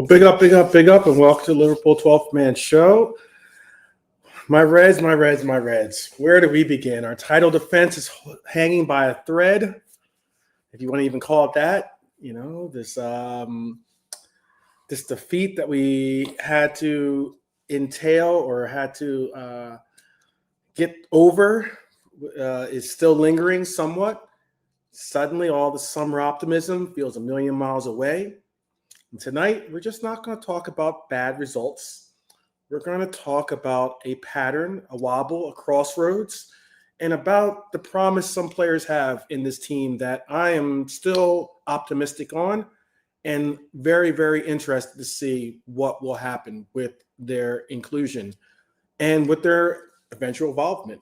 Big up, and welcome to Liverpool 12th Man Show. My Reds. Where do we begin? Our title defense is hanging by a thread, if you want to even call it that. You know, this defeat that we had to entail or had to get over is still lingering somewhat. Suddenly, all the summer optimism feels a million miles away. And tonight, we're just not going to talk about bad results. We're going to talk about a pattern, a wobble, a crossroads, and about the promise some players have in this team that I am still optimistic on and very, very interested to see what will happen with their inclusion and with their eventual involvement.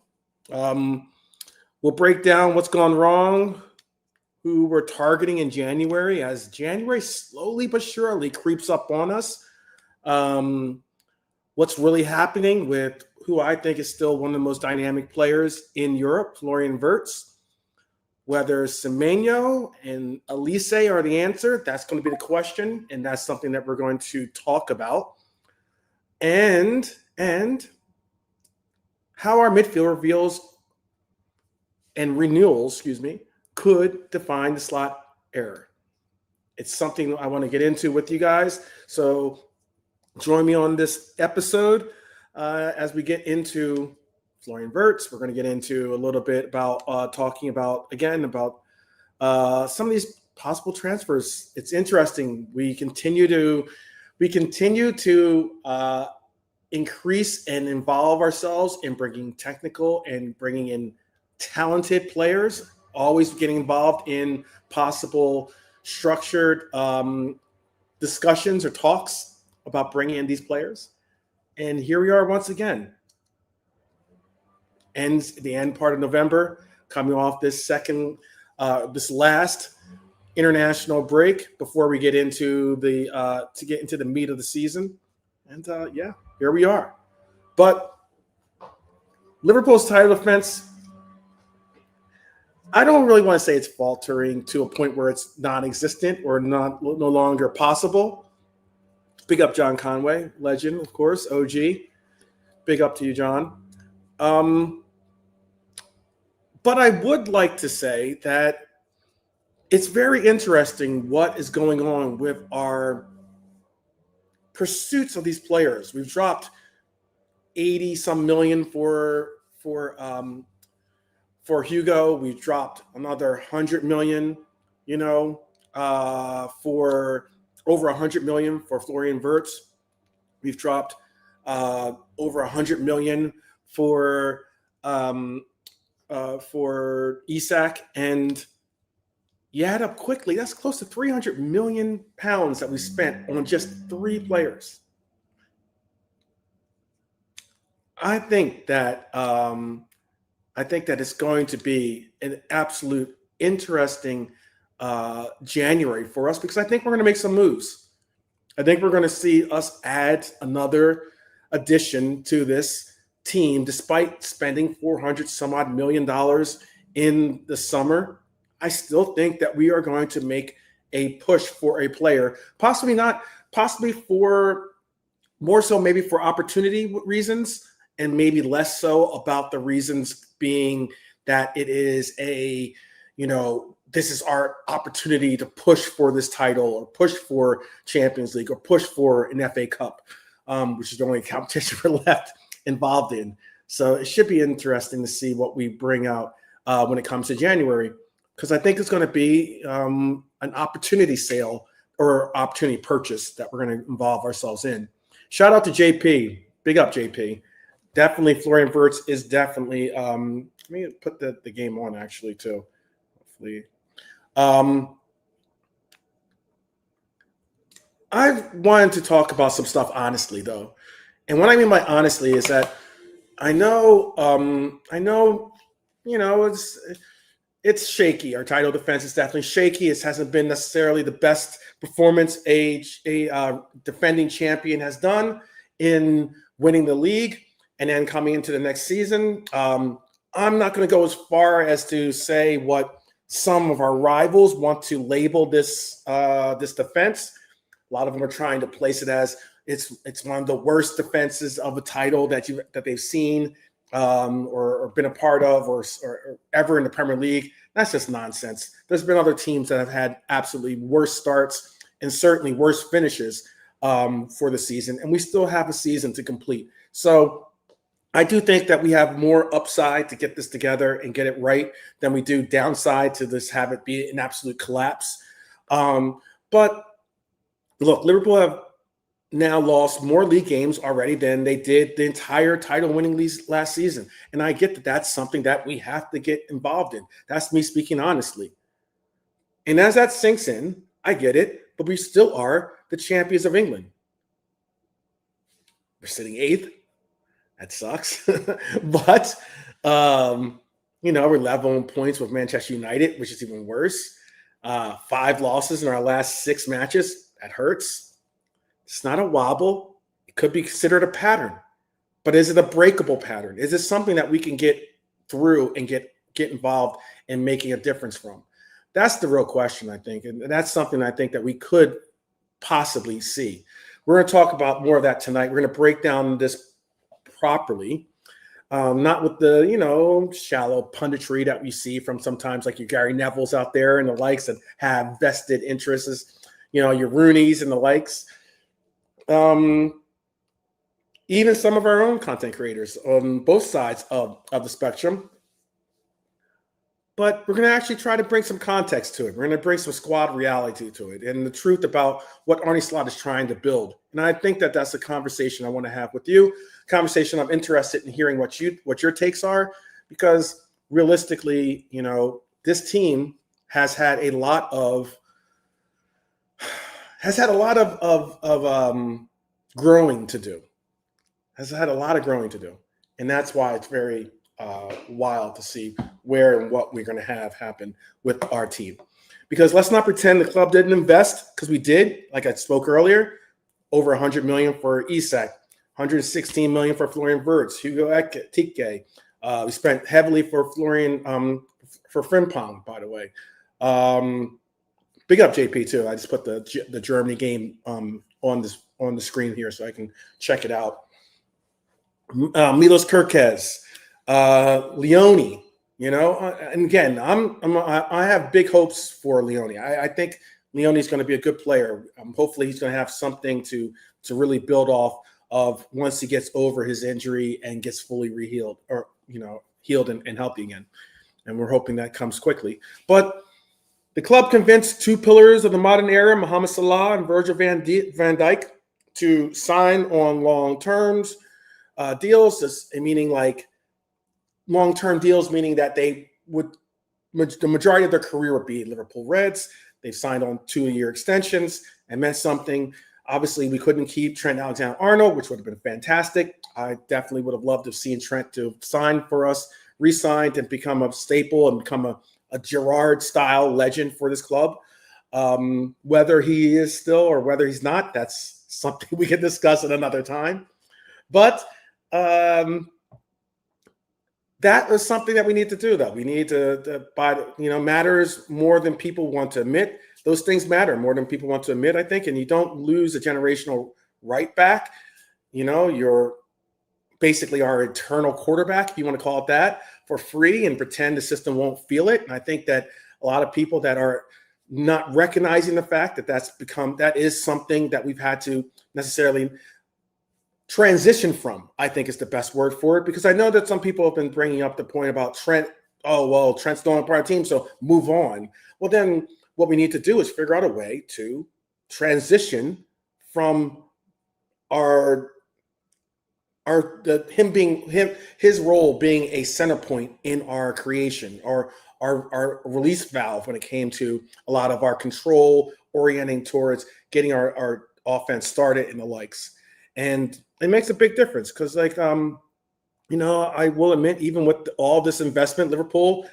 We'll break down what's gone wrong, who we're targeting in January, as January slowly but surely creeps up on us. What's really happening with who I think is still one of the most dynamic players in Europe, Florian Wirtz. Whether Semenyo and Olise are the answer, that's going to be the question, and that's something that we're going to talk about. And how our midfield reveals and renewals, could define the slot heir. It's something I want to get into with you guys. So join me on this episode as we get into Florian Wirtz. We're going to get into a little bit about talking about some of these possible transfers. It's interesting. We continue to increase and involve ourselves in bringing technical and bringing in talented players. Always getting involved in possible structured discussions or talks about bringing in these players. And here we are once again. Ends the end part of November, coming off this last international break before we get into the meat of the season. And here we are. But Liverpool's title defense, I don't really want to say it's faltering to a point where it's non-existent or no longer possible. Big up John Conway, legend, of course, OG. Big up to you, John. But I would like to say that it's very interesting what is going on with our pursuits of these players. We've dropped 80-some million for Hugo. We've dropped another 100 million, for over 100 million for Florian Wirtz. We've dropped over 100 million for Isak, and you add up quickly, that's close to 300 million pounds that we spent on just 3 players. I think that it's going to be an absolute interesting January for us, because I think we're going to make some moves. I think we're going to see us add another addition to this team, despite spending $400 some odd million in the summer. I still think that we are going to make a push for a player, possibly for more so maybe for opportunity reasons, and maybe less so about the reasons being that it is this is our opportunity to push for this title or push for Champions League or push for an FA Cup, which is the only competition we're left involved in. So it should be interesting to see what we bring out when it comes to January, because I think it's going to be an opportunity sale or opportunity purchase that we're going to involve ourselves in. Shout out to JP. Big up, JP. Definitely, Florian Wirtz is definitely. Let me put the game on actually too. Hopefully, I wanted to talk about some stuff honestly, though, and what I mean by honestly is that I know, it's shaky. Our title defense is definitely shaky. It hasn't been necessarily the best performance a defending champion has done in winning the league. And then coming into the next season, I'm not going to go as far as to say what some of our rivals want to label this defense. A lot of them are trying to place it as it's one of the worst defenses of a title that they've seen or been a part of or ever in the Premier League. That's just nonsense. There's been other teams that have had absolutely worse starts and certainly worse finishes for the season, and we still have a season to complete. So I do think that we have more upside to get this together and get it right than we do downside to this have it be an absolute collapse. But look, Liverpool have now lost more league games already than they did the entire title-winning league last season. And I get that that's something that we have to get involved in. That's me speaking honestly. And as that sinks in, I get it, but we still are the champions of England. We're sitting 8th. That sucks. But, we're level in points with Manchester United, which is even worse. 5 losses in our last 6 matches. That hurts. It's not a wobble. It could be considered a pattern. But is it a breakable pattern? Is it something that we can get through and get involved in making a difference from? That's the real question, I think. And that's something I think that we could possibly see. We're going to talk about more of that tonight. We're going to break down this properly, not with the, shallow punditry that we see from sometimes like your Gary Nevilles out there and the likes that have vested interests, your Rooneys and the likes. Even some of our own content creators on both sides of the spectrum. But we're going to actually try to bring some context to it. We're going to bring some squad reality to it and the truth about what Arne Slot is trying to build. And I think that that's a conversation I want to have with you, conversation I'm interested in hearing what your takes are, because realistically, this team has had a lot of growing to do. Has had a lot of growing to do. And that's why it's very wild to see where and what we're going to have happen with our team. Because let's not pretend the club didn't invest, because we did. Like I spoke earlier, over $100 million for Isak, $116 million for Florian Wirtz, Hugo Ekitike. We spent heavily for Florian for Frimpong, by the way. Big up JP too. I just put the Germany game on the screen here so I can check it out. Milos Kerkez, Leone, and again, I have big hopes for Leone. I think Leone is going to be a good player. Hopefully, he's going to have something to really build off of once he gets over his injury and gets fully healed and healthy again. And we're hoping that comes quickly. But the club convinced 2 pillars of the modern era, Mohamed Salah and Virgil van Dijk, to sign on long terms. Deals, meaning like long-term deals, meaning that the majority of their career would be Liverpool Reds. They've signed on 2-year extensions and meant something. Obviously, we couldn't keep Trent Alexander-Arnold, which would have been fantastic. I definitely would have loved to have seen Trent to sign for us, re-signed and become a staple and become a Gerrard-style legend for this club. Whether he is still or whether he's not, that's something we can discuss at another time. But that is something that we need to do, though. We need to buy, matters more than people want to admit. Those things matter more than people want to admit, I think. And you don't lose a generational right back. You're basically our eternal quarterback, if you want to call it that, for free and pretend the system won't feel it. And I think that a lot of people that are not recognizing the fact that is something that we've had to necessarily transition from, I think is the best word for it, because I know that some people have been bringing up the point about Trent. Oh, well, Trent's not a part of the team, so move on. Well, then what we need to do is figure out a way to transition from his role being a center point in our creation, or our release valve when it came to a lot of our control orienting towards getting our offense started and the likes. And it makes a big difference because, I will admit, even with all this investment, Liverpool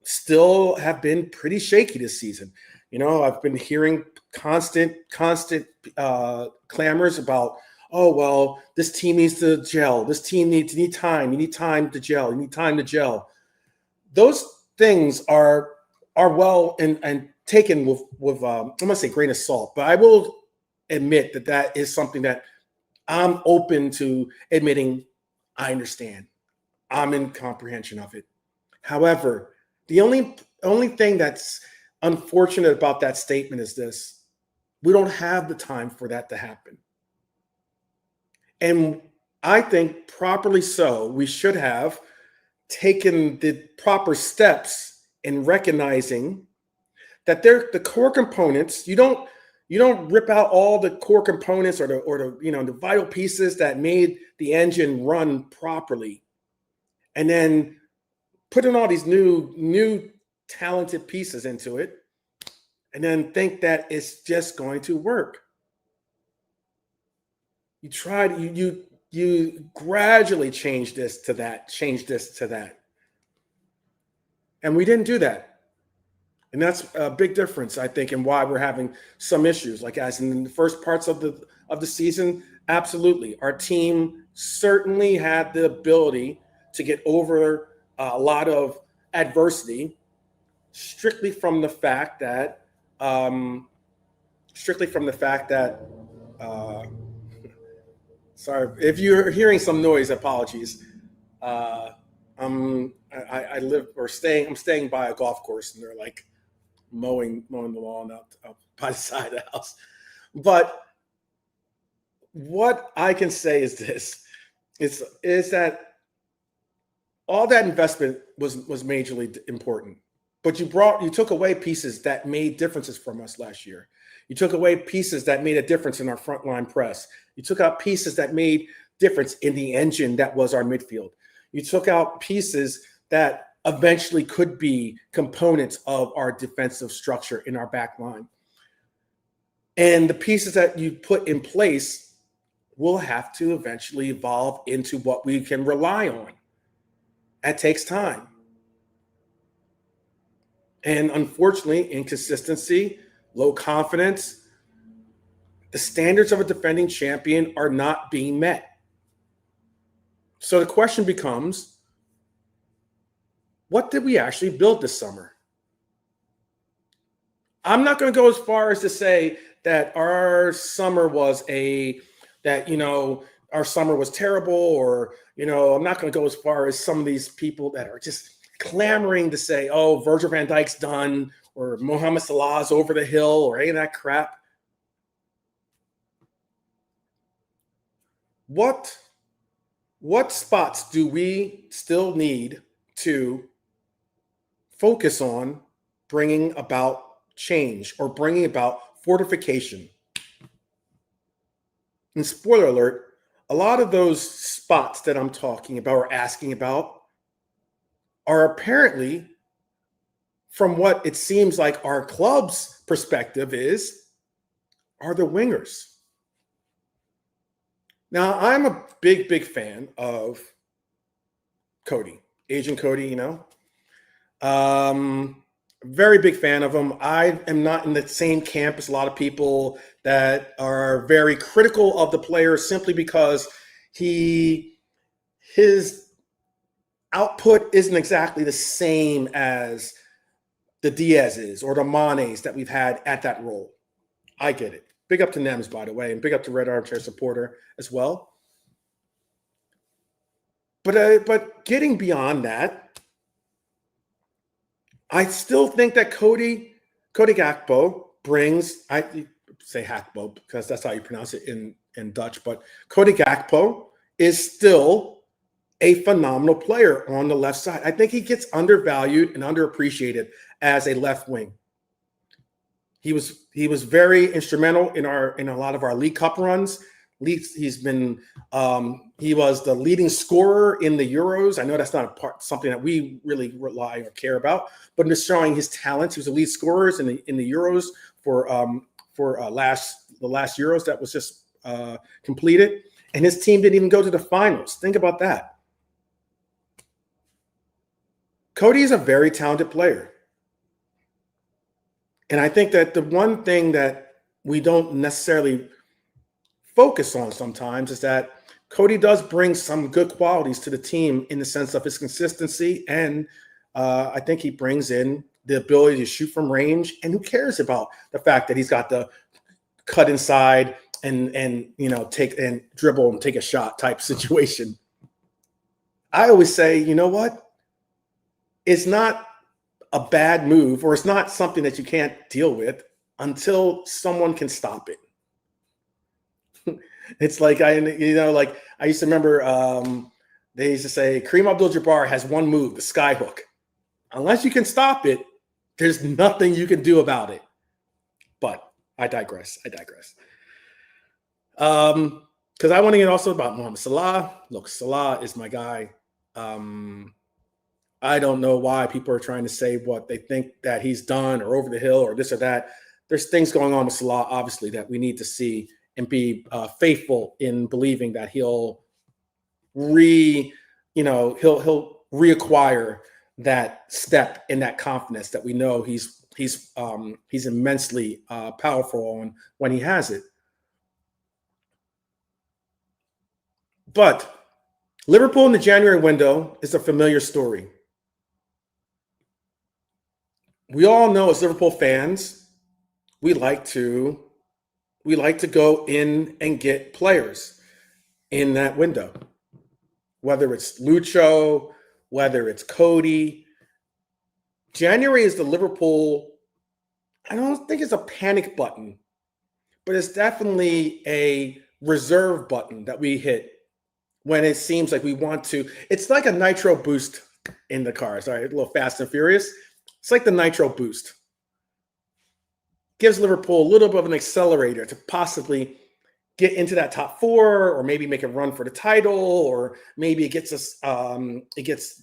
still have been pretty shaky this season. I've been hearing constant clamors about, oh, well, this team needs to gel. This team needs time. You need time to gel. You need time to gel. Those things are well and taken with I'm going to say grain of salt, but I will admit that that is something that I'm open to admitting I understand. I'm in comprehension of it. However, the only thing that's unfortunate about that statement is this: we don't have the time for that to happen. And I think properly so, we should have taken the proper steps in recognizing that they're the core components. You don't rip out all the core components or the vital pieces that made the engine run properly, and then put in all these new talented pieces into it, and then think that it's just going to work. You gradually change this to that, and we didn't do that. And that's a big difference, I think, in why we're having some issues. Like as in the first parts of the season, absolutely, our team certainly had the ability to get over a lot of adversity, strictly from the fact that, sorry if you're hearing some noise. Apologies. I live or staying. I'm staying by a golf course, and they're like mowing the lawn up by the side of the house. But what I can say is this: is that all that investment was majorly important, but you took away pieces that made differences from us last year. You took away pieces that made a difference in our frontline press. You took out pieces that made difference in the engine that was our midfield. You took out pieces that eventually could be components of our defensive structure in our back line. And the pieces that you put in place will have to eventually evolve into what we can rely on. That takes time. And unfortunately, inconsistency, low confidence, the standards of a defending champion are not being met. So the question becomes, what did we actually build this summer? I'm not going to go as far as to say that our summer was our summer was terrible, or, I'm not going to go as far as some of these people that are just clamoring to say, oh, Virgil van Dijk's done, or Mohamed Salah's over the hill, or any of that crap. What spots do we still need to focus on bringing about change or bringing about fortification? And spoiler alert, a lot of those spots that I'm talking about or asking about are apparently, from what it seems like our club's perspective are the wingers. Now, I'm a big fan of Cody, Agent Cody, very big fan of him. I am not in the same camp as a lot of people that are very critical of the player simply because his output isn't exactly the same as the Diaz's or the Manes that we've had at that role. I get it. Big up to Nems, by the way, and big up to Red Armchair Supporter as well. But getting beyond that, I still think that Cody Gakpo brings, I say Hakpo because that's how you pronounce it in Dutch, but Cody Gakpo is still a phenomenal player on the left side. I think he gets undervalued and underappreciated as a left wing. He was very instrumental in a lot of our League Cup runs. He was the leading scorer in the Euros. I know that's not something that we really rely or care about, but just showing his talents. He was the lead scorer in the Euros for the last Euros that was just completed, and his team didn't even go to the finals. Think about that. Cody is a very talented player. And I think that the one thing that we don't necessarily focus on sometimes is that Cody does bring some good qualities to the team in the sense of his consistency. And I think he brings in the ability to shoot from range. And who cares about the fact that he's got the cut inside and take and dribble and take a shot type situation. I always say, you know what? It's not a bad move, or it's not something that you can't deal with until someone can stop it. It's like I used to remember they used to say Kareem Abdul-Jabbar has one move, the sky hook. Unless you can stop it, there's nothing you can do about it. But I digress. Because I want to get also about Mohamed Salah. Look, Salah is my guy. I don't know why people are trying to say what they think that he's done or over the hill or this or that. There's things going on with Salah, obviously, that we need to see and be faithful in believing that he'll reacquire that step in that confidence that we know he's immensely powerful on when he has it. But Liverpool in the January window is a familiar story. We all know as Liverpool fans, we like to go in and get players in that window. Whether it's Lucho, whether it's Cody. January is the Liverpool, I don't think it's a panic button, but it's definitely a reserve button that we hit when it seems like we want to. It's like a nitro boost in the car. Sorry, a little Fast and Furious. It's like the nitro boost. Gives Liverpool a little bit of an accelerator to possibly get into that top four, or maybe make a run for the title, or maybe it gets us.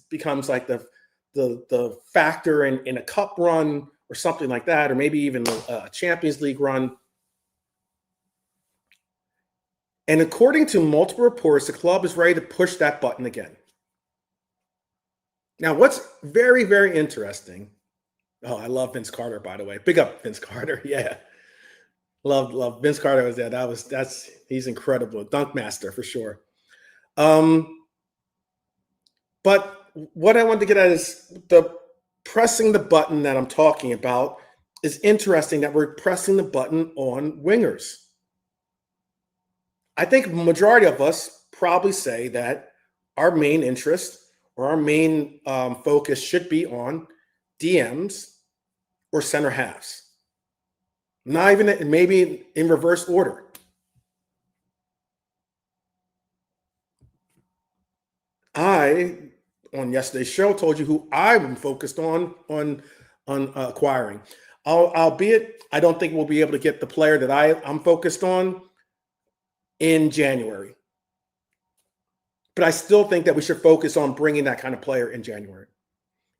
Becomes like the factor in a cup run or something like that, or maybe even a Champions League run. And according to multiple reports, the club is ready to push that button again. Now, what's very, very interesting. Oh, I love Vince Carter, by the way. Big up Vince Carter. Yeah. Love Vince Carter was there. He's incredible. Dunk master for sure. But what I wanted to get at is the pressing the button that I'm talking about is interesting, that we're pressing the button on wingers. I think the majority of us probably say that our main interest or our main focus should be on DMs or center halves. Not even maybe in reverse order. I, on yesterday's show, told you who I'm focused on acquiring. Albeit, I don't think we'll be able to get the player that I'm focused on in January. But I still think that we should focus on bringing that kind of player in January.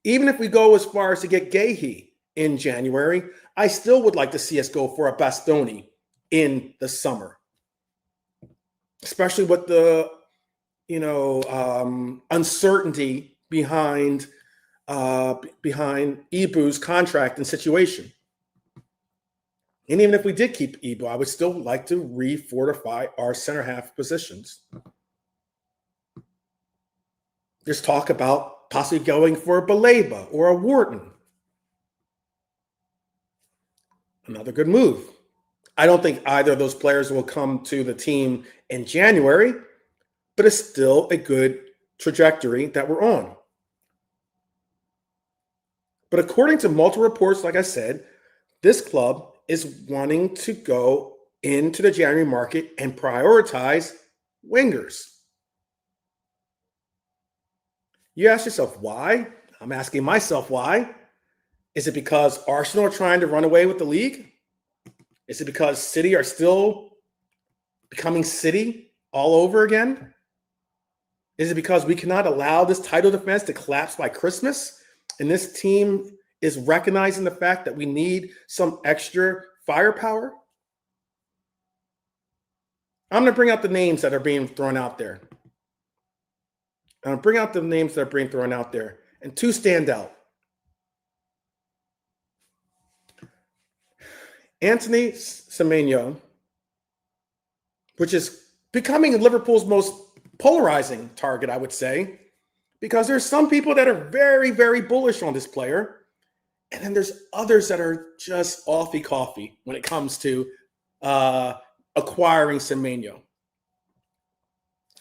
Even if we go as far as to get Gahey in January, I still would like to see us go for a Bastoni in the summer. Especially with the, uncertainty behind Ibu's contract and situation. And even if we did keep Ibu, I would still like to refortify our center half positions. There's talk about possibly going for a Baleba or a Wharton. Another good move. I don't think either of those players will come to the team in January, but it's still a good trajectory that we're on. But according to multiple reports, like I said, this club is wanting to go into the January market and prioritize wingers. You ask yourself why? I'm asking myself why. Is it because Arsenal are trying to run away with the league? Is it because City are still becoming City all over again? Is it because we cannot allow this title defense to collapse by Christmas? And this team is recognizing the fact that we need some extra firepower? I'm going to bring out the names that are being thrown out there. I'm going to bring out the names that are being thrown out there. And two stand out. Anthony Semenyo, which is becoming Liverpool's most polarizing target, I would say, because there's some people that are very, very bullish on this player, and then there's others that are just offy coffee when it comes to acquiring Semenyo.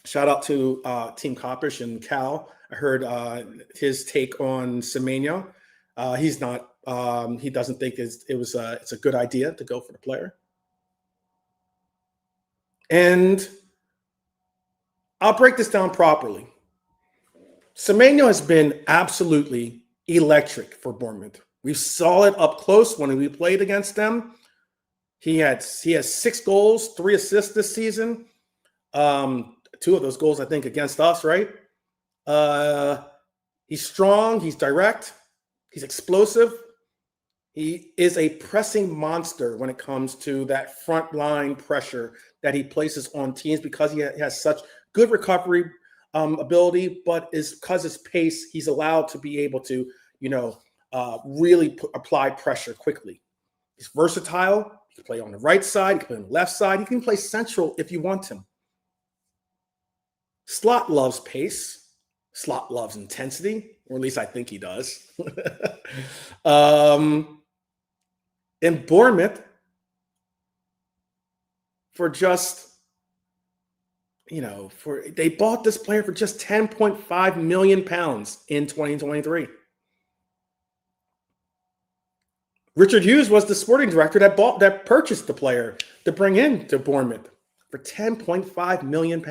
Shout out to Team Coppish and Cal. I heard his take on Semenyo. He's not. He doesn't think it's a good idea to go for the player. And I'll break this down properly. Semenyo has been absolutely electric for Bournemouth. We saw it up close when we played against them. He has 6 goals, 3 assists this season. 2 of those goals, I think, against us, right? He's strong. He's direct. He's explosive. He is a pressing monster when it comes to that front line pressure that he places on teams because he has such good recovery ability, but because his pace, he's allowed to be able to, really apply pressure quickly. He's versatile. He can play on the right side. He can play on the left side. He can play central if you want him. Slot loves pace. Slot loves intensity, or at least I think he does. In Bournemouth, for just, they bought this player for just £10.5 million in 2023. Richard Hughes was the sporting director that purchased the player to bring in to Bournemouth for £10.5 million.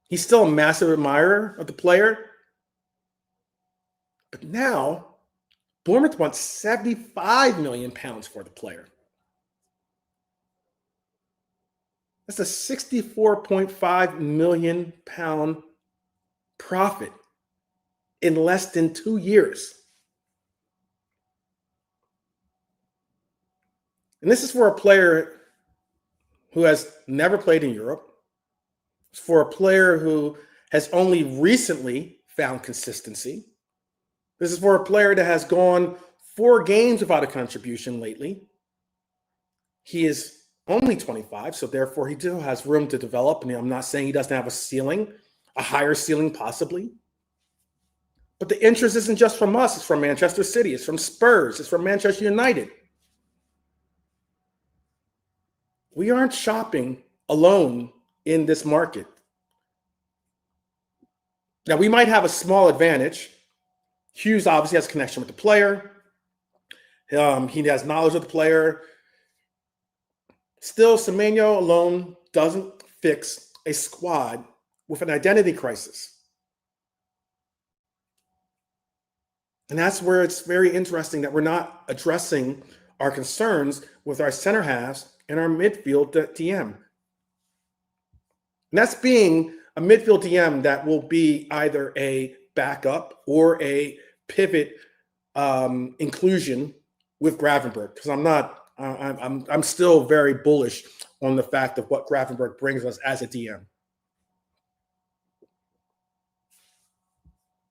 He's still a massive admirer of the player. But now, Bournemouth wants £75 million for the player. That's a £64.5 million profit in less than 2 years. And this is for a player who has never played in Europe. It's for a player who has only recently found consistency. This is for a player that has gone 4 games without a contribution lately. He is only 25, so therefore he still has room to develop. And I'm not saying he doesn't have a ceiling, a higher ceiling possibly. But the interest isn't just from us. It's from Manchester City. It's from Spurs. It's from Manchester United. We aren't shopping alone in this market. Now, we might have a small advantage. Hughes obviously has a connection with the player. He has knowledge of the player. Still, Semenyo alone doesn't fix a squad with an identity crisis. And that's where it's very interesting that we're not addressing our concerns with our center halves and our midfield DM. And that's being a midfield DM that will be either a backup or a pivot inclusion with Gravenberch, because I'm still very bullish on the fact of what Gravenberch brings us as a DM.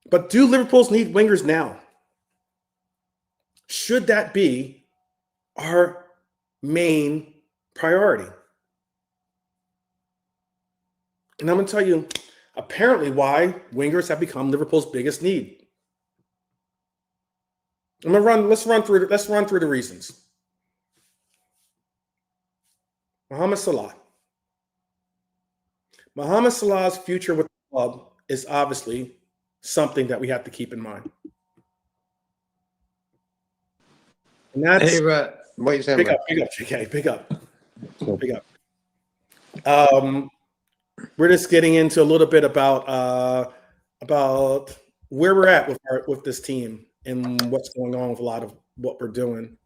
But do Liverpool's need wingers now? Should that be our main priority? And I'm going to tell you apparently why wingers have become Liverpool's biggest need. Let's run through the reasons. Mohamed Salah. Mohamed Salah's future with the club is obviously something that we have to keep in mind. And that's what are you saying? Big up, JK. Big up. We're just getting into a little bit about where we're at with this team and what's going on with a lot of what we're doing.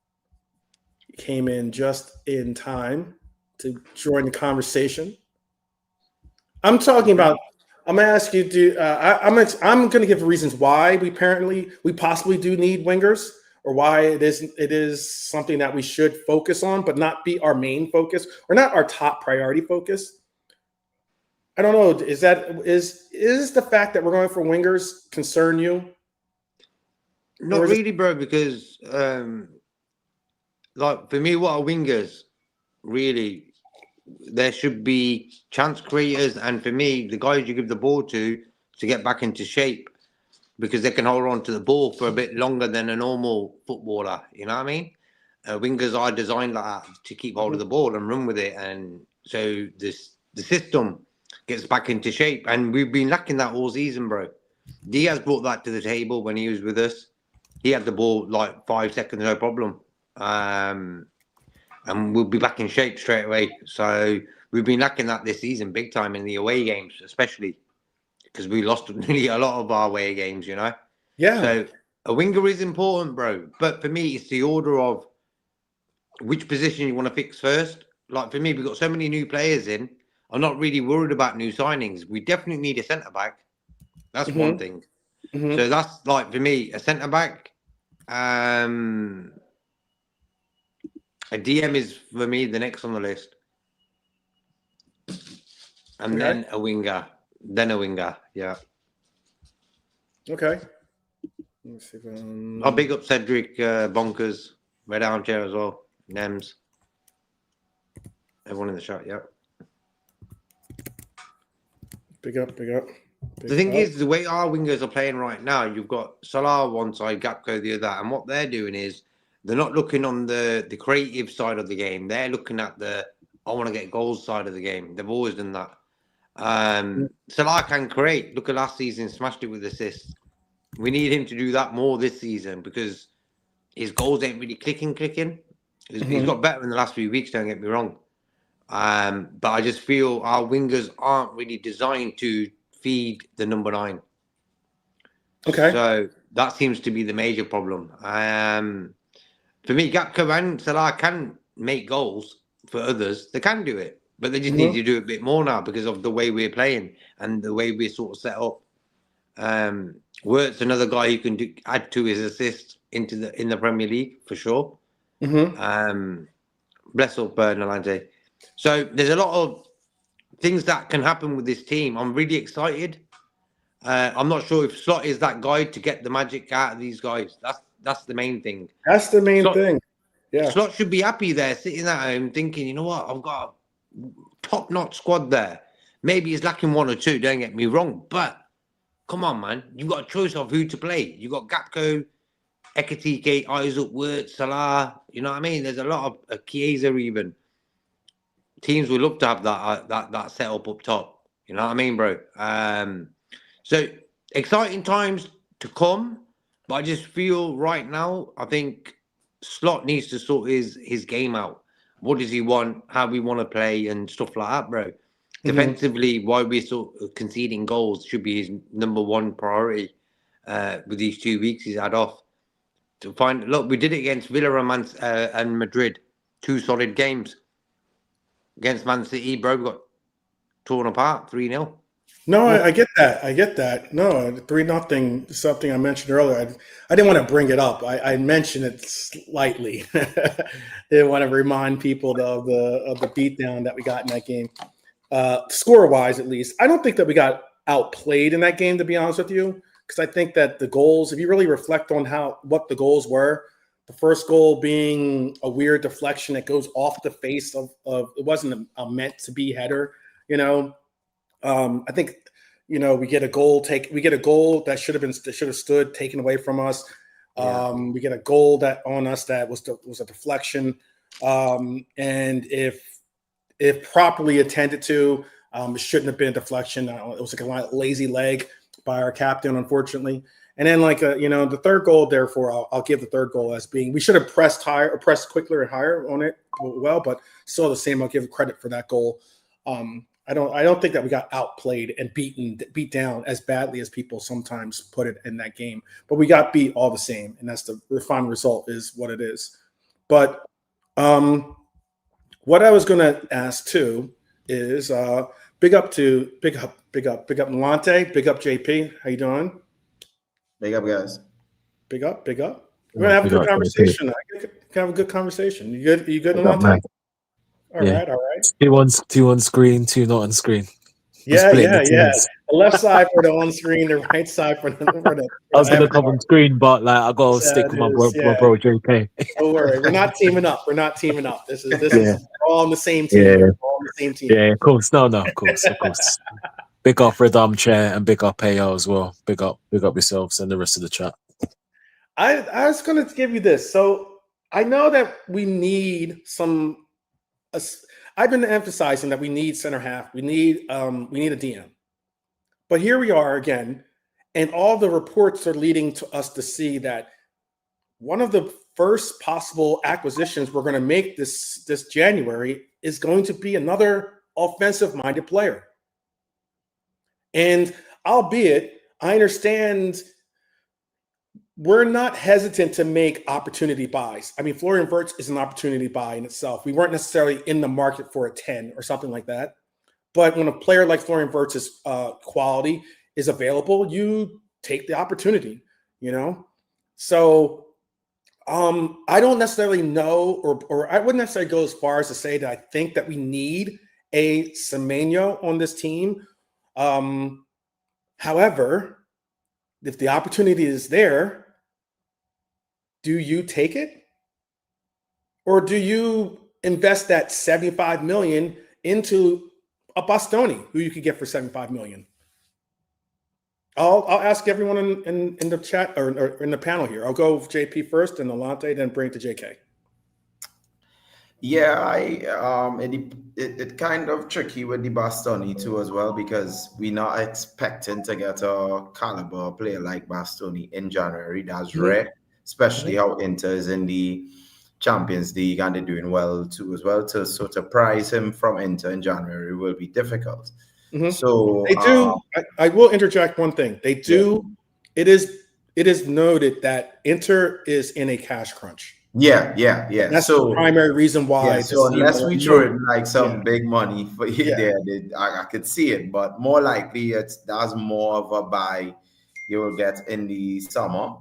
Came in just in time to join the conversation. I'm talking about. I'm going to ask you. I'm going to give reasons why we possibly do need wingers, or why it is something that we should focus on, but not be our main focus, or not our top priority focus. I don't know. Is the fact that we're going for wingers concern you? Not really, bro. Because like for me, what are wingers? Really, there should be chance creators, and for me, the guys you give the ball to get back into shape, because they can hold on to the ball for a bit longer than a normal footballer. You know what I mean? wingers are designed like that to keep hold of the ball and run with it, and so the system gets back into shape. And we've been lacking that all season, bro. Diaz brought that to the table when he was with us. He had the ball like 5 seconds, no problem. And we'll be back in shape straight away. So we've been lacking that this season big time in the away games, especially because we lost nearly a lot of our away games, you know? Yeah. So a winger is important, bro. But for me, it's the order of which position you want to fix first. Like for me, we've got so many new players in. I'm not really worried about new signings. We definitely need a centre-back. That's one thing. So that's like for me, a centre-back. A DM is for me the next on the list. And then a winger. Then a winger, yeah. Okay. Let me see if I'll big up Cedric, Bonkers, Red Armchair as well, Nems. Everyone in the chat, yeah. Big up. The thing is, the way our wingers are playing right now, you've got Salah one side, Gapco the other, and what they're doing is they're not looking on the creative side of the game. They're looking at the I want to get goals side of the game. They've always done that. Salah can create. Look at last season, smashed it with assists. We need him to do that more this season because his goals ain't really clicking. He's got better in the last few weeks, don't get me wrong. But I just feel our wingers aren't really designed to feed the number 9. Okay. So that seems to be the major problem. For me, Gapco and Salah can make goals for others. They can do it, but they just need to do it a bit more now because of the way we're playing and the way we're sort of set up. Wirtz, another guy who can add to his assists in the Premier League for sure. Bless up Nalante. So there's a lot of things that can happen with this team. I'm really excited. I'm not sure if Slot is that guy to get the magic out of these guys. That's the main thing. That's the main thing. Yeah. Slot should be happy there, sitting at home, thinking, you know what, I've got a top-notch squad there. Maybe he's lacking 1 or 2, don't get me wrong, but come on, man. You've got a choice of who to play. You've got Gapco, Ekatike, Isaac, Wirtz, Salah. You know what I mean? There's a lot of Chiesa even. Teams would love to have that setup up top. You know what I mean, bro? So exciting times to come, but I just feel right now, I think Slot needs to sort his game out. What does he want? How we want to play and stuff like that, bro. Defensively, why we're sort of conceding goals should be his number 1 priority with these 2 weeks he's had off. Look, we did it against Villa and Madrid. 2 solid games. Against Man City, bro, we got torn apart, 3-0. No, I get that. No, 3-0, something I mentioned earlier. I didn't want to bring it up. I mentioned it slightly. Didn't want to remind people of the beatdown that we got in that game. Score-wise, at least. I don't think that we got outplayed in that game, to be honest with you, because I think that the goals, if you really reflect on what the goals were, the first goal being a weird deflection that goes off the face of it wasn't a meant to be header, you know. I think, you know, we get a goal that should have stood, taken away from us. We get a goal that on us that was a deflection. And if properly attended to, it shouldn't have been a deflection. It was like a lazy leg by our captain, unfortunately. And then the third goal, therefore, I'll give the third goal as being, we should have pressed higher or pressed quicker and higher on it. Well, but still the same. I'll give credit for that goal. I don't think that we got outplayed and beat down as badly as people sometimes put it in that game. But we got beat all the same, and that's the final result is what it is. But what I was going to ask too is big up Milante, big up JP. How you doing? Big up, guys. Big up. We're gonna have a good conversation. Can have a good conversation. You good, Milante? All right. 2 on screen, 2 not on screen. Yeah. The left side for the on screen, the right side for the I was gonna come on screen, but I gotta stick with my bro JK. Don't worry, we're not teaming up. This is all on the same team. Yeah. We're all on the same team. Yeah, of course. No, of course. Big up Red Armchair and big up AO as well. Big up yourselves and the rest of the chat. I was going to give you this. So I know that we need some. I've been emphasizing that we need center half. We need a DM. But here we are again, and all the reports are leading to us to see that one of the first possible acquisitions we're going to make this January is going to be another offensive-minded player. And albeit, I understand we're not hesitant to make opportunity buys. I mean, Florian Wirtz is an opportunity buy in itself. We weren't necessarily in the market for a 10 or something like that. But when a player like Florian Wirtz's quality is available, you take the opportunity, you know? So I don't necessarily know, or I wouldn't necessarily go as far as to say that I think that we need a Semenyo on this team. However, if the opportunity is there, do you take it? Or do you invest that 75 million into a Bastoni who you could get for 75 million? I'll ask everyone in the chat or in the panel here. I'll go with JP first and Alante, then bring it to JK. Yeah, it kind of tricky with the Bastoni too as well, because we're not expecting to get a caliber player like Bastoni in January. That's rare, especially how Inter is in the Champions League and they're doing well too as well. So to prize him from Inter in January will be difficult. So they do. I will interject one thing. They do. Yeah. It is noted that Inter is in a cash crunch. Yeah. That's the primary reason why. Yeah, so unless we throw in like some big money for you there, I could see it. But more likely, that's more of a buy you will get in the summer,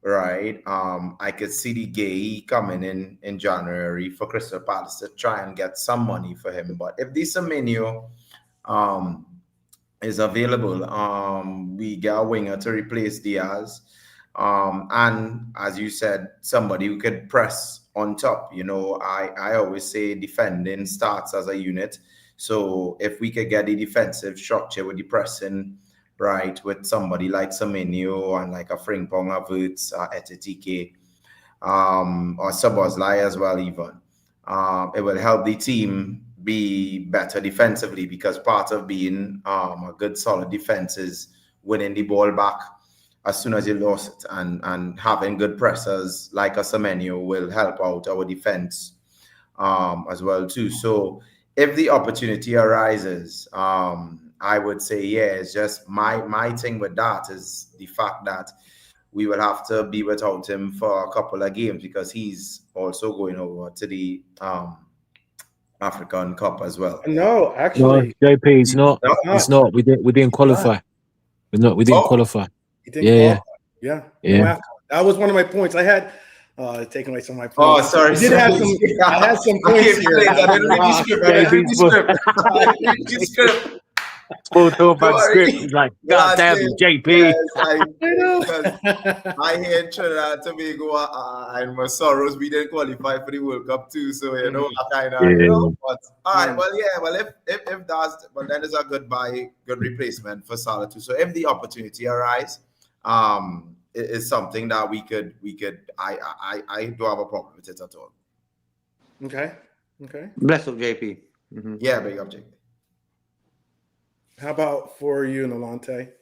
right? I could see the Gay coming in January for Crystal Palace to try and get some money for him. But if this Semenyo is available, we get a winger to replace Diaz. And as you said, somebody who could press on top. You know, I always say defending starts as a unit. So if we could get the defensive structure with the pressing, right, with somebody like Semenyo and like a Frimpong, a Wirtz, Etetike, or Szoboszlai as well even, it will help the team be better defensively, because part of being a good solid defense is winning the ball back as soon as you lost it, and having good pressers like a Semenyo will help out our defense as well too. So if the opportunity arises, I would say, it's just my thing with that is the fact that we will have to be without him for a couple of games, because he's also going over to the African Cup as well. No, actually, no, JP, he's not. He's not. We didn't qualify. We didn't qualify. He didn't qualify. Yeah. That was one of my points. I had taken away some of my points. Oh, sorry. I had some points here. I didn't read the script. Full talk about script. He's like, God damn it, JP. Yes, I hear Trinidad and Tobago and my sorrows, we didn't qualify for the World Cup too. So, you know, I kind of, you know, but all right, well, if that's, but then it's a good buy, good replacement for Salah too. So if the opportunity arises, it is something that we could, I don't have a problem with it at all. Okay. Bless up, JP. Yeah, big object. How about for you and Alante?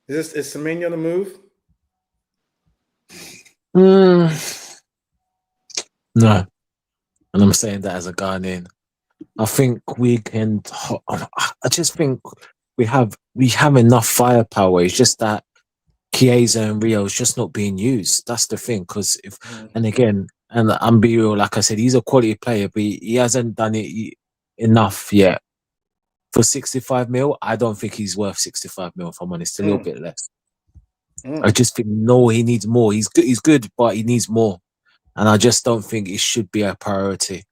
Is Semenyo the move? No. And I'm saying that as a Ghanaian. I think we can. I just think we have enough firepower. It's just that Chiesa and Rio is just not being used. That's the thing. Because and I'm be real, like I said, he's a quality player, but he hasn't done it enough yet. For 65 mil, I don't think he's worth 65 mil, if I'm honest, a little bit less. I just think, he needs more. He's good, but he needs more. And I just don't think it should be a priority.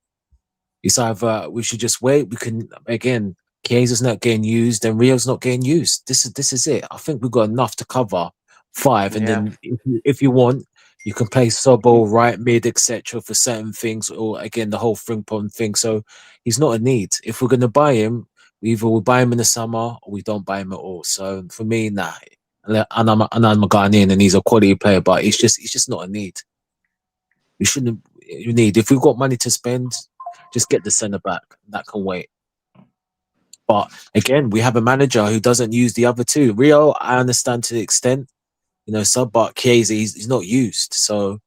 It's either we should just wait. We can, again, Chiesa's not getting used and Rio's not getting used. This is it. I think we've got enough to cover 5. And then if you want, you can play Sobo, right mid, etc. for certain things, or again, the whole Frimpong thing. So he's not a need. If we're going to buy him, either we buy him in the summer or we don't buy him at all. So for me, nah. And I'm a Ghanaian and he's a quality player, but it's just not a need. We shouldn't. You need if we've got money to spend, just get the centre back. That can wait. But again, we have a manager who doesn't use the other two. Rio, I understand to the extent, but Chiesa, he's not used. So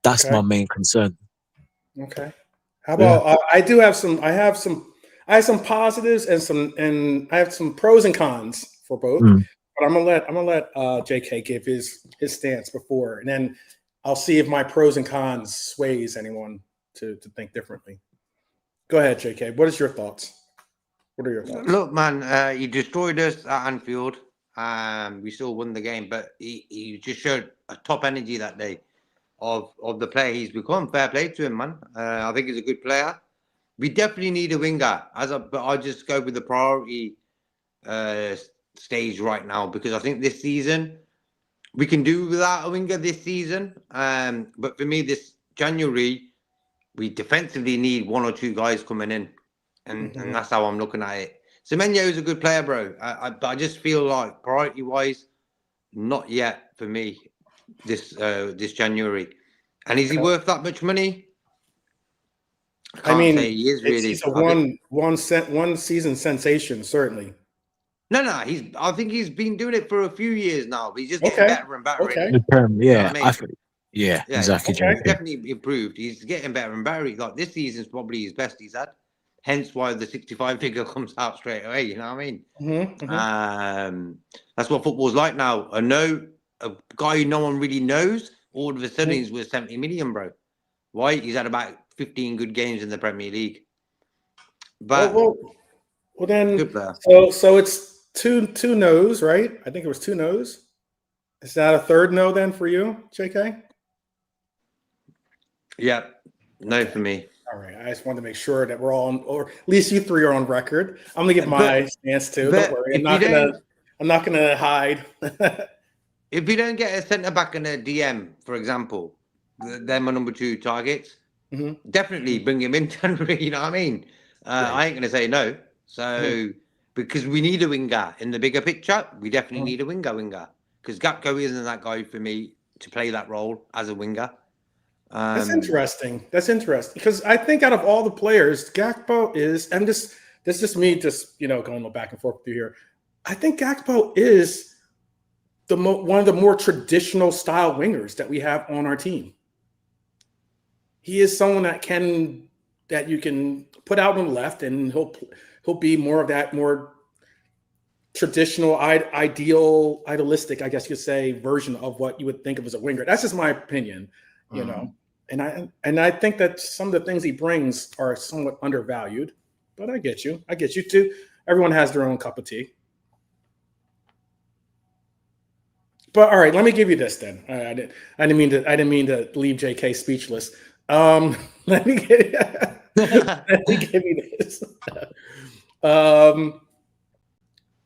that's Okay. my main concern. Okay. How about I do have some. I have some positives and I have some pros and cons for both. But I'm gonna let JK give his stance before, and then I'll see if my pros and cons sways anyone to think differently. Go ahead, JK. What is your thoughts? What are your thoughts? Look, man, he destroyed us at Anfield. We still won the game, but he just showed a top energy that day of the player he's become. Fair play to him, man. I think he's a good player. We definitely need a winger. But I'll just go with the priority stage right now because I think this season we can do without a winger this season. But for me, this January, we defensively need one or two guys coming in. And that's how I'm looking at it. Semenyo is a good player, bro. But I just feel like priority-wise, not yet for me this January. And is he worth that much money? I can't say he is really. He's a one season sensation, certainly. No. I think he's been doing it for a few years now. But he's just getting better and better. Okay. Exactly. He's definitely improved. He's getting better and better. Like this season's probably his best he's had. Hence why the 65 figure comes out straight away. You know what I mean? That's what football's like now. A guy who no one really knows, all of a sudden he's worth 70 million, bro. Why? He's had about 15 good games in the Premier League. But well then, so it's two no's, right? I think it was 2 no's. Is that a third no then for you, JK? Yeah, no for me. All right. I just wanted to make sure that we're all on, or at least you three are on record. I'm gonna give my stance too. Don't worry. I'm not gonna hide. If you don't get a centre back and a DM, for example, they're my number 2 targets. Definitely bring him in January. You know what I mean? I ain't gonna say no. So because we need a winger in the bigger picture, we definitely need a winger. Because Gakpo isn't that guy for me to play that role as a winger. That's interesting. Because I think out of all the players, Gakpo is, and this is just me going back and forth through here. I think Gakpo is one of the more traditional style wingers that we have on our team. He is someone that you can put out on the left, and he'll be more of that more traditional, idealistic, I guess you could say, version of what you would think of as a winger. That's just my opinion, you know. And I think that some of the things he brings are somewhat undervalued, but I get you too. Everyone has their own cup of tea. But all right, let me give you this then. I didn't mean to leave JK speechless. Let me give you this. I'm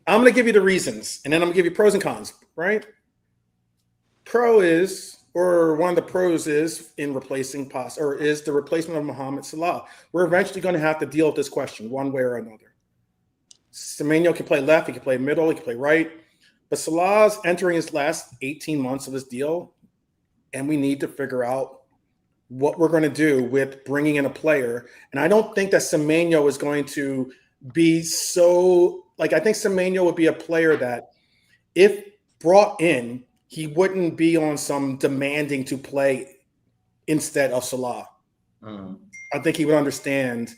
going to give you the reasons, and then I'm going to give you pros and cons. Right? One of the pros is in replacing is the replacement of Mohamed Salah. We're eventually going to have to deal with this question one way or another. Semenyo can play left, he can play middle, he can play right. But Salah's entering his last 18 months of his deal, and we need to figure out what we're going to do with bringing in a player. And I don't think that Semenyo is going to be so – I think Semenyo would be a player that if brought in, he wouldn't be on some demanding to play instead of Salah. I think he would understand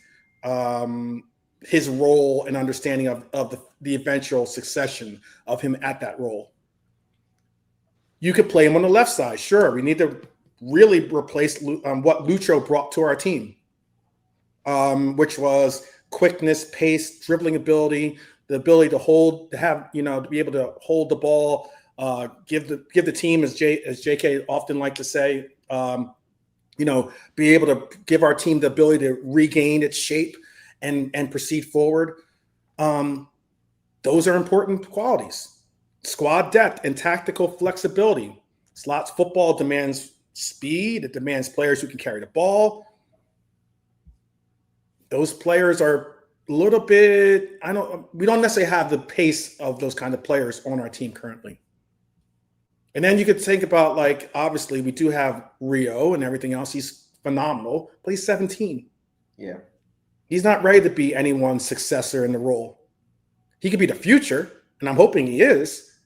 his role and understanding of the eventual succession of him at that role. You could play him on the left side. Sure, we need to really replace what Lucho brought to our team, which was quickness, pace, dribbling ability, the ability to be able to hold the ball, give the team, as JK often like to say, be able to give our team the ability to regain its shape and proceed forward. Those are important qualities. Squad depth and tactical flexibility. Slot's football demands speed. It demands players who can carry the ball. Those players are a little bit, we don't necessarily have the pace of those kind of players on our team currently. And then you could think about, like, obviously we do have Rio and everything else. He's phenomenal, but he's 17. Yeah. He's not ready to be anyone's successor in the role. He could be the future, and I'm hoping he is.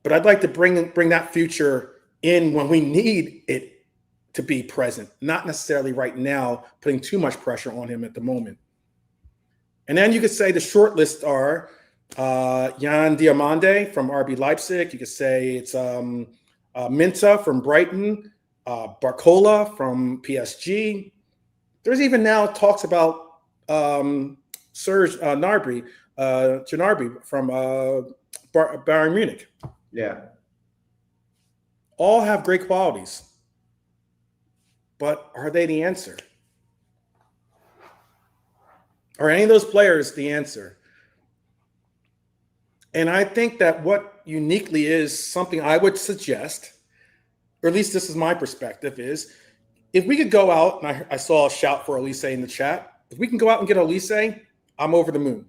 But I'd like to bring that future in when we need it to be present, not necessarily right now, putting too much pressure on him at the moment. And then you could say the short list are Jan Diomande from RB Leipzig. You could say it's Minta from Brighton, Barcola from PSG. There's even now talks about Serge Gnabry from Bayern Munich. Yeah. All have great qualities. But are they the answer? Are any of those players the answer? And I think that what uniquely is something I would suggest, or at least this is my perspective, is if we could go out, and I saw a shout for Olise in the chat, if we can go out and get Olise, I'm over the moon.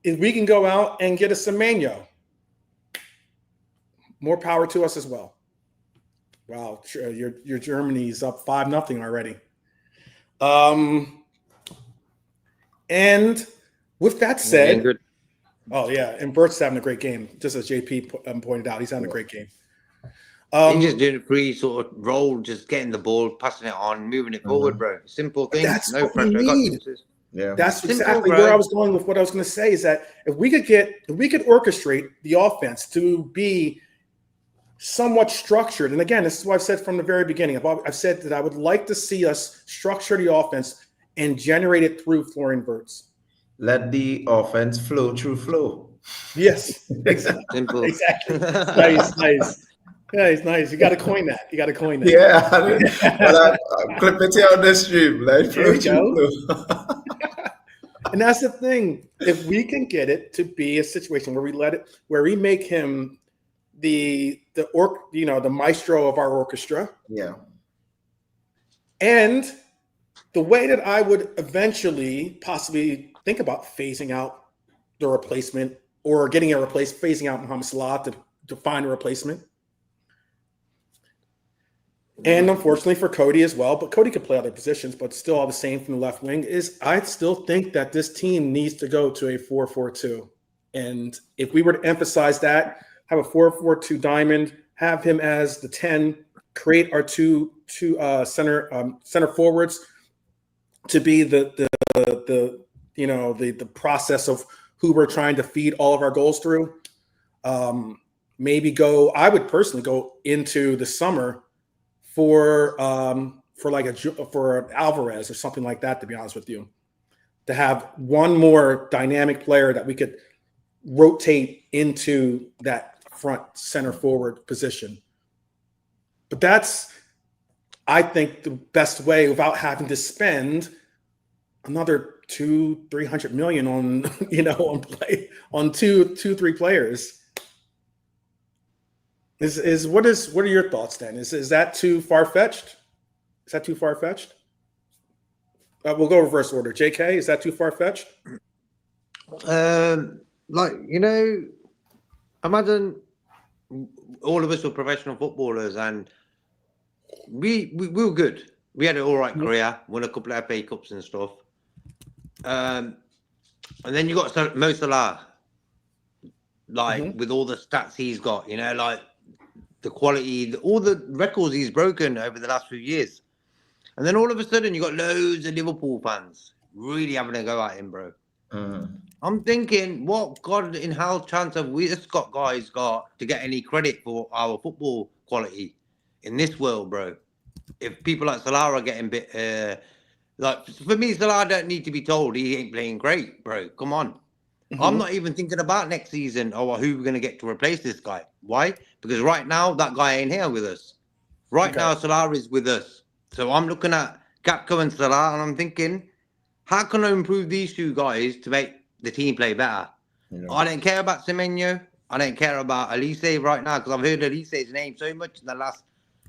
If we can go out and get a Semenyo, more power to us as well. Wow, your Germany's up 5-0 already. And with that said, oh yeah, and Bert's having a great game. Just as JP pointed out, he's having a great game. He's just doing a free sort of role, just getting the ball, passing it on, moving it forward, bro. Simple things. That's no what we pressure. need. Yeah. That's Simple, exactly bro. where I was going with what I was going to say, is that if we could orchestrate the offense to be somewhat structured, and again, this is what I've said from the very beginning. I've said that I would like to see us structure the offense and generate it through Florian Wirtz. Let the offense flow through flow. Yes, exactly. Simple. Exactly. Nice. Yeah, it's nice. You got to coin that. Yeah, but clip it here on the stream. Like There flow you through flow. And that's the thing. If we can get it to be a situation where we make him the maestro of our orchestra. Yeah. And the way that I would eventually possibly think about phasing out the replacement, or getting phasing out Mohamed Salah to find a replacement. And unfortunately for Cody as well, but Cody could play other positions, but still all the same from the left wing, is I still think that this team needs to go to a 4-4-2. And if we were to emphasize that, have a 4-4-2 diamond, have him as the 10, create our two center forwards to be the process of who we're trying to feed all of our goals through. I would personally go into the summer for an Alvarez or something like that, to be honest with you, to have one more dynamic player that we could rotate into that front center forward position. But that's, I think, the best way without having to spend another 200-300 million on three players. What are your thoughts then? Is that too far-fetched? We'll go reverse order. JK, is that too far-fetched? Imagine all of us were professional footballers and we were good. We had an all right career, won a couple of FA Cups and stuff. And then you got Mo Salah, with all the stats he's got, the quality, all the records he's broken over the last few years. And then all of a sudden you got loads of Liverpool fans really having a go at him, bro. I'm thinking, what God in hell chance have we just got to get any credit for our football quality in this world, bro? If people like Salah are getting for me, Salah don't need to be told he ain't playing great, bro. Come on. I'm not even thinking about next season or who we're going to get to replace this guy. Why? Because right now, that guy ain't here with us. Right now, Salah is with us. So I'm looking at Gakpo and Salah, and I'm thinking, how can I improve these two guys to make the team play better? I don't care about Semenyo. I don't care about Olise right now, because I've heard Olise's name so much in the last,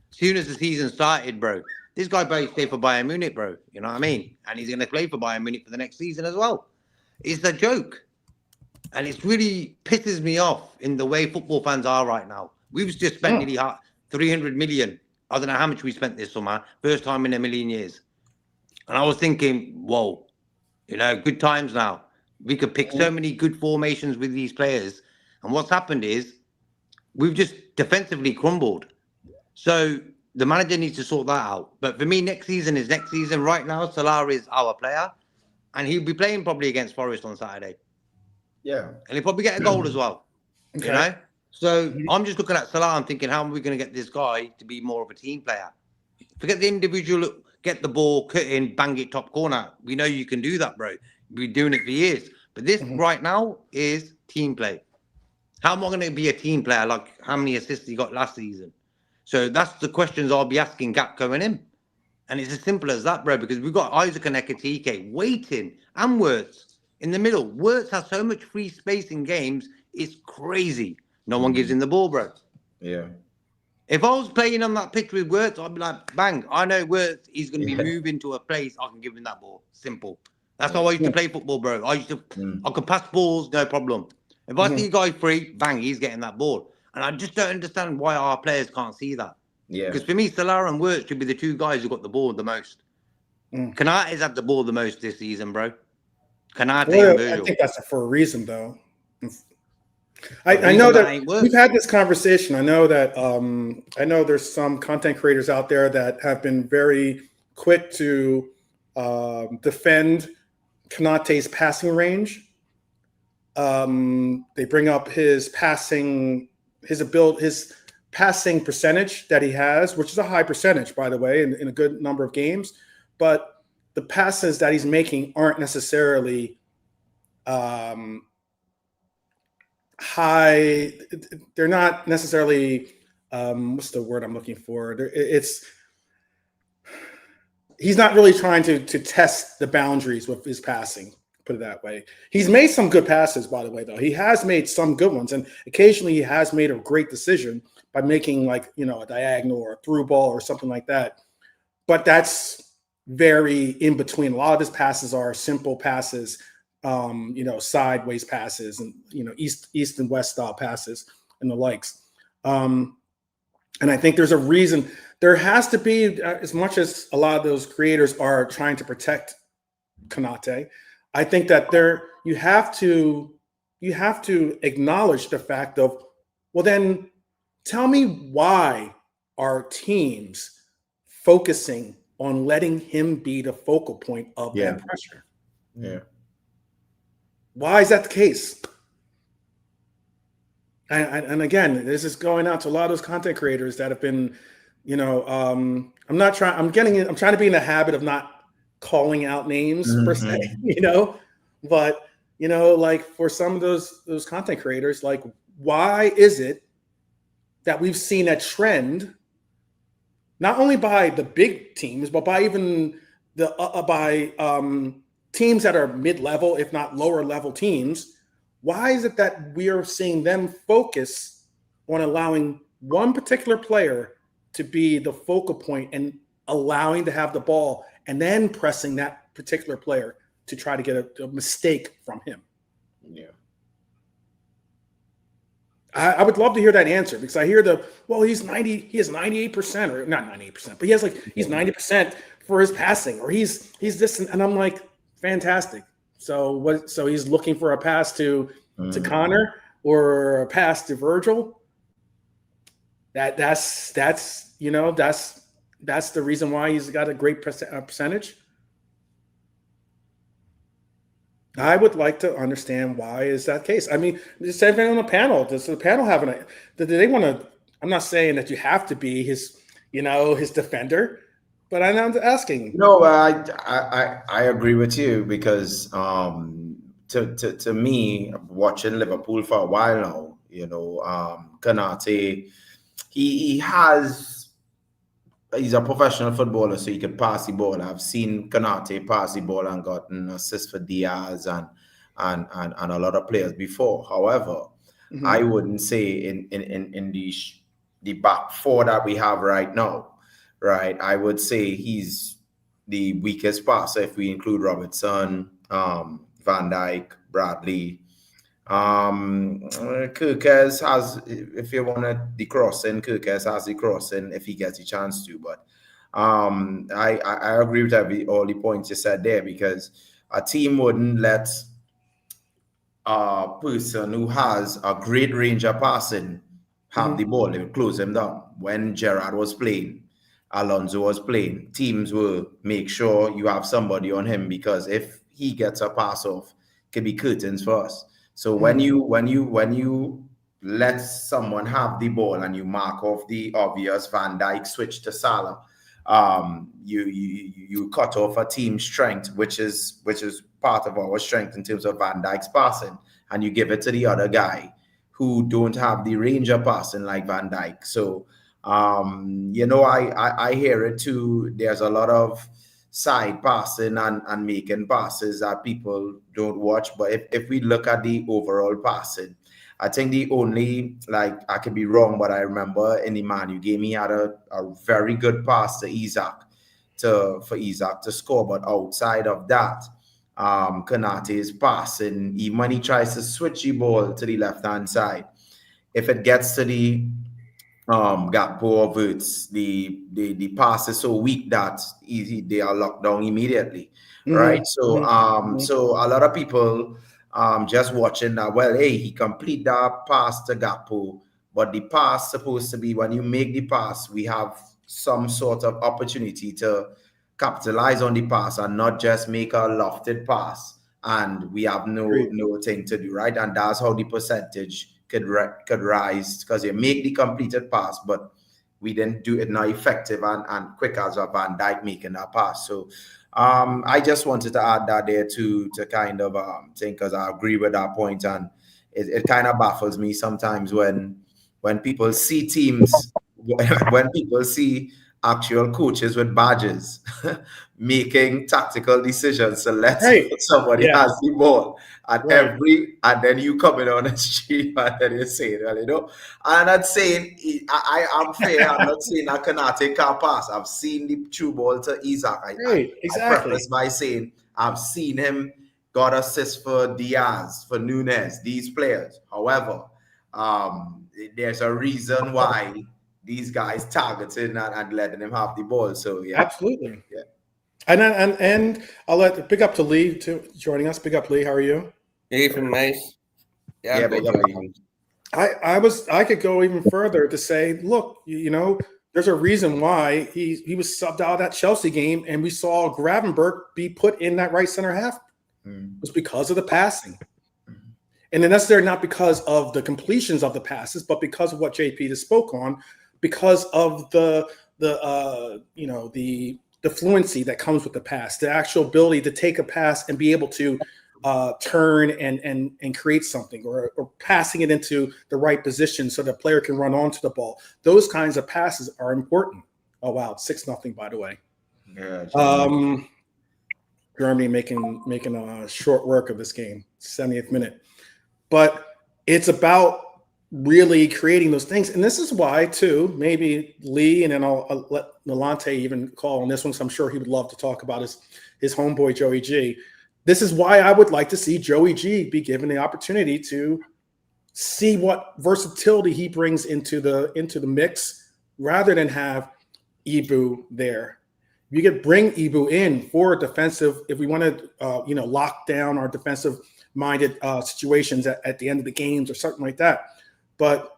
as soon as the season started, bro. This guy plays for Bayern Munich, bro. You know what I mean? And he's going to play for Bayern Munich for the next season as well. It's a joke. And it really pisses me off in the way football fans are right now. We've just spent nearly 300 million. I don't know how much we spent this summer. First time in a million years. And I was thinking, whoa, good times now. We could pick so many good formations with these players. And what's happened is we've just defensively crumbled. So the manager needs to sort that out. But for me, next season is next season. Right now, Salah is our player. And he'll be playing probably against Forest on Saturday. Yeah. And he'll probably get a goal as well. Okay. So I'm just looking at Salah and thinking, how are we going to get this guy to be more of a team player? Forget the individual, get the ball, cut in, bang it top corner. We know you can do that, bro. We've been doing it for years. But this right now is team play. How am I going to be a team player? Like how many assists he got last season? So that's the questions I'll be asking Gakpo and him. And it's as simple as that, bro, because we've got Isaac and Ekatike waiting and Wirtz in the middle. Wirtz has so much free space in games, it's crazy. No one gives him the ball, bro. Yeah. If I was playing on that pitch with Wirtz, I'd be like, bang, I know Wirtz, he's going to be moving to a place, I can give him that ball. Simple. That's how I used to play football, bro. I could pass balls, no problem. If I see a guy free, bang, he's getting that ball. And I just don't understand why our players can't see that. Yeah. Because for me, Salah and Wirtz should be the two guys who got the ball the most. Kanate's had the ball the most this season, bro. Kanate and Virgil. I think that's for a reason, though. I know that we've had this conversation. I know that I know there's some content creators out there that have been very quick to defend Kanate's passing range. They bring up his passing percentage that he has, which is a high percentage, by the way, in a good number of games. But the passes that he's making aren't necessarily high. They're not necessarily what's the word I'm looking for? He's not really trying to test the boundaries with his passing, put it that way. He's made some good passes, by the way, though. He has made some good ones, and occasionally he has made a great decision by making a diagonal or a through ball or something like that. But that's very in between. A lot of his passes are simple passes, sideways passes and, east and west style passes and the likes. And I think there's a reason. There has to be, as much as a lot of those creators are trying to protect Konate, I think that you have to acknowledge the fact of, well, then tell me why are teams focusing on letting him be the focal point of that pressure? Yeah. Why is that the case? And again, this is going out to a lot of those content creators that have been, I'm trying to be in the habit of not calling out names per se, but like for some of those content creators, like why is it that we've seen a trend, not only by the big teams, but by even teams that are mid-level, if not lower-level teams? Why is it that we are seeing them focus on allowing one particular player to be the focal point and allowing to have the ball and then pressing that particular player to try to get a mistake from him? Yeah. I would love to hear that answer, because I hear he has 98%, or not 98%, but he's 90% for his passing, or he's this, and I'm like, fantastic. So he's looking for a pass to Connor or a pass to Virgil. That's the reason why he's got a great percentage. I would like to understand why is that case. I mean, just everyone on the panel, does the panel have do they want to? I'm not saying that you have to be his defender, but I'm asking. No, I agree with you, because to me, watching Liverpool for a while now, Konate, he's a professional footballer, so he can pass the ball. I've seen Konate pass the ball and gotten assists for Diaz and a lot of players before. However, I wouldn't say in the back four that we have right now, right? I would say he's the weakest passer if we include Robertson, Van Dijk, Bradley, Kirkes has, if you want the crossing, Kirkes has the crossing if he gets a chance to. But I agree with all the points you said there, because a team wouldn't let a person who has a great range of passing have the ball. They would close them down. When Gerrard was playing, Alonso was playing, teams will make sure you have somebody on him, because if he gets a pass off, it could be curtains for us. So when you let someone have the ball and you mark off the obvious Van Dijk switch to Salah, you cut off a team's strength, which is part of our strength in terms of Van Dijk's passing, and you give it to the other guy who don't have the range of passing like Van Dijk. So I hear it too. There's a lot of side passing and making passes that people don't watch. But if we look at the overall passing, I think the only, like, I could be wrong, but I remember in the Man U game, he had a very good pass to Isaac for Isaac to score. But outside of that, Konate's passing, even when he tries to switch the ball to the left-hand side, if it gets to the Gakpo or Wirtz, the pass is so weak that they are locked down immediately, right? So so a lot of people just watching that, well, hey, he complete that pass to Gakpo, but the pass supposed to be, when you make the pass, we have some sort of opportunity to capitalize on the pass and not just make a lofted pass and we have no thing to do, right? And that's how the percentage could rise, because you make the completed pass, but we didn't do it now effective and quick as a Van Dijk making that pass. So I just wanted to add that there to kind of think, because I agree with that point, and it kind of baffles me sometimes when people see teams, when people see actual coaches with badges making tactical decisions to let somebody has the ball and and then you come in on the street and then you say, well, I'm not saying I'm fair. I'm not saying I cannot take a pass. I've seen the true ball to Isaac. I preface by saying I've seen him got assists for Diaz, for Nunes, these players. However, there's a reason why these guys targeting and letting them have the ball. So yeah, absolutely, yeah. And I'll let big up to Lee too, joining us. Big up, Lee. How are you? Even nice. Yeah, big up, Lee. I could go even further to say, look, there's a reason why he was subbed out of that Chelsea game, and we saw Gravenberch be put in that right center half. It was because of the passing. And then necessarily not because of the completions of the passes, but because of what JP just spoke on, because of the fluency that comes with the pass, the actual ability to take a pass and be able to turn and create something, or passing it into the right position so the player can run onto the ball. Those kinds of passes are important. Oh wow, 6-0, by the way. Yeah. Germany making a short work of this game, 70th minute. But it's about really creating those things. And this is why, too, maybe Lee, and then I'll let Nalante even call on this one, so I'm sure he would love to talk about his homeboy, Joey G. This is why I would like to see Joey G be given the opportunity to see what versatility he brings into the mix, rather than have Ibu there. You could bring Ibu in for defensive, if we want to, lock down our defensive-minded situations at the end of the games or something like that. But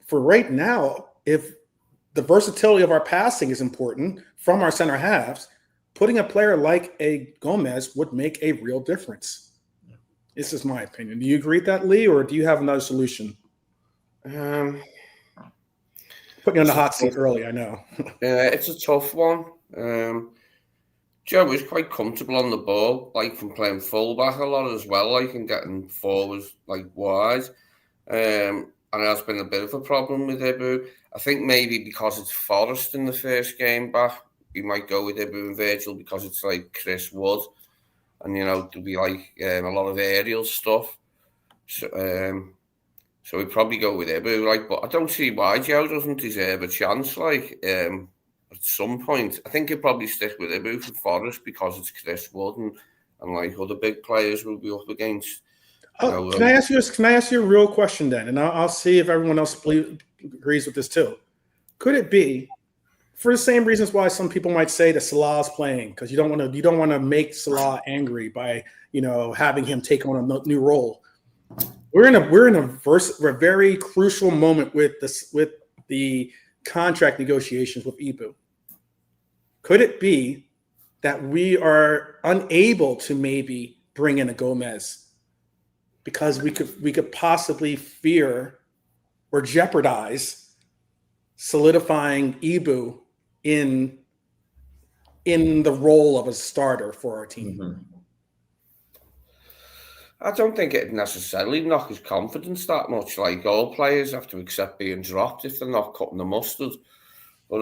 for right now, if the versatility of our passing is important from our center halves, putting a player like a Gomez would make a real difference. This is my opinion. Do you agree with that, Lee, or do you have another solution? Putting you on the hot seat early, I know. It's a tough one. Joe is quite comfortable on the ball, like from playing fullback a lot as well, like and getting forwards like wide. And it has been a bit of a problem with Ibu. I think maybe because it's Forest in the first game back, we might go with Ibu and Virgil because it's like Chris Wood, and there'll be like a lot of aerial stuff. So we'd probably go with Ibu, but I don't see why Joe doesn't deserve a chance. At some point, I think he'll probably stick with Ibu for Forest because it's Chris Wood and like other big players will be up against. Can I ask you a real question then? And I'll see if everyone else agrees with this too. Could it be, for the same reasons why some people might say that Salah's playing, because you don't want to make Salah angry by having him take on a new role. We're in a very crucial moment with the contract negotiations with Ibu. Could it be that we are unable to maybe bring in a Gomez because we could possibly fear or jeopardize solidifying Ibu in the role of a starter for our team? Mm-hmm. I don't think it necessarily knock his confidence that much. Like, all players have to accept being dropped if they're not cutting the mustard. But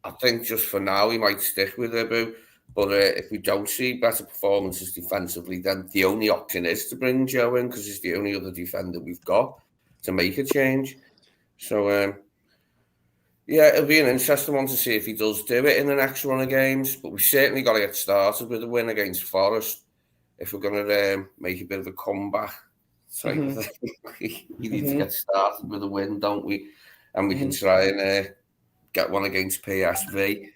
I think just for now he might stick with Ibu. But if we don't see better performances defensively, then the only option is to bring Joe in, because he's the only other defender we've got to make a change. So yeah, it'll be an interesting one to see if he does do it in the next run of games. But we certainly got to get started with a win against Forest if we're going to make a bit of a comeback. So we need to get started with a win, don't we? And we can try and get one against PSV.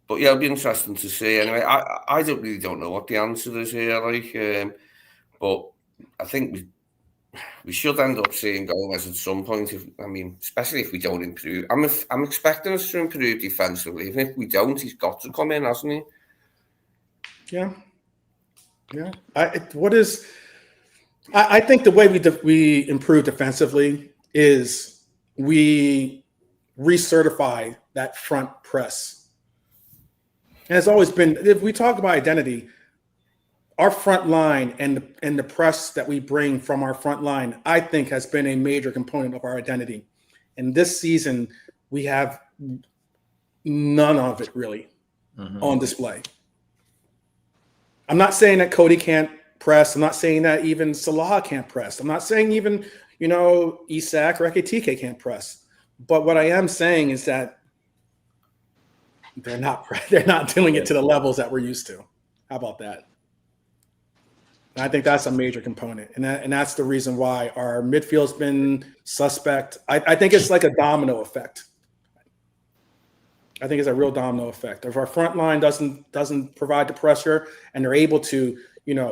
But yeah, it'll be interesting to see. Anyway, I don't know what the answer is here. But I think we should end up seeing Gomez at some point. Especially if we don't improve. I'm expecting us to improve defensively. Even if we don't, he's got to come in, hasn't he? Yeah. I think the way we improve defensively is we recertify that front press. And it's always been, if we talk about identity, our front line and the press that we bring from our front line, I think, has been a major component of our identity. And this season, we have none of it really on display. I'm not saying that Cody can't press. I'm not saying that even Salah can't press. I'm not saying even, Isak or Ekitike can't press. But what I am saying is that they're not doing it to the levels that we're used to. How about that? And I think that's a major component. And that's the reason why our midfield's been suspect. I think it's like a domino effect. I think it's a real domino effect. If our front line doesn't provide the pressure and they're able to,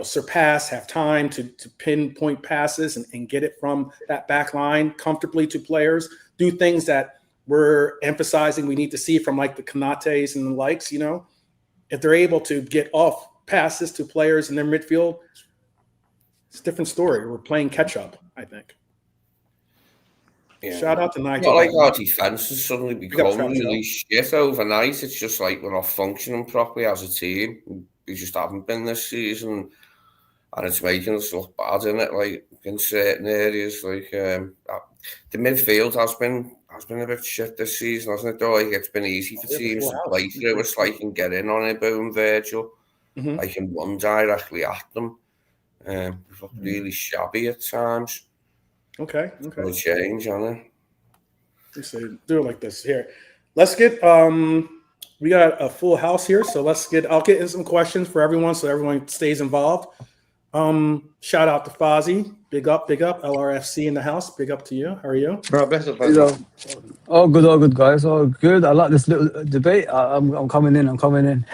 surpass, have time to pinpoint passes and get it from that back line comfortably to players, do things that we're emphasizing we need to see from like the Konates and the likes, if they're able to get off passes to players in their midfield, it's a different story. We're playing catch up, I think. Yeah. Shout out to Nigel. Not like our defense has suddenly become really shit overnight. It's just like we're not functioning properly as a team. We just haven't been this season, and it's making us look bad in it. Like in certain areas, like the midfield has been a bit shit this season, hasn't it? Though, like it's been easy for teams to play through us, like and get in on it, boom, Virgil, like and run directly at them. We've looked really shabby at times. Okay. We'll change on it. Let's do it like this here. Let's get we got a full house here, so I'll get in some questions for everyone so everyone stays involved. Shout out to Fozzie. Big up, LRFC in the house. Big up to you. How are you? Best of luck. All good, guys. All good. I like this little debate. I'm coming in. All right.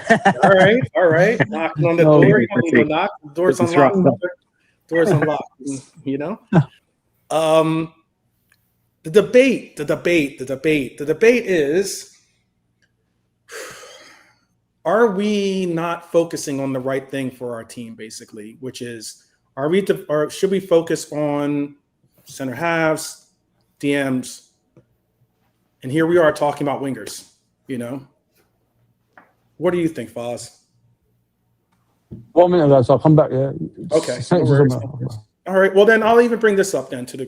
Knocking on the door. You don't need to knock. The door's unlocked. Door's unlocked. The debate is, are we not focusing on the right thing for our team, basically, which is, should we focus on center halves, DMs? And here we are talking about wingers, What do you think, Foz? 1 minute, guys. I'll come back. Yeah. Okay. All right. Well, then I'll even bring this up then to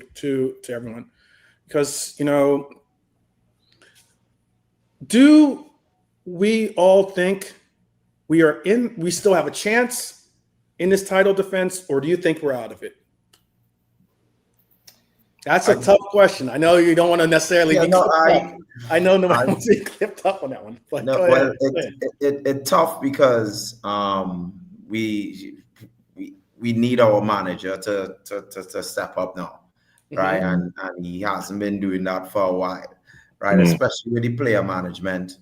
everyone, because do we all think we still have a chance in this title defense, or do you think we're out of it? That's a tough question. I know you don't want to necessarily. I know nobody wants to be clipped up on that one. But it's tough because we need our manager to step up now, right? And he hasn't been doing that for a while, right? Especially with the player management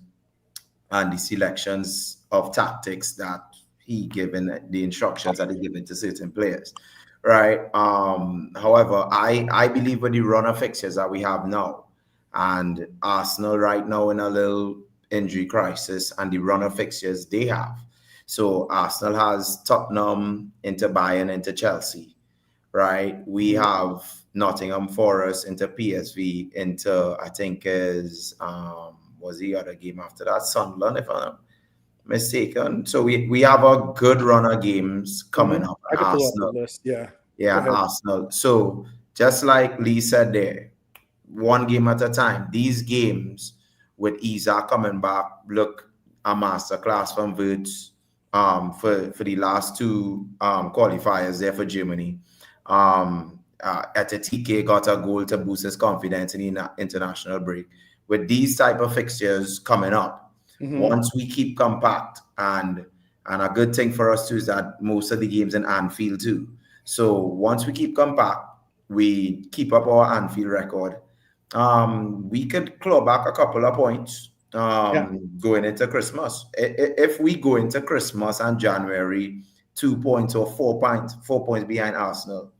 and the selections of tactics that he given, the instructions that he given to certain players, right? However, I believe with the run of fixtures that we have now, and Arsenal right now in a little injury crisis, and the run of fixtures they have. So Arsenal has Tottenham, into Bayern, into Chelsea, right? We have Nottingham Forest, into PSV, into I think is was the other game after that, Sunderland, if I'm not mistaken. So we have a good run of games coming up. I can pull up Arsenal. the list. Yeah. Yeah, and Arsenal. So just like Lee said there, one game at a time. These games with Isa coming back, look, a masterclass from Wirtz for the last two qualifiers there for Germany. TK got a goal to boost his confidence in the international break. With these type of fixtures coming up, once we keep compact, and a good thing for us too is that most of the games in Anfield too. So once we keep compact, we keep up our Anfield record. We could claw back a couple of points going into Christmas. If we go into Christmas and January 2 points or 4 points behind Arsenal,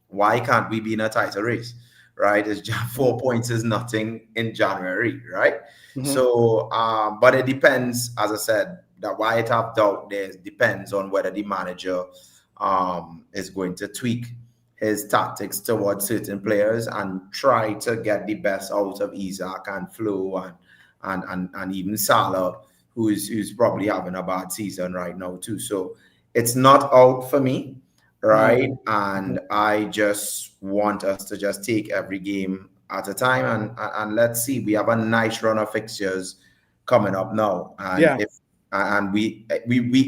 why can't we be in a title race? Right? It's just 4 points is nothing in January, right? So, but it depends, as I said, that why I have doubt there depends on whether the manager is going to tweak his tactics towards certain players and try to get the best out of Isaac and Flo and even Salah, who's probably having a bad season right now too. So it's not out for me, right? And I just want us to just take every game at a time and let's see. We have a nice run of fixtures coming up now, and we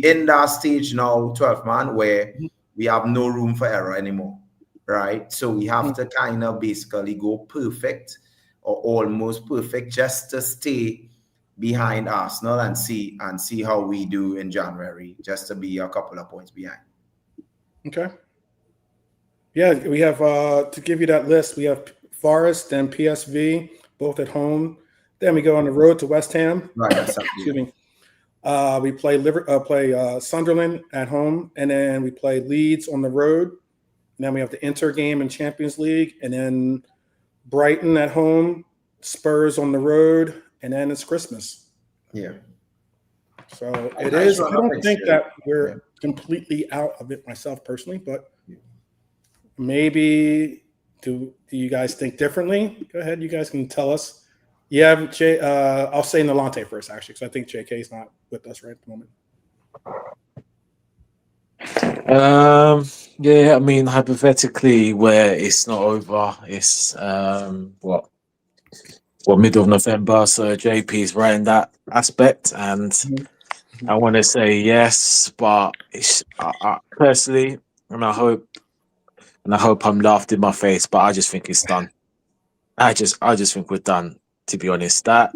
in that stage now, 12 man, where we have no room for error anymore. Right, so we have to kind of basically go perfect or almost perfect just to stay behind Arsenal and see how we do in January, just to be a couple of points behind. Okay. Yeah, we have to give you that list. We have Forest, then PSV, both at home. Then we go on the road to West Ham. Right. Excuse me. We play Sunderland at home, and then we play Leeds on the road. And then we have the Inter game in Champions League, and then Brighton at home, Spurs on the road, and then it's Christmas. Yeah. So it is. I don't think that we're completely out of it myself personally, but maybe do you guys think differently? Go ahead. You guys can tell us. Yeah, I'll say Nolante first, actually, because I think JK is not with us right at the moment. Yeah, I mean, hypothetically, where it's not over, it's middle of November, so JP's right in that aspect, and I want to say yes, but I personally, and I hope I'm laughed in my face, but I just think it's done. I just think we're done, to be honest. That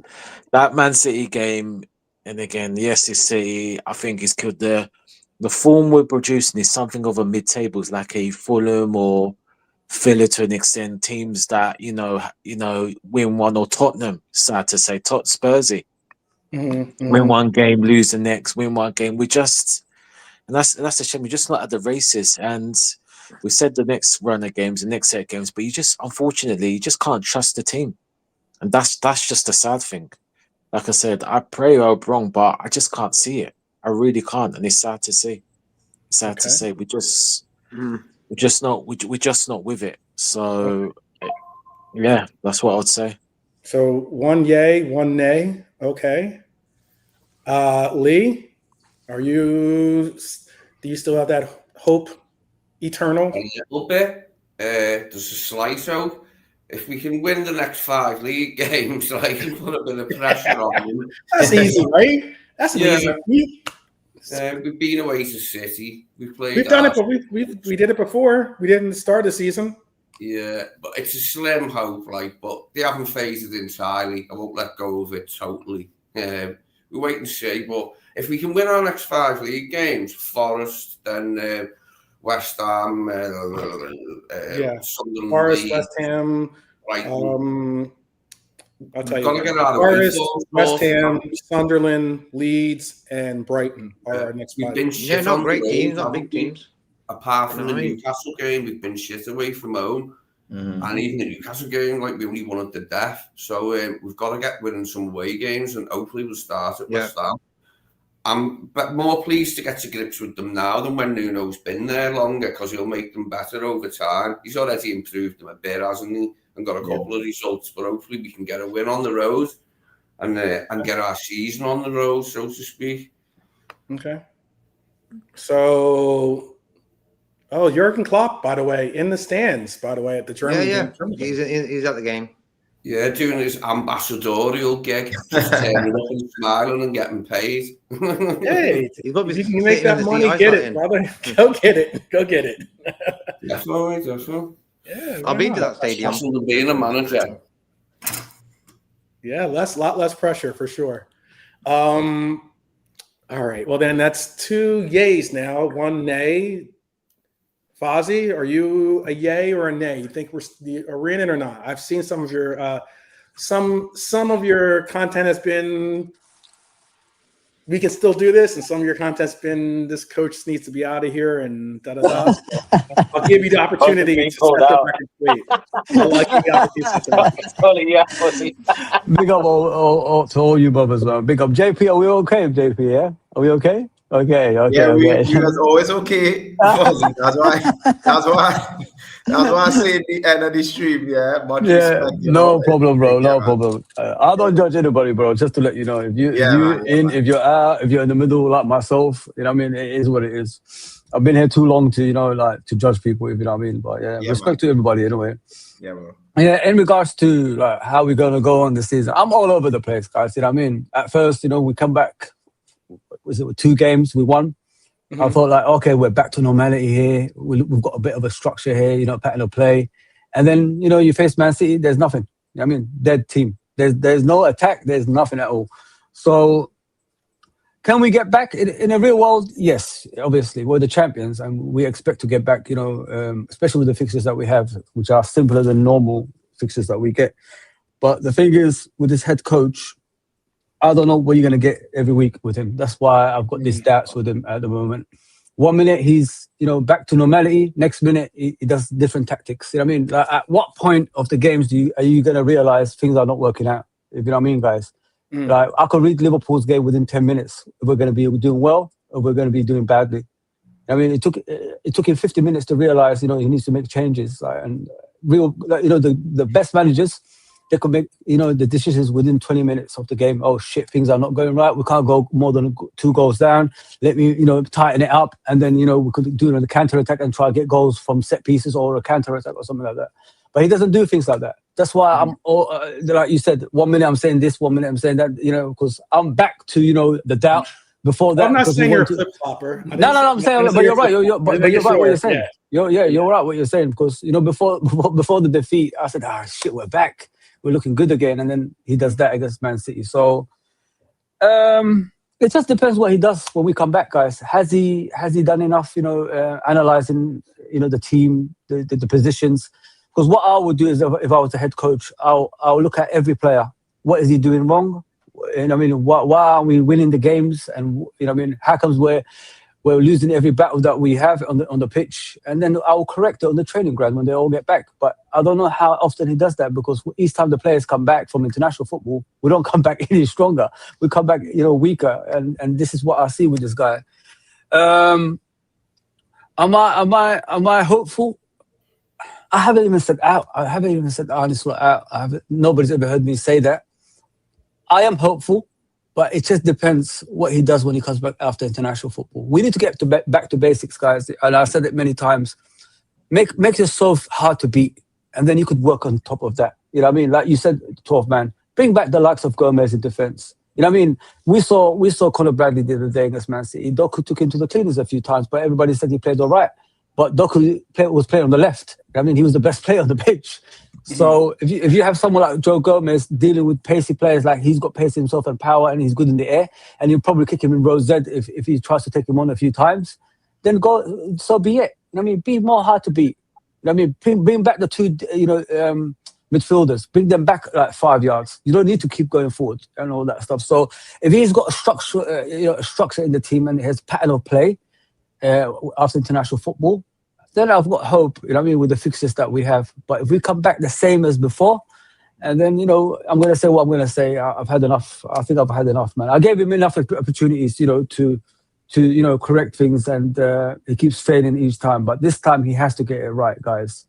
Man City game, and again, yes, it's City. I think it's killed the form we're producing is something of a mid-tables, like a Fulham or Villa to an extent, teams that you know win one, or Tottenham, sad to say, Spursy. Win one game, lose the next, win one game. We just, and that's a shame. We're just not at the races, and we said the next run of games, the next set of games, but unfortunately, you just can't trust the team, and that's just a sad thing. Like I said, I pray I'm wrong, but I just can't see it. I really can't, and it's sad to see. To say we're just not with it. So yeah, that's what I would say. So one yay, one nay. Okay. Lee, do you still have that hope eternal? A little bit. There's a slight hope. If we can win the next 5 league games, I can put a bit of pressure on them. That's easy, right? That's easy. We've been away to City. We've done it, but we did it before. We didn't start the season. Yeah, but it's a slim hope, but they haven't phased it entirely. I won't let go of it totally. We wait and see. But if we can win our next 5 league games, Forest, then West Ham, Sunderland, Forest, Leeds, West Ham. Brighton. I'll tell Got to you. get out of Forest, the West Ham, Sunderland, Leeds, and Brighton are our next We've five. been Yeah, shit not on great the teams, road, not big haven't we? teams. Apart from the Right. Newcastle game, we've been shit away from home. And even the Newcastle game, like we only won at the death. So we've got to get winning some away games, and hopefully we'll start at West Ham. I'm more pleased to get to grips with them now than when Nuno's been there longer, because he'll make them better over time. He's already improved them a bit, hasn't he? And got a couple of results, but hopefully we can get a win on the road and get our season on the road, so to speak. Okay. So, Jurgen Klopp, by the way, in the stands, by the way, at the German game. He's at the game. Yeah, doing his ambassadorial gig, just turning up and smiling and getting paid. Hey, He's got if you can make that money, get it, brother. Go get it. Go get it. Definitely. Yeah, I've been to that stadium. That's than being a manager. Yeah, lot less pressure for sure. All right. Well, then that's 2 yays now, 1 nay. Fozzie, are you a yay or a nay? You think we're in it or not? I've seen some of your some of your content has been we can still do this, and some of your content's been this coach needs to be out of here and da da da. I'll give you the opportunity to set the record straight. I'll give you the opportunity. Big up to all you brothers, man. Big up JP. Are we okay, JP? Yeah, are we okay? Okay. Yeah, we was always okay. That's why I say at the end of the stream, yeah. Respect, no problem, bro. No problem. I don't judge anybody, bro. Just to let you know, if you're out, if you're in the middle, like myself, you know what I mean. It is what it is. I've been here too long to, to judge people, if you know what I mean. But respect to everybody anyway. Yeah, bro. Yeah, in regards to like how we're gonna go on this season, I'm all over the place, guys. You know what I mean? At first, we come back. Was it with 2 games we won? Mm-hmm. I thought like, okay, we're back to normality here. We've got a bit of a structure here, pattern of play. And then, you face Man City, there's nothing. I mean, dead team. There's no attack. There's nothing at all. So can we get back in a real world? Yes, obviously. We're the champions and we expect to get back, especially with the fixtures that we have, which are simpler than normal fixtures that we get. But the thing is, with this head coach, I don't know what you're going to get every week with him. That's why I've got these doubts with him at the moment. 1 minute he's, back to normality. Next minute he does different tactics. You know what I mean? Like, at what point of the games are you going to realize things are not working out? If you know what I mean, guys. Like I could read Liverpool's game within 10 minutes if we're going to be doing well or we're going to be doing badly. I mean, it took him 50 minutes to realize, he needs to make changes. And the best managers, they could make, the decisions within 20 minutes of the game. Oh, shit, things are not going right. We can't go more than 2 goals down. Let me, tighten it up. And then, we could do another counter-attack and try to get goals from set pieces or a counter-attack or something like that. But he doesn't do things like that. That's why I'm, like you said, 1 minute I'm saying this, 1 minute I'm saying that, because I'm back to, the doubt before that. I'm not saying you're a flip-flopper. No, I'm saying, but you're right. You're right what you're saying. Yeah. You're right what you're saying. Because, before the defeat, I said, shit, we're back. We're looking good again, and then he does that against Man City. So it just depends what he does when we come back, guys. Has he done enough, analyzing, the team, the positions? Because what I would do is, if I was the head coach, I'll look at every player. What is he doing wrong? And I mean, why are we winning the games? And how comes we're losing every battle that we have on the pitch, and then I'll correct it on the training ground when they all get back. But I don't know how often he does that, because each time the players come back from international football, we don't come back any stronger. We come back, weaker, and this is what I see with this guy. Am I hopeful? I haven't even said out. I haven't even said Arne Slot out. Nobody's ever heard me say that. I am hopeful. But it just depends what he does when he comes back after international football. We need to get back to basics, guys. And I've said it many times. Make yourself hard to beat, and then you could work on top of that. You know what I mean? Like you said, 12 man. Bring back the likes of Gomez in defence. You know what I mean? We saw Conor Bradley the other day against Man City. Doku took him to the cleaners a few times, but everybody said he played all right. But Doku was playing on the left. I mean, he was the best player on the pitch. So if you have someone like Joe Gomez dealing with pacey players, like he's got pace himself and power, and he's good in the air, and you'll probably kick him in row Z if he tries to take him on a few times, then go. So be it. I mean, be more hard to beat. I mean, bring back the two, midfielders. Bring them back like 5 yards. You don't need to keep going forward and all that stuff. So if he's got a structure, a structure in the team and his pattern of play after international football, then I've got hope. You know what I mean, with the fixtures that we have. But if we come back the same as before, and then I'm going to say what I'm going to say. I've had enough. I think I've had enough, man. I gave him enough opportunities, to correct things, and he keeps failing each time. But this time he has to get it right, guys.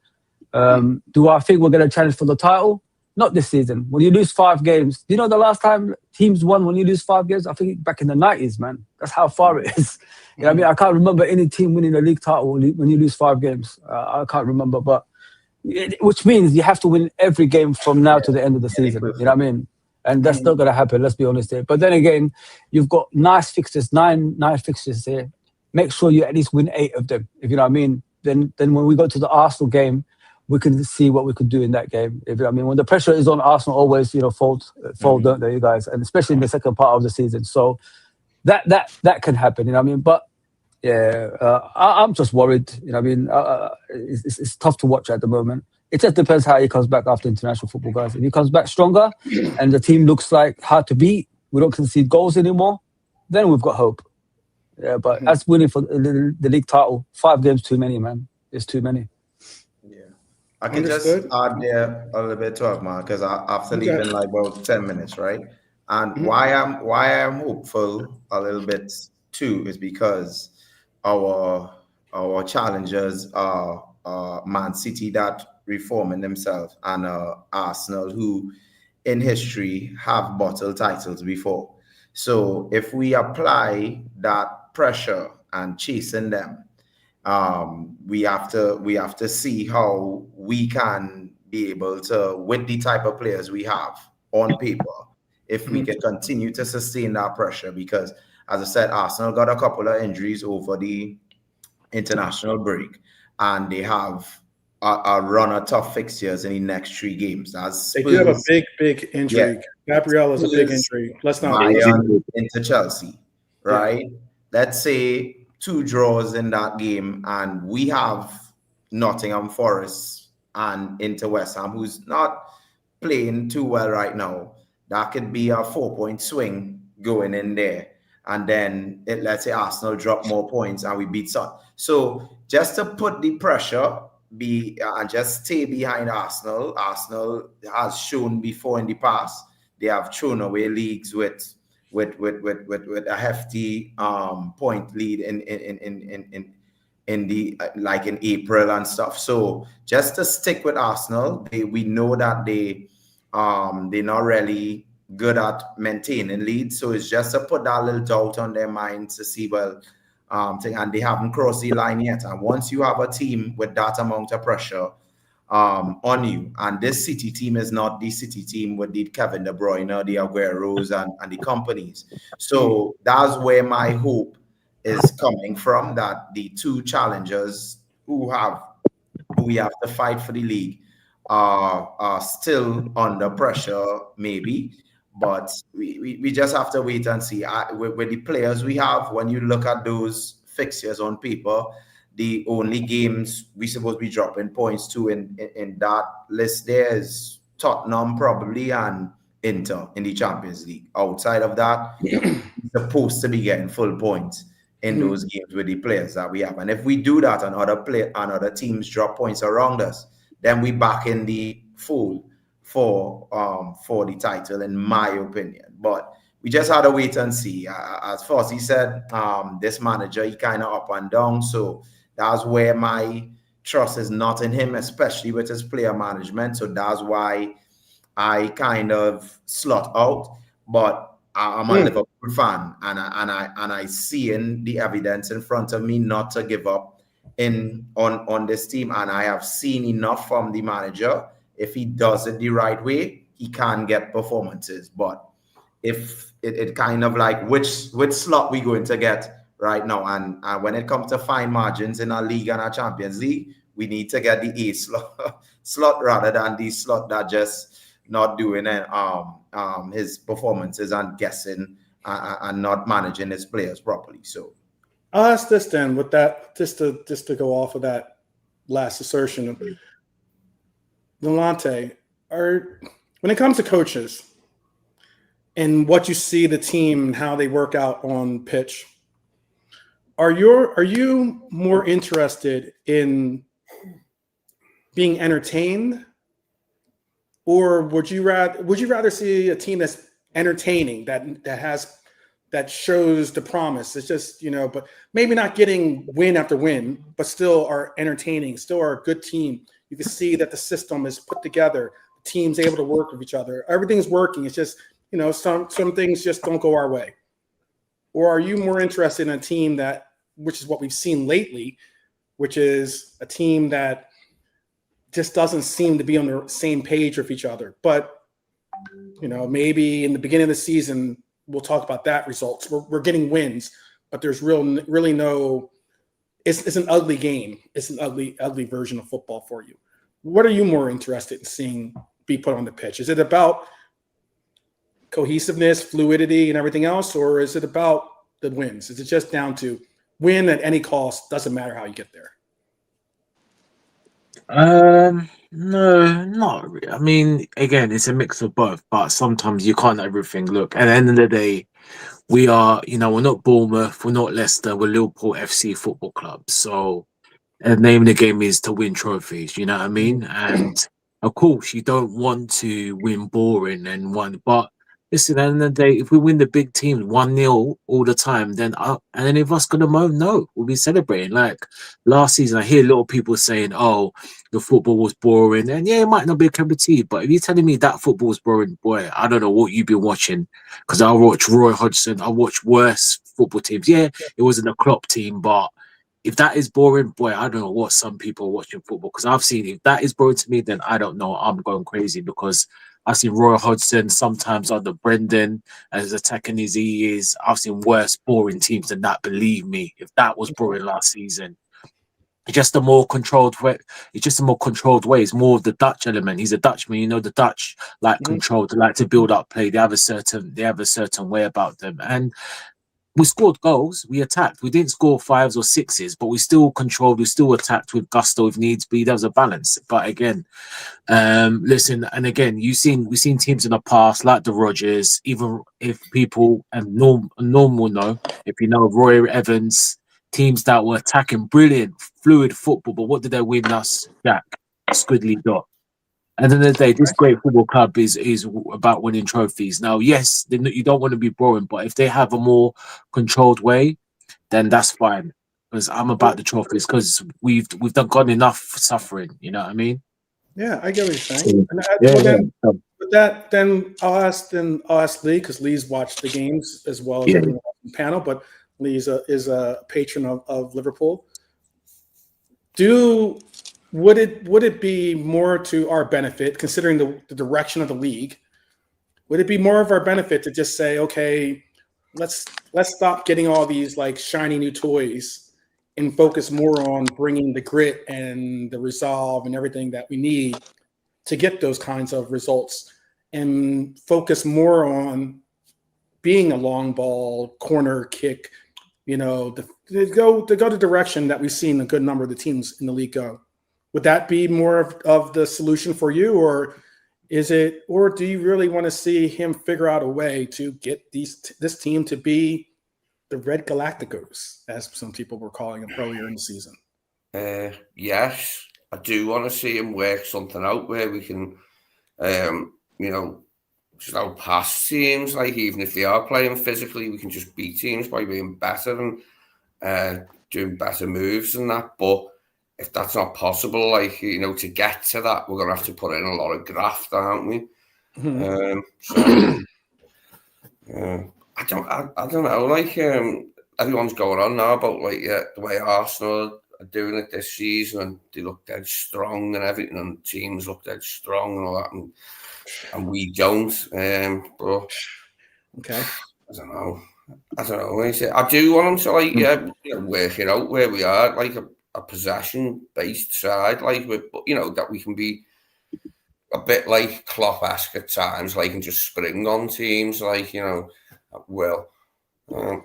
Do I think we're going to challenge for the title? Not this season. When you lose 5 games, the last time teams won when you lose 5 games? I think back in the 90s, man. That's how far it is. You know what I mean? I can't remember any team winning the league title when you lose 5 games. I can't remember, but which means you have to win every game from now to the end of the season. You know what I mean? And that's not going to happen. Let's be honest here. But then again, you've got nice fixtures, nine fixtures here. Make sure you at least win 8 of them. If you know what I mean. Then when we go to the Arsenal game, we can see what we could do in that game. If you know what I mean, when the pressure is on Arsenal, always fold, don't they, you guys? And especially in the second part of the season. So that can happen. You know what I mean? But yeah, I'm just worried. You know what I mean? It's tough to watch at the moment. It just depends how he comes back after international football, guys. If he comes back stronger and the team looks like hard to beat, we don't concede goals anymore, then we've got hope. Yeah, but as winning for the league title, 5 games too many, man. It's too many. Yeah, I can just add there a little bit to it, man, because after leaving like about 10 minutes, right? And why I'm hopeful a little bit too is because our challengers are Man City that reforming themselves, and Arsenal, who in history have bottled titles before. So if we apply that pressure and chasing them, we have to see how we can be able to, with the type of players we have on paper, if we can continue to sustain that pressure. Because as I said, Arsenal got a couple of injuries over the international break, and they have a run of tough fixtures in the next 3 games. They do have a big injury. Yeah. Gabriel is a big injury. Let's not into Chelsea, right? Yeah. Let's say 2 draws in that game, and we have Nottingham Forest and into West Ham, who's not playing too well right now. That could be a 4-point swing going in there. And then let's say Arsenal drop more points and we beat Sun. So just to put the pressure and just stay behind Arsenal. Arsenal has shown before in the past they have thrown away leagues with a hefty point lead in the like in April and stuff. So just to stick with Arsenal, we know that they're not really good at maintaining leads. So it's just to put that little doubt on their minds to see, and they haven't crossed the line yet. And once you have a team with that amount of pressure on you, and this City team is not the City team with the Kevin De Bruyne, the Agueros, and the companies. So that's where my hope is coming from, that the 2 challengers who we have to fight for the league are still under pressure, maybe. But we just have to wait and see. With the players we have, when you look at those fixtures on paper, the only games we supposed to be dropping points to in that list there is Tottenham probably and Inter in the Champions League. Outside of that, we're supposed to be getting full points in those games with the players that we have. And if we do that and other teams drop points around us, then we back in the fold for the title, in my opinion. But we just had to wait and see. As Fossey said, this manager, he kind of up and down. So that's where my trust is not in him, especially with his player management. So that's why I kind of slot out. But I'm a Liverpool fan, and I see in the evidence in front of me not to give up on this team. And I have seen enough from the manager. If he does it the right way, he can get performances. But if it kind of like which slot we going to get right now, and when it comes to fine margins in our league and our Champions League, we need to get the A slot rather than the slot that just not doing his performances and guessing and not managing his players properly. So I'll ask this then, with that, just to go off of that last assertion. Delonte, when it comes to coaches and what you see the team and how they work out on pitch, are you more interested in being entertained, or would you rather see a team that's entertaining, that shows the promise? It's just, but maybe not getting win after win, but still are entertaining, still are a good team. You can see that the system is put together, the team's able to work with each other, everything's working. It's just, some things just don't go our way. Or are you more interested in a team which is what we've seen lately, which is a team that just doesn't seem to be on the same page with each other? But, maybe in the beginning of the season, we'll talk about that results. We're getting wins, but there's really no. It's an ugly game. It's an ugly version of football for you. What are you more interested in seeing be put on the pitch? Is it about cohesiveness, fluidity, and everything else, or is it about the wins? Is it just down to win at any cost? Doesn't matter how you get there. No, not really. I mean, again, it's a mix of both, but sometimes you can't everything. Look, at the end of the day, we are, we're not Bournemouth, we're not Leicester, we're Liverpool FC Football Club. So, the name of the game is to win trophies, you know what I mean? And of course, you don't want to win boring and one, but listen, at the end of the day, if we win the big teams 1-0 all the time, then and any of us gonna moan? No, we'll be celebrating. Like last season, I hear a lot of people saying, "Oh, the football was boring," and yeah, it might not be a cup of tea, but if you're telling me that football was boring, boy, I don't know what you've been watching, because I watch Roy Hodgson, I watch worse football teams. Yeah, it wasn't a Klopp team, but if that is boring, boy, I don't know what some people are watching football, because I've seen, if that is boring to me, then I don't know. I'm going crazy, because I've seen Roy Hodgson sometimes under Brendan, as attacking as he is. I've seen worse boring teams than that. Believe me, if that was boring last season, it's just a more controlled way. It's just a more controlled way. It's more of the Dutch element. He's a Dutchman, the Dutch like controlled, like to build up play. They have a certain way about them, and we scored goals, we attacked. We didn't score 5s or 6s, but we still controlled, we still attacked with gusto if needs be. There was a balance. But again, listen, and again, we've seen teams in the past like the Rodgers, even if people and normal know, if you know Roy Evans, teams that were attacking brilliant, fluid football, but what did they win us? Jack, Squidly dot. At the end of the day, this great football club is about winning trophies. Now, yes, you don't want to be boring, but if they have a more controlled way, then that's fine. Because I'm about the trophies, because we've done got enough suffering. You know what I mean? Yeah, I get what you're saying. With that, then I'll ask Lee, because Lee's watched the games as well as everyone on the panel, but Lee is a patron of Liverpool. Would it be more to our benefit, considering the direction of the league? Would it be more of our benefit to just say, okay, let's stop getting all these like shiny new toys and focus more on bringing the grit and the resolve and everything that we need to get those kinds of results, and focus more on being a long ball, corner kick, to go the direction that we've seen a good number of the teams in the league go? Would that be more of the solution for you, or do you really want to see him figure out a way to get this team to be the Red Galacticos, as some people were calling them earlier in the season? Yes, I do want to see him work something out where we can, just out past teams. Like, even if they are playing physically, we can just beat teams by being better and doing better moves and that. But if that's not possible, to get to that, we're going to have to put in a lot of graft, aren't we? I don't know. Everyone's going on now about the way Arsenal are doing it this season, and they look dead strong and everything, and teams look dead strong and all that, and we don't. But okay, I don't know. I do want them to work it out where we are, like a possession-based side, that we can be a bit like Klopp-esque at times, and just spring on teams, at will.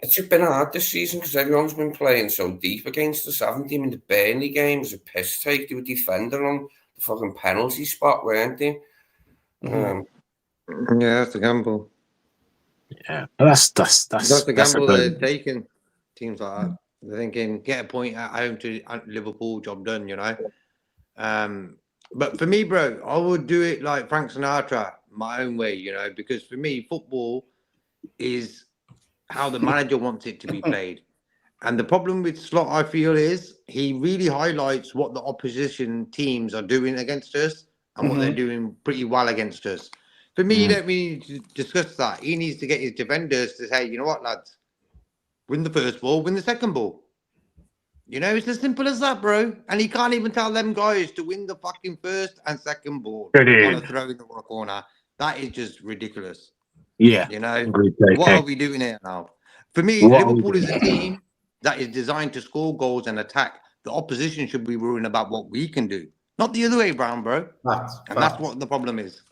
It's just been hard this season because everyone's been playing so deep against us, haven't they? I mean, the Burnley game was a piss take. They were defending on the fucking penalty spot, weren't they? Yeah, that's a gamble. Yeah, that's That's the gamble a they're good. taking. Teams like that. They're thinking, get a point at home to Liverpool, job done, you know. But for me, bro, I would do it like Frank Sinatra, my own way, you know, because for me, football is how the manager wants it to be played. And the problem with Slot, I feel, is he really highlights what the opposition teams are doing against us and what they're doing pretty well against us. For me, you don't really need to discuss that. He needs to get his defenders to say, you know what, lads, win the first ball, win the second ball. You know, it's as simple as that, bro. And he can't even tell them guys to win the fucking first and second ball on a throw in the corner. That is just ridiculous. Yeah, You know, agreed, what JK. are we doing here now? For me, What are we Liverpool is doing? a team that is designed to score goals and attack. The opposition should be worrying about what we can do, not the other way around, bro. And that's what the problem is.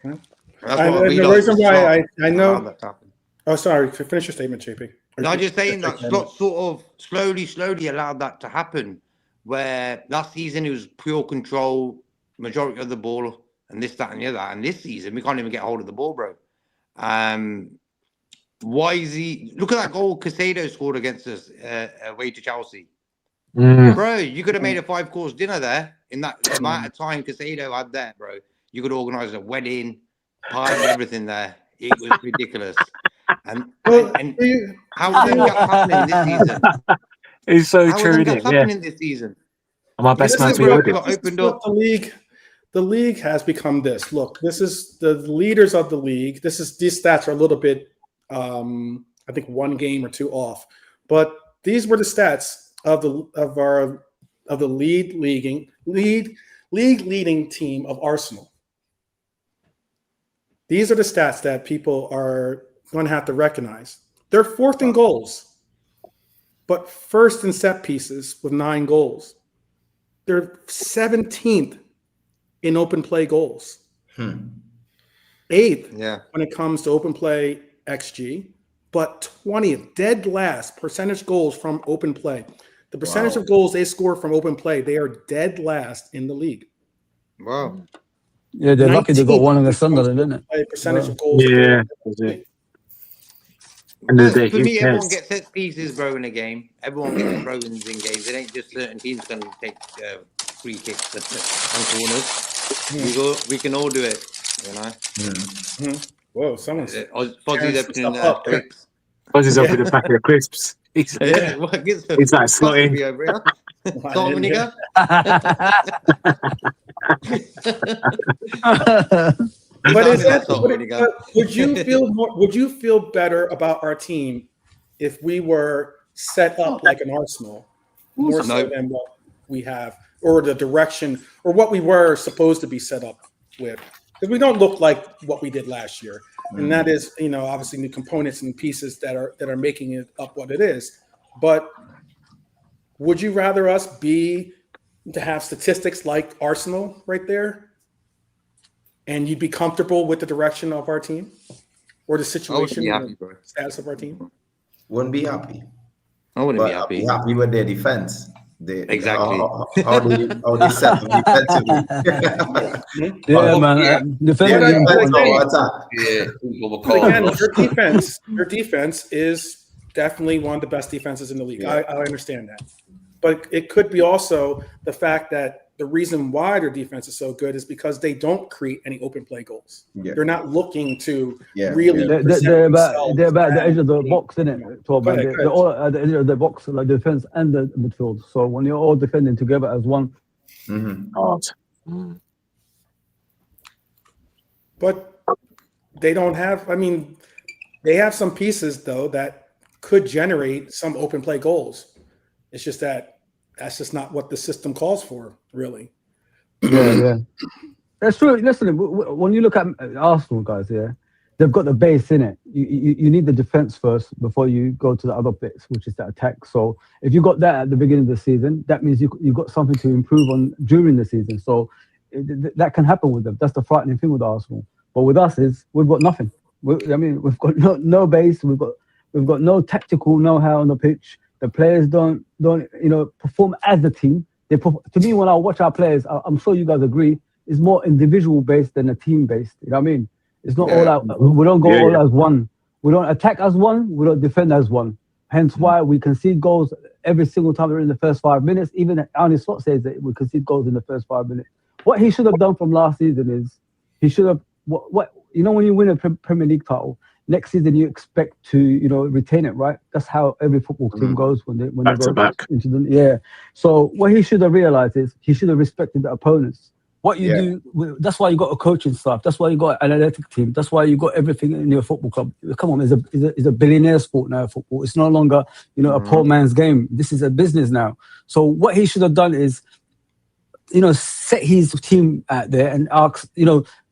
Okay. That's And what we the like reason to why Slot I know. allow that to happen. Oh, sorry. Finish your statement, JP. No, I'm just saying that Slot sort of slowly allowed that to happen. Where last season it was pure control, majority of the ball, and this, that, and the other. And this season we can't even get hold of the ball, bro. Why is he? Look at that goal Casado scored against us away to Chelsea. Bro, you could have made a 5-course dinner there in that amount of time Casado had there, bro. You could organise a wedding, party, everything there. It was ridiculous. And how are them gaps happening this season? It's so How are true, them isn't gaps it? Yeah. happening this season? And my best This man is to what- be got this is opened what up. the league has become this. Look, this is the leaders of the league. These stats are a little bit, I think, one game or two off, but these were the stats of the league leading team of Arsenal. These are the stats that people are going to have to recognize. They're fourth in goals, but first in set pieces with 9 goals. They're 17th in open play goals. 8th when it comes to open play XG, but 20th, dead last percentage goals from open play. The percentage of goals they score from open play, they are dead last in the league. Wow. Yeah, they're lucky they got one on the Sunderland, isn't it? Percentage of goals. Yeah. And But the for day, me, everyone gets set pieces, bro, in a game. Everyone gets throw-ins in games. It ain't just certain teams can take free kicks and corners. We can all do it, you know. Whoa, someone's Fozzie's opening up there. crisps. Fuzzy's up with a packet of crisps. He's What gives He's like slotting. Salt vinegar. But would you feel better about our team if we were set up like an Arsenal, more so than what we have, or the direction, or what we were supposed to be set up with? Because we don't look like what we did last year, and that is, obviously the components and pieces that are making it up what it is. But would you rather us to have statistics like Arsenal right there? And you'd be comfortable with the direction of our team or the situation, status of our team? Wouldn't be happy. I wouldn't be I'd happy. be happy with their defense. Exactly. How they set them defensively. Yeah, man. Defending attack. Yeah. Again, your defense is definitely one of the best defenses in the league. I understand that. But it could be also the fact that the reason why their defense is so good is because they don't create any open play goals. Yeah. They're not looking to really. They're about the edge of the box, isn't it? They're all at the edge of the box, like defense and the midfield. So when you're all defending together as one, But they don't have. They have some pieces though that could generate some open play goals. It's just that's just not what the system calls for, really. Yeah. That's true. Listen, when you look at Arsenal guys, they've got the base in it. You need the defense first before you go to the other bits, which is the attack. So if you got that at the beginning of the season, that means you've got something to improve on during the season. So that can happen with them. That's the frightening thing with Arsenal. But with us we've got nothing. We've got no base. We've got no tactical know-how on the pitch. The players don't perform as a team. To me, when I watch our players, I'm sure you guys agree, it's more individual based than a team based. You know what I mean? It's not all out. We don't go all as one. We don't attack as one. We don't defend as one. Hence why we concede goals every single time we're in the first 5 minutes. Even Arne Slot says that we concede goals in the first 5 minutes. What he should have done from last season is he should have what when you win a Premier League title, next season you expect to retain it, right? That's how every football team goes when they go back. into the So what he should have realized is he should have respected the opponents. What you do, that's why you got a coaching staff. That's why you got an athletic team. That's why you got everything in your football club. Come on, it's a billionaire sport now. Football. It's no longer a poor man's game. This is a business now. So what he should have done is, set his team out there and ask,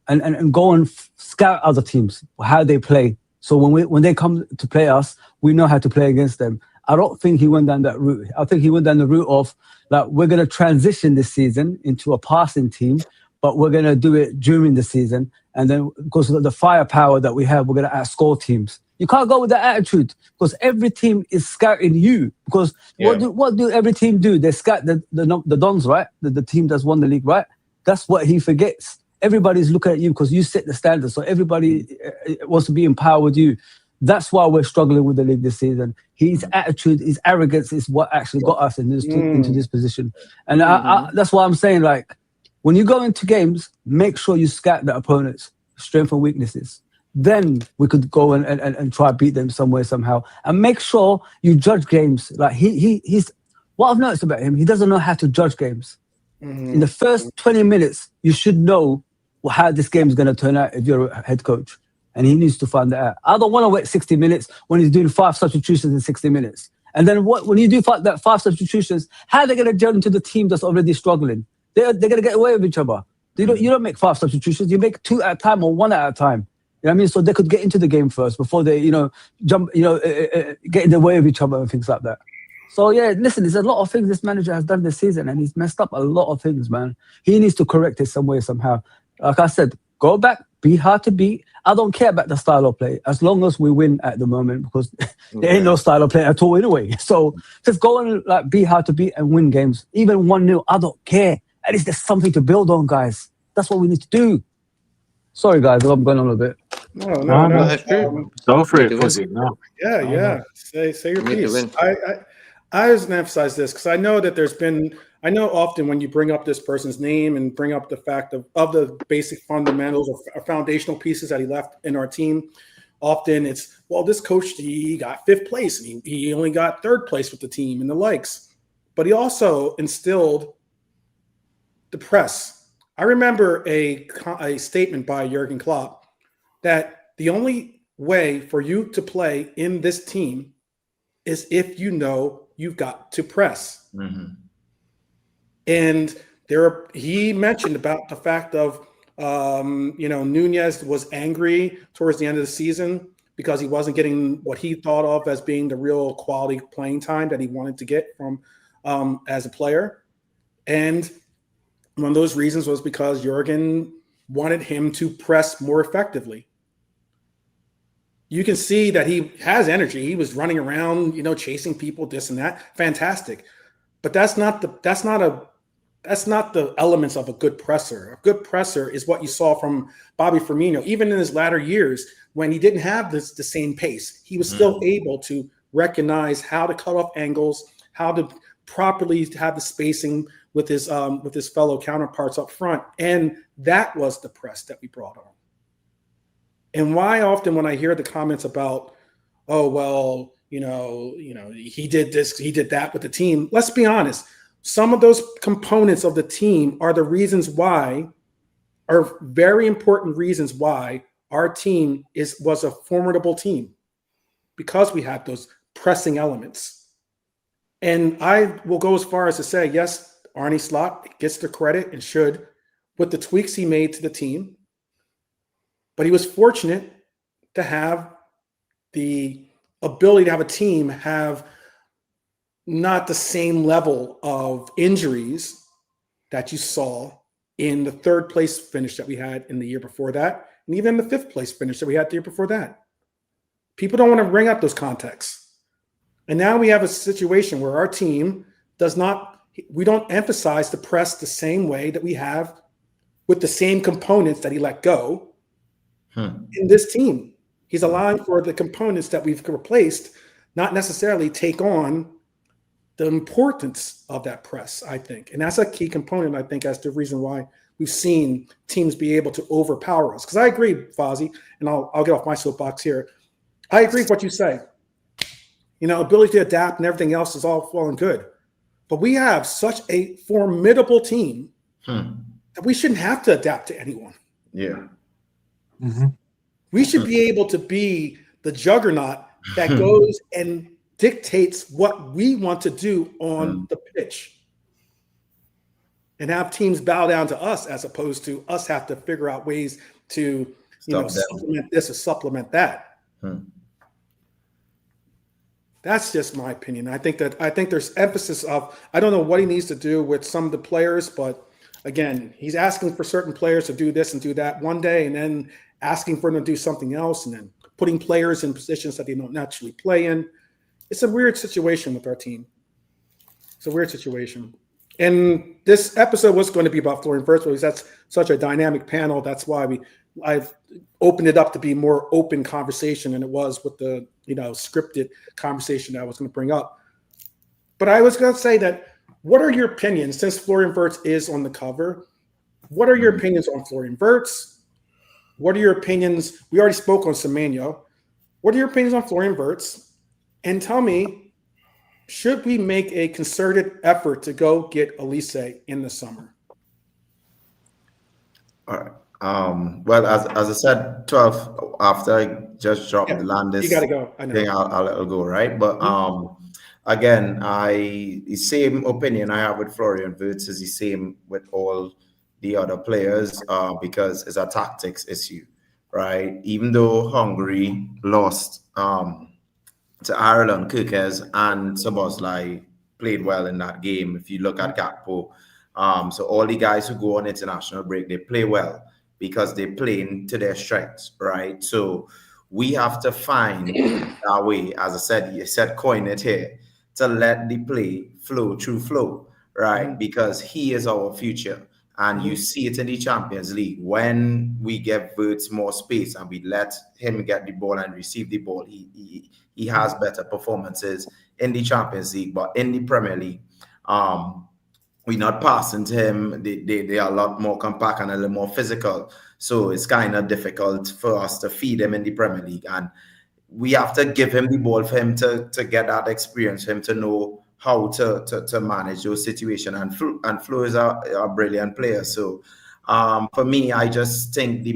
and go and scout other teams how they play. So when they come to play us, we know how to play against them. I don't think he went down that route. I think he went down the route of we're going to transition this season into a passing team, but we're going to do it during the season. And then because of the firepower that we have, we're going to outscore teams. You can't go with that attitude because every team is scouting you. Because what do every team do? They scout the Dons, right? The team that's won the league, right? That's what he forgets. Everybody's looking at you because you set the standard. So everybody wants to be in power with you. That's why we're struggling with the league this season. His attitude, his arrogance is what actually got us into this position. And that's why I'm saying, when you go into games, make sure you scout the opponent's strengths and weaknesses. Then we could go and try to beat them somewhere, somehow. And make sure you judge games. He's what I've noticed about him, he doesn't know how to judge games. In the first 20 minutes, you should know how this game is going to turn out if you're a head coach. And he needs to find that out. I don't want to wait 60 minutes when he's doing 5 substitutions in 60 minutes. And then when you do that 5 substitutions, how are they going to gel into the team that's already struggling? They're going to get away with each other. You don't make 5 substitutions. You make 2 at a time or 1 at a time. You know what I mean? So they could get into the game first before they, jump, get in the way of each other and things like that. So, listen, there's a lot of things this manager has done this season and he's messed up a lot of things, man. He needs to correct it some way, somehow. Like I said, go back, be hard to beat. I don't care about the style of play as long as we win at the moment because there ain't no style of play at all anyway. So just go and be hard to beat and win games. Even 1-0, I don't care. At least there's something to build on, guys. That's what we need to do. Sorry, guys, I'm going on a bit. No. That's true. Go for it, Fuzzy. No. Yeah. Say your piece. I just emphasize this because I know that I know often when you bring up this person's name and bring up the fact of the basic fundamentals or foundational pieces that he left in our team, often it's, this coach, he got 5th place and he only got 3rd place with the team and the likes. But he also instilled the press. I remember a statement by Jurgen Klopp that the only way for you to play in this team is if you've got to press. Mm-hmm. And he mentioned about the fact of, Nunez was angry towards the end of the season because he wasn't getting what he thought of as being the real quality playing time that he wanted to get from as a player. And one of those reasons was because Jurgen wanted him to press more effectively. You can see that he has energy. He was running around, chasing people, this and that. Fantastic. But that's not the elements of a good presser. A good presser is what you saw from Bobby Firmino. Even in his latter years, when he didn't have the same pace, he was still able to recognize how to cut off angles, how to properly have the spacing with his fellow counterparts up front. And that was the press that we brought on. And why often when I hear the comments about, he did this, he did that with the team, let's be honest. Some of those components of the team are the reasons why, are very important reasons why our team was a formidable team, because we had those pressing elements. And I will go as far as to say, yes, Arne Slot gets the credit and should, with the tweaks he made to the team. But he was fortunate to have the ability to have a team have not the same level of injuries that you saw in the 3rd place finish that we had in the year before that, and even the 5th place finish that we had the year before that. People don't want to bring up those contexts. And now we have a situation where our team we don't emphasize the press the same way that we have with the same components that he let go in this team. He's allowing for the components that we've replaced not necessarily take on the importance of that press, I think. And that's a key component, I think, as the reason why we've seen teams be able to overpower us. Because I agree, Fozzie, and I'll get off my soapbox here. I agree with what you say. Ability to adapt and everything else is all well and good. But we have such a formidable team that we shouldn't have to adapt to anyone. Yeah. Mm-hmm. We should be able to be the juggernaut that goes and dictates what we want to do on the pitch and have teams bow down to us as opposed to us have to figure out ways to supplement this or supplement that. That's just my opinion. I think there's emphasis of, I don't know what he needs to do with some of the players, but again, he's asking for certain players to do this and do that one day and then asking for them to do something else and then putting players in positions that they don't naturally play in. It's a weird situation with our team. It's a weird situation. And this episode was going to be about Florian Wirtz because that's such a dynamic panel. That's why I've opened it up to be more open conversation than it was with the scripted conversation that I was going to bring up. But I was going to say that, what are your opinions, since Florian Wirtz is on the cover, what are your opinions on Florian Wirtz? What are your opinions? We already spoke on Semenyo. What are your opinions on Florian Wirtz? And tell me, should we make a concerted effort to go get Olise in the summer? All right. Well, as I said, 12 after I just dropped the Landis. You got to go. I know. I'll let it go, right? But again, the same opinion I have with Florian Wirtz is the same with all the other players because it's a tactics issue, right? Even though Hungary lost to Ireland, Kirkes and Szoboszlai played well in that game. If you look at Gakpo, so all the guys who go on international break, they play well because they play into their strengths, right? So we have to find our way, as I said, you said coin it here, to let the play flow through flow, right? Because he is our future. And you see it in the Champions League. When we give Wirtz more space and we let him get the ball and receive the ball, he has better performances in the Champions League. But in the Premier League, we're not passing to him. They are a lot more compact and a little more physical. So it's kind of difficult for us to feed him in the Premier League. And we have to give him the ball for him to get that experience, for him to know how to manage those situations. And Flo is a brilliant player. So for me, I just think the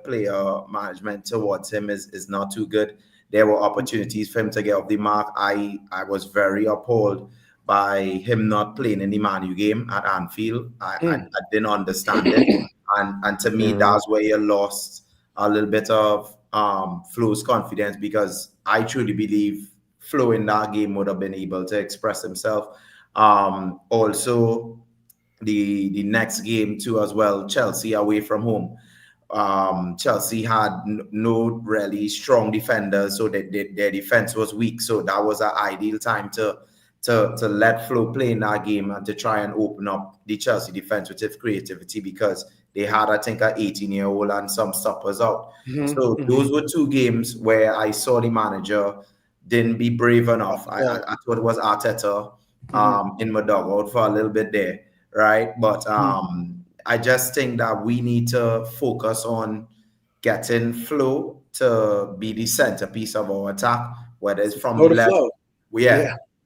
player management towards him is not too good. There were opportunities for him to get off the mark. I was very appalled by him not playing in the Man U game at Anfield. I didn't understand it. And to me, that's where you lost a little bit of Flo's confidence, because I truly believe Flo in that game would have been able to express himself. Also, the next game too as well, Chelsea away from home. Chelsea had no really strong defenders, so their defense was weak. So that was an ideal time to let Flo play in that game and to try and open up the Chelsea defense with his creativity, because they had, I think, an 18-year-old and some stoppers out. So those were two games where I saw the manager didn't be brave enough. I thought it was Arteta in my dugout for a little bit there, right? But I just think that we need to focus on getting Flo to be the centerpiece of our attack, whether it's from the left.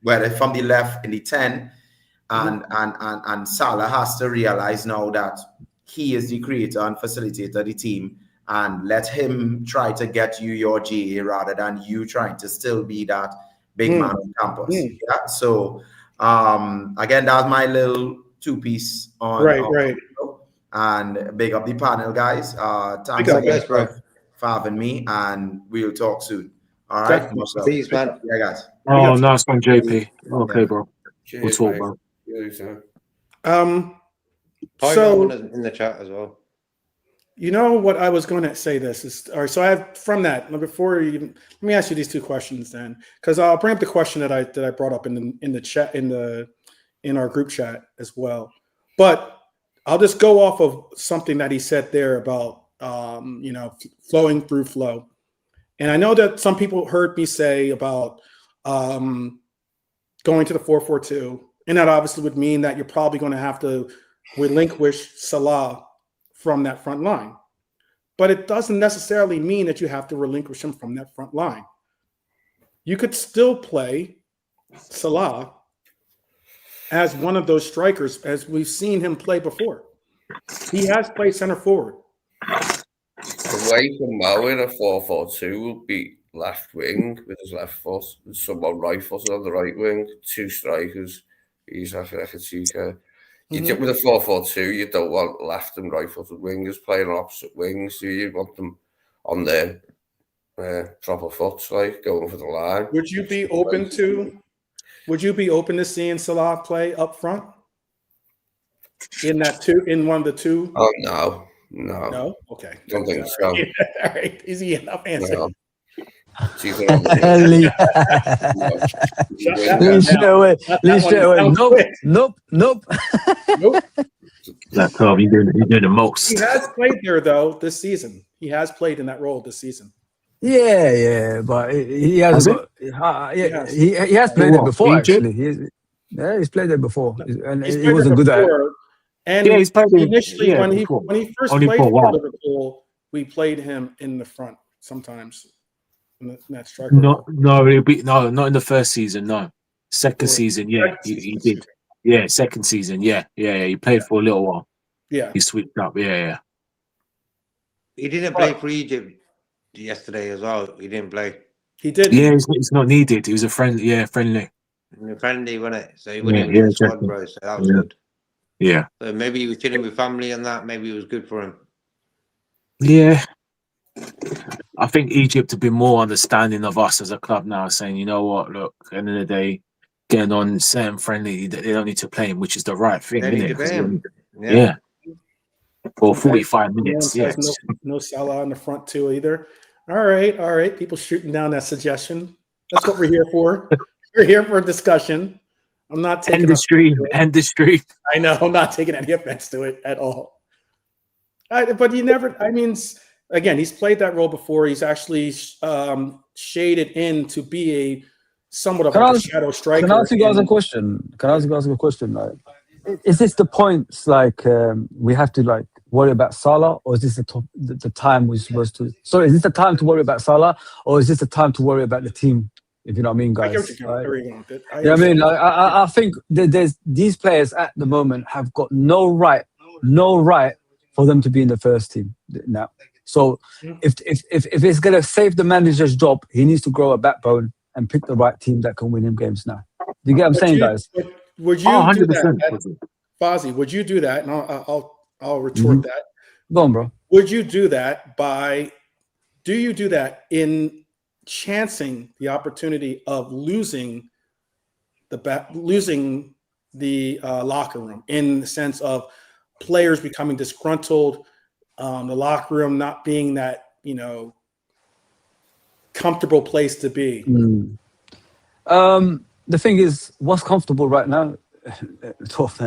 Whether it's from the left in the 10, and Salah has to realize now that he is the creator and facilitator of the team, and let him try to get you your GA rather than you trying to still be that big man on campus. Yeah. So again, that's my little two-piece on right. And big up the panel, guys. Thanks again for having me, and we'll talk soon. All right. Peace, man. Yeah, guys. Oh, nice one, JP. Okay, bro. Cheers, We'll talk, mate. bro. You too. Hi, So in the chat as well. You know what I was going to say. This is all right. So I have from that before you even let me ask you these two questions then, because I'll bring up the question that I brought up in the chat in our group chat as well. But I'll just go off of something that he said there about flowing through flow, and I know that some people heard me say about going to the 4-4-2, and that obviously would mean that you're probably going to have to relinquish Salah from that front line. But it doesn't necessarily mean that you have to relinquish him from that front line. You could still play Salah as one of those strikers, as we've seen him play before. He has played center forward. The way to Mo in a 4-4-2 will be left wing with his left foot, and someone right footed on the right wing, two strikers. He's like a TK. With a 4-4-2, you don't want left and right footed wingers playing on opposite wings. So you want them on their proper foot, like going for the line. Would you be open to seeing Salah play up front in one of the two? Oh no. Okay. Don't think so. All right, easy enough answer. No. Leave straight away. Nope. Like, Carl, you're doing the most. He has played there though this season. He has played in that role this season. Yeah, but he has. He has played it before. Actually, he's played it before, and he wasn't good at it. And he's played initially when he first Only played for a for while. Liverpool, we played him in the front sometimes. In that striker. Not in the first season. No, second season. Yeah, he did. Yeah, second season. Yeah. He played for a little while. Yeah, he switched up. Yeah. He didn't play for Egypt yesterday as well. He didn't play. He did. Yeah, it's not needed. He was a friendly. Yeah, friendly. Friendly, wasn't it? So he wouldn't even squad, bro. So that was good. Yeah. So maybe he was chilling with family and that. Maybe it was good for him. Yeah. I think Egypt have been more understanding of us as a club now, saying, you know what, look, at the end of the day, getting on certain friendly, they don't need to play him, which is the right thing, They need to isn't play him. it? Yeah. For 45 minutes, yeah. No Salah on the front too either. All right. People shooting down that suggestion. That's what we're here for. We're here for a discussion. I'm not taking End the stream. I know. I'm not taking any offense to it at all. But he never. I mean, again, he's played that role before. He's actually shaded in to be a somewhat of a shadow striker. Can I ask you guys a question? Like, is this the points we have to worry about Salah, or is this the time we're supposed to? Sorry, is this the time to worry about Salah, or is this the time to worry about the team? If you know what I mean, guys. I think that there's these players at the moment have got no right for them to be in the first team now. So if it's gonna save the manager's job, he needs to grow a backbone and pick the right team that can win him games now. Do you get what I'm saying, guys? Would you do that, Fozzie? Would you do that? And I'll retort that. Go on, bro. Would you do that do you do that in chancing the opportunity of losing the locker room, in the sense of players becoming disgruntled, the locker room not being that comfortable place to be? The thing is, what's comfortable right now?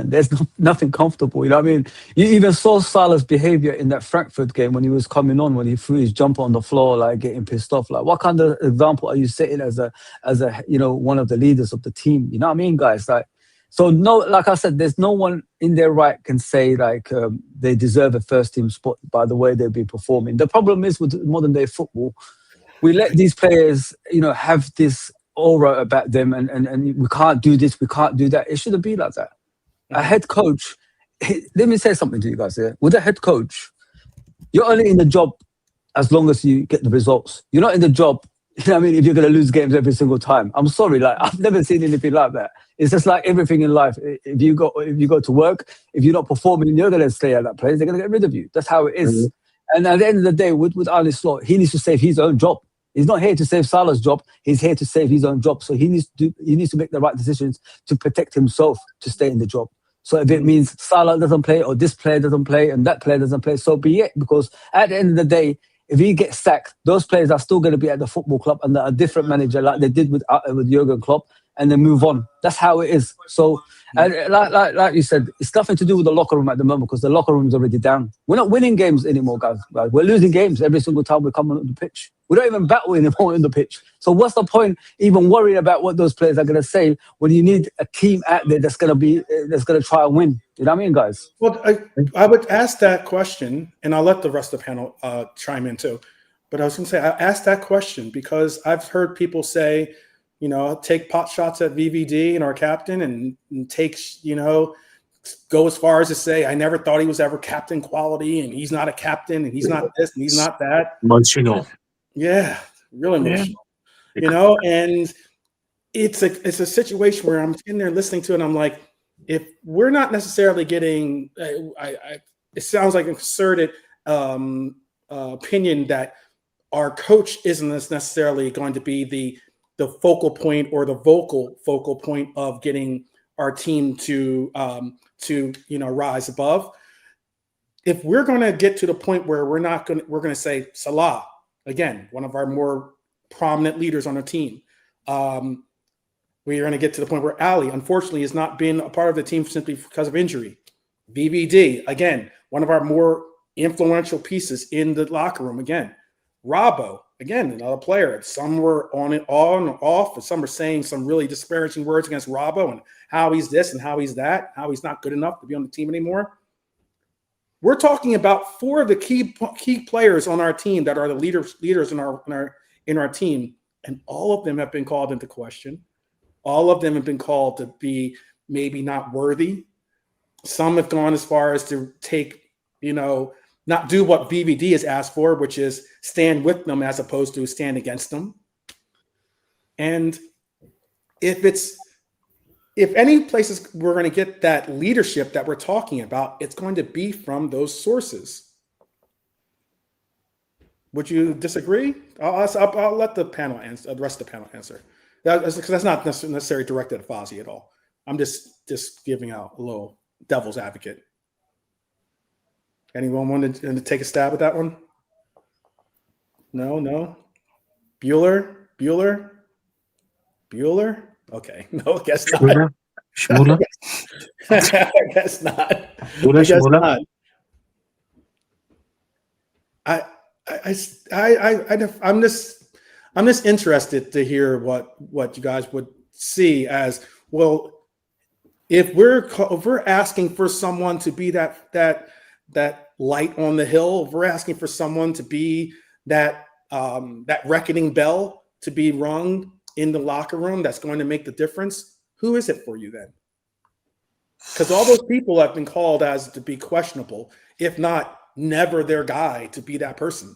There's nothing comfortable. You know what I mean? You even saw Salah's behavior in that Frankfurt game when he was coming on, when he threw his jumper on the floor, getting pissed off. What kind of example are you setting as a one of the leaders of the team? You know what I mean, guys? So no, like I said, there's no one in their right can say they deserve a first team spot by the way they'll be performing. The problem is with modern day football, we let these players, have this aura about them, and we can't do this, we can't do that. It shouldn't be like that. A head coach, let me say something to you guys here. With a head coach, you're only in the job as long as you get the results. You're not in the job, if you're going to lose games every single time. I'm sorry, I've never seen anything like that. It's just like everything in life. If you go to work, if you're not performing, you're going to stay at that place. They're going to get rid of you. That's how it is. And at the end of the day, with Arne Slot, he needs to save his own job. He's not here to save Salah's job. He's here to save his own job. So he needs to make the right decisions to protect himself to stay in the job. So if it means Salah doesn't play or this player doesn't play and that player doesn't play, so be it. Because at the end of the day, if he gets sacked, those players are still going to be at the football club under a different manager, like they did with Jurgen Klopp, and then move on. That's how it is. So, and like you said, it's nothing to do with the locker room at the moment because the locker room's already down. We're not winning games anymore, guys. We're losing games every single time we come on the pitch. We don't even battle anymore on the pitch. So what's the point even worrying about what those players are going to say when you need a team out there that's going to try and win? You know what I mean, guys? Well, I would ask that question, and I'll let the rest of the panel chime in too. But I was going to say, I asked that question because I've heard people say, take pot shots at VVD and our captain and take, go as far as to say, I never thought he was ever captain quality and he's not a captain and he's not this and he's not that. Emotional. Yeah, really emotional. And it's a situation where I'm sitting there listening to it and I'm like, if we're not necessarily getting, it sounds like a concerted opinion that our coach isn't necessarily going to be the focal point or the vocal focal point of getting our team to rise above. If we're going to get to the point where we're going to say Salah, again, one of our more prominent leaders on the team. We're going to get to the point where Ali, unfortunately, has not been a part of the team simply because of injury. BVD, again, one of our more influential pieces in the locker room. Again, Robbo, again, another player. Some were on it on and off, and some were saying some really disparaging words against Robbo and how he's this and how he's that, how he's not good enough to be on the team anymore. We're talking about 4 of the key players on our team that are the leaders in our team, and all of them have been called into question. All of them have been called to be maybe not worthy. Some have gone as far as to take, not do what VVD has asked for, which is stand with them as opposed to stand against them. And if any places we're going to get that leadership that we're talking about, it's going to be from those sources. Would you disagree? I'll let the panel answer. The rest of the panel answer. Because that's not necessarily directed at Fozzie at all. I'm just giving out a little devil's advocate. Anyone want to take a stab at that one? No. Bueller. Okay, no, I guess not. Schmuller? I guess not. Schmuller, I guess Schmuller? not. I'm just interested to hear what you guys would see as well. If we're asking for someone to be that light on the hill, if we're asking for someone to be that reckoning bell to be rung in the locker room that's going to make the difference, who is it for you then? Because all those people have been called as to be questionable, if not never their guy to be that person.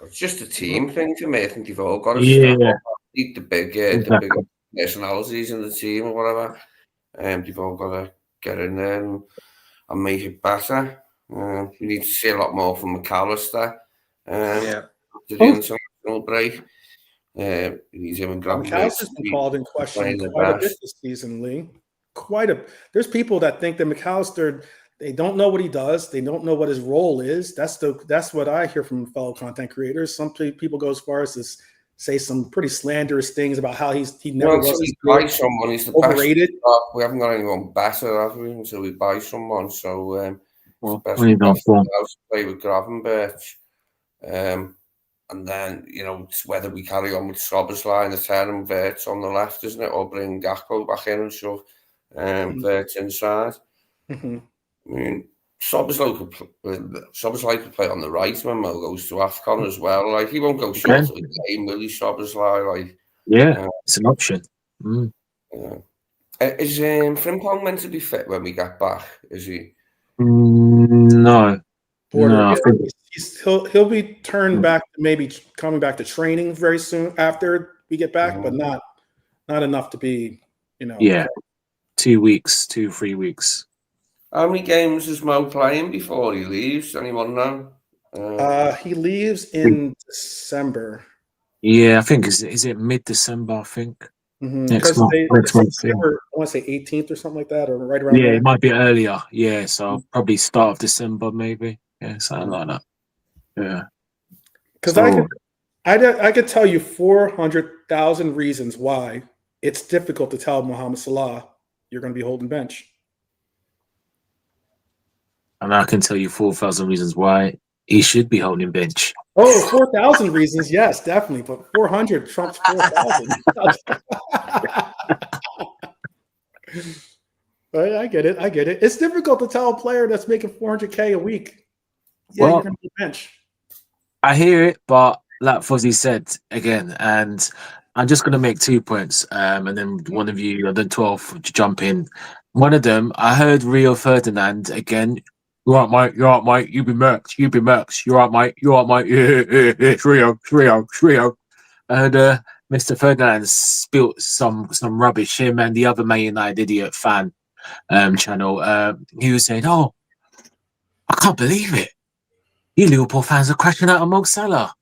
It's just a team thing to me. I think you've all got to Yeah. step up, the big personalities in the team or whatever. You've all got to get in there and make it better. We need to see a lot more from McAllister to the international break. He's even McAllister's been called in question quite a bit this season, Lee. There's people that think that McAllister, they don't know what he does. They don't know what his role is. That's what I hear from fellow content creators. Some people go as far as to say some pretty slanderous things about how he never was. Until we buy someone, he's the overrated. Best. We haven't got anyone better, have we? Until we buy someone, so play with Gravenberch. And then, it's whether we carry on with Szoboszlai and the 10 and Wirtz on the left, isn't it? Or bring Gakpo back in and shove Wirtz inside. Mm-hmm. I mean, Szoboszlai could play on the right when Mo goes to AFCON as well. Like, he won't go short of the game, will he, Szoboszlai? It's an option. Mm. Is Frimpong meant to be fit when we get back? Is he? No. No, he'll be turned back, maybe coming back to training very soon after we get back, but not enough to be, 2 weeks, 3 weeks. How many games is Mo playing before he leaves? Anyone know? He leaves in December. Yeah, I think is it mid-December? I think. Next Because month. Next month. they were, I want to say 18th or something like that, or right around Yeah, there. it might be earlier. Yeah, so probably start of December, maybe. Yeah, something like that. Yeah. Because So, I could tell you 400,000 reasons why it's difficult to tell Mohamed Salah you're going to be holding bench. and I can tell you 4,000 reasons why he should be holding bench. Oh, 4,000 reasons, yes, definitely, but 400 trumps 4,000. I get it. It's difficult to tell a player that's making 400K a week. Yeah, Well, you're going to be bench. I hear it, but like Fozzie said again, and I'm just going to make 2 points, and then one of you, and then 12 to jump in. One of them, I heard Rio Ferdinand again. You're right, mate. You're right, mate. You be mercs. You be mercs. You're right, mate. You're right, mate. Yeah. It's Rio. I heard Mr. Ferdinand spilt some rubbish. Him and the other Man United idiot fan channel. He was saying, "Oh, I can't believe it. You Liverpool fans are crashing out amongst Salah.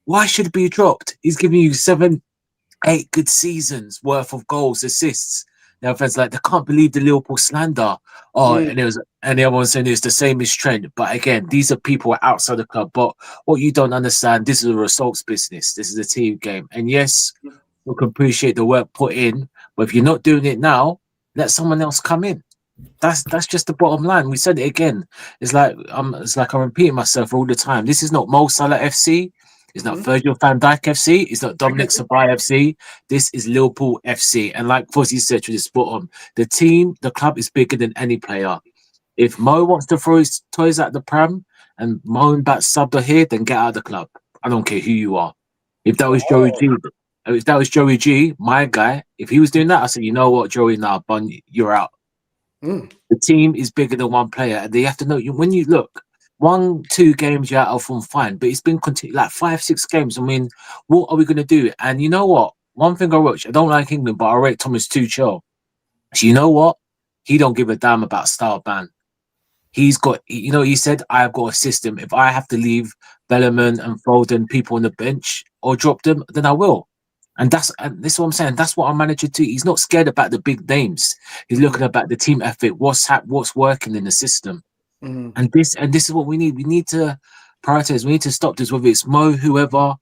Why should it be dropped? He's giving you 7, 8 good seasons worth of goals, assists." Now fans like, they can't believe the Liverpool slander. And the other one saying it's the same as Trent. But again, these are people outside the club. But what you don't understand, this is a results business. This is a team game. And yes, we can appreciate the work put in. But if you're not doing it now, let someone else come in. That's just the bottom line. We said it again. It's like I'm repeating myself all the time. This is not Mo Salah FC. It's not Virgil van Dijk FC. It's not Dominic Sabay FC. This is Liverpool FC. And like Fozzie said to the spot on, the team, the club is bigger than any player. If Mo wants to throw his toys at the pram and Mo and Bat subbed are here, then get out of the club. I don't care who you are. If that was Joey G, my guy, if he was doing that, I said, you know what, Joey, nah, bun, you're out. The team is bigger than one player, and they have to know when you look 1-2 games you're out of form, fine, but it's been like 5-6 games. I mean, what are we going to do? And you know what? One thing I wrote, I don't like England, but I rate Thomas Tuchel. So you know what? He don't give a damn about style ban. He's got, he said, I've got a system. If I have to leave Bellerman and Foden people on the bench or drop them, then I will. And this is what I'm saying. That's what our manager do. He's not scared about the big names. He's looking about the team effort, what's working in the system. And this is what we need. We need to prioritize. We need to stop this, whether it's Mo, whoever.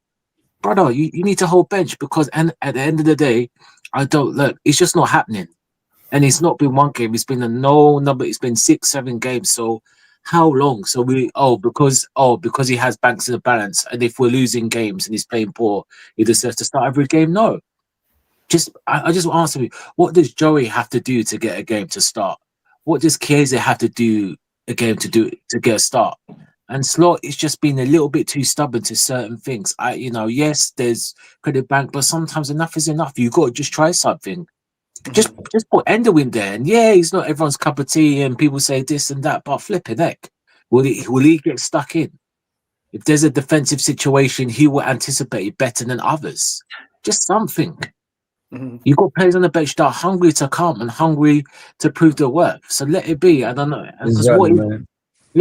Brother, you need to hold bench because at the end of the day, it's just not happening. And it's not been one game. It's been it's been 6-7 games. So how long? So because he has banks in the balance, and if we're losing games and he's playing poor, he deserves to start every game? No. I just want to answer you. What does Joey have to do to get a game to start? What does Chiesa have to do a game to get a start? And Slot is just being a little bit too stubborn to certain things. Yes, there's credit bank, but sometimes enough is enough. You got to just try something. Just put Endo in there, and he's not everyone's cup of tea, and people say this and that, but flipping heck, will he get stuck in? If there's a defensive situation, he will anticipate it better than others. Just something. You've got players on the bench that are hungry to come and hungry to prove their worth. So let it be. I don't know.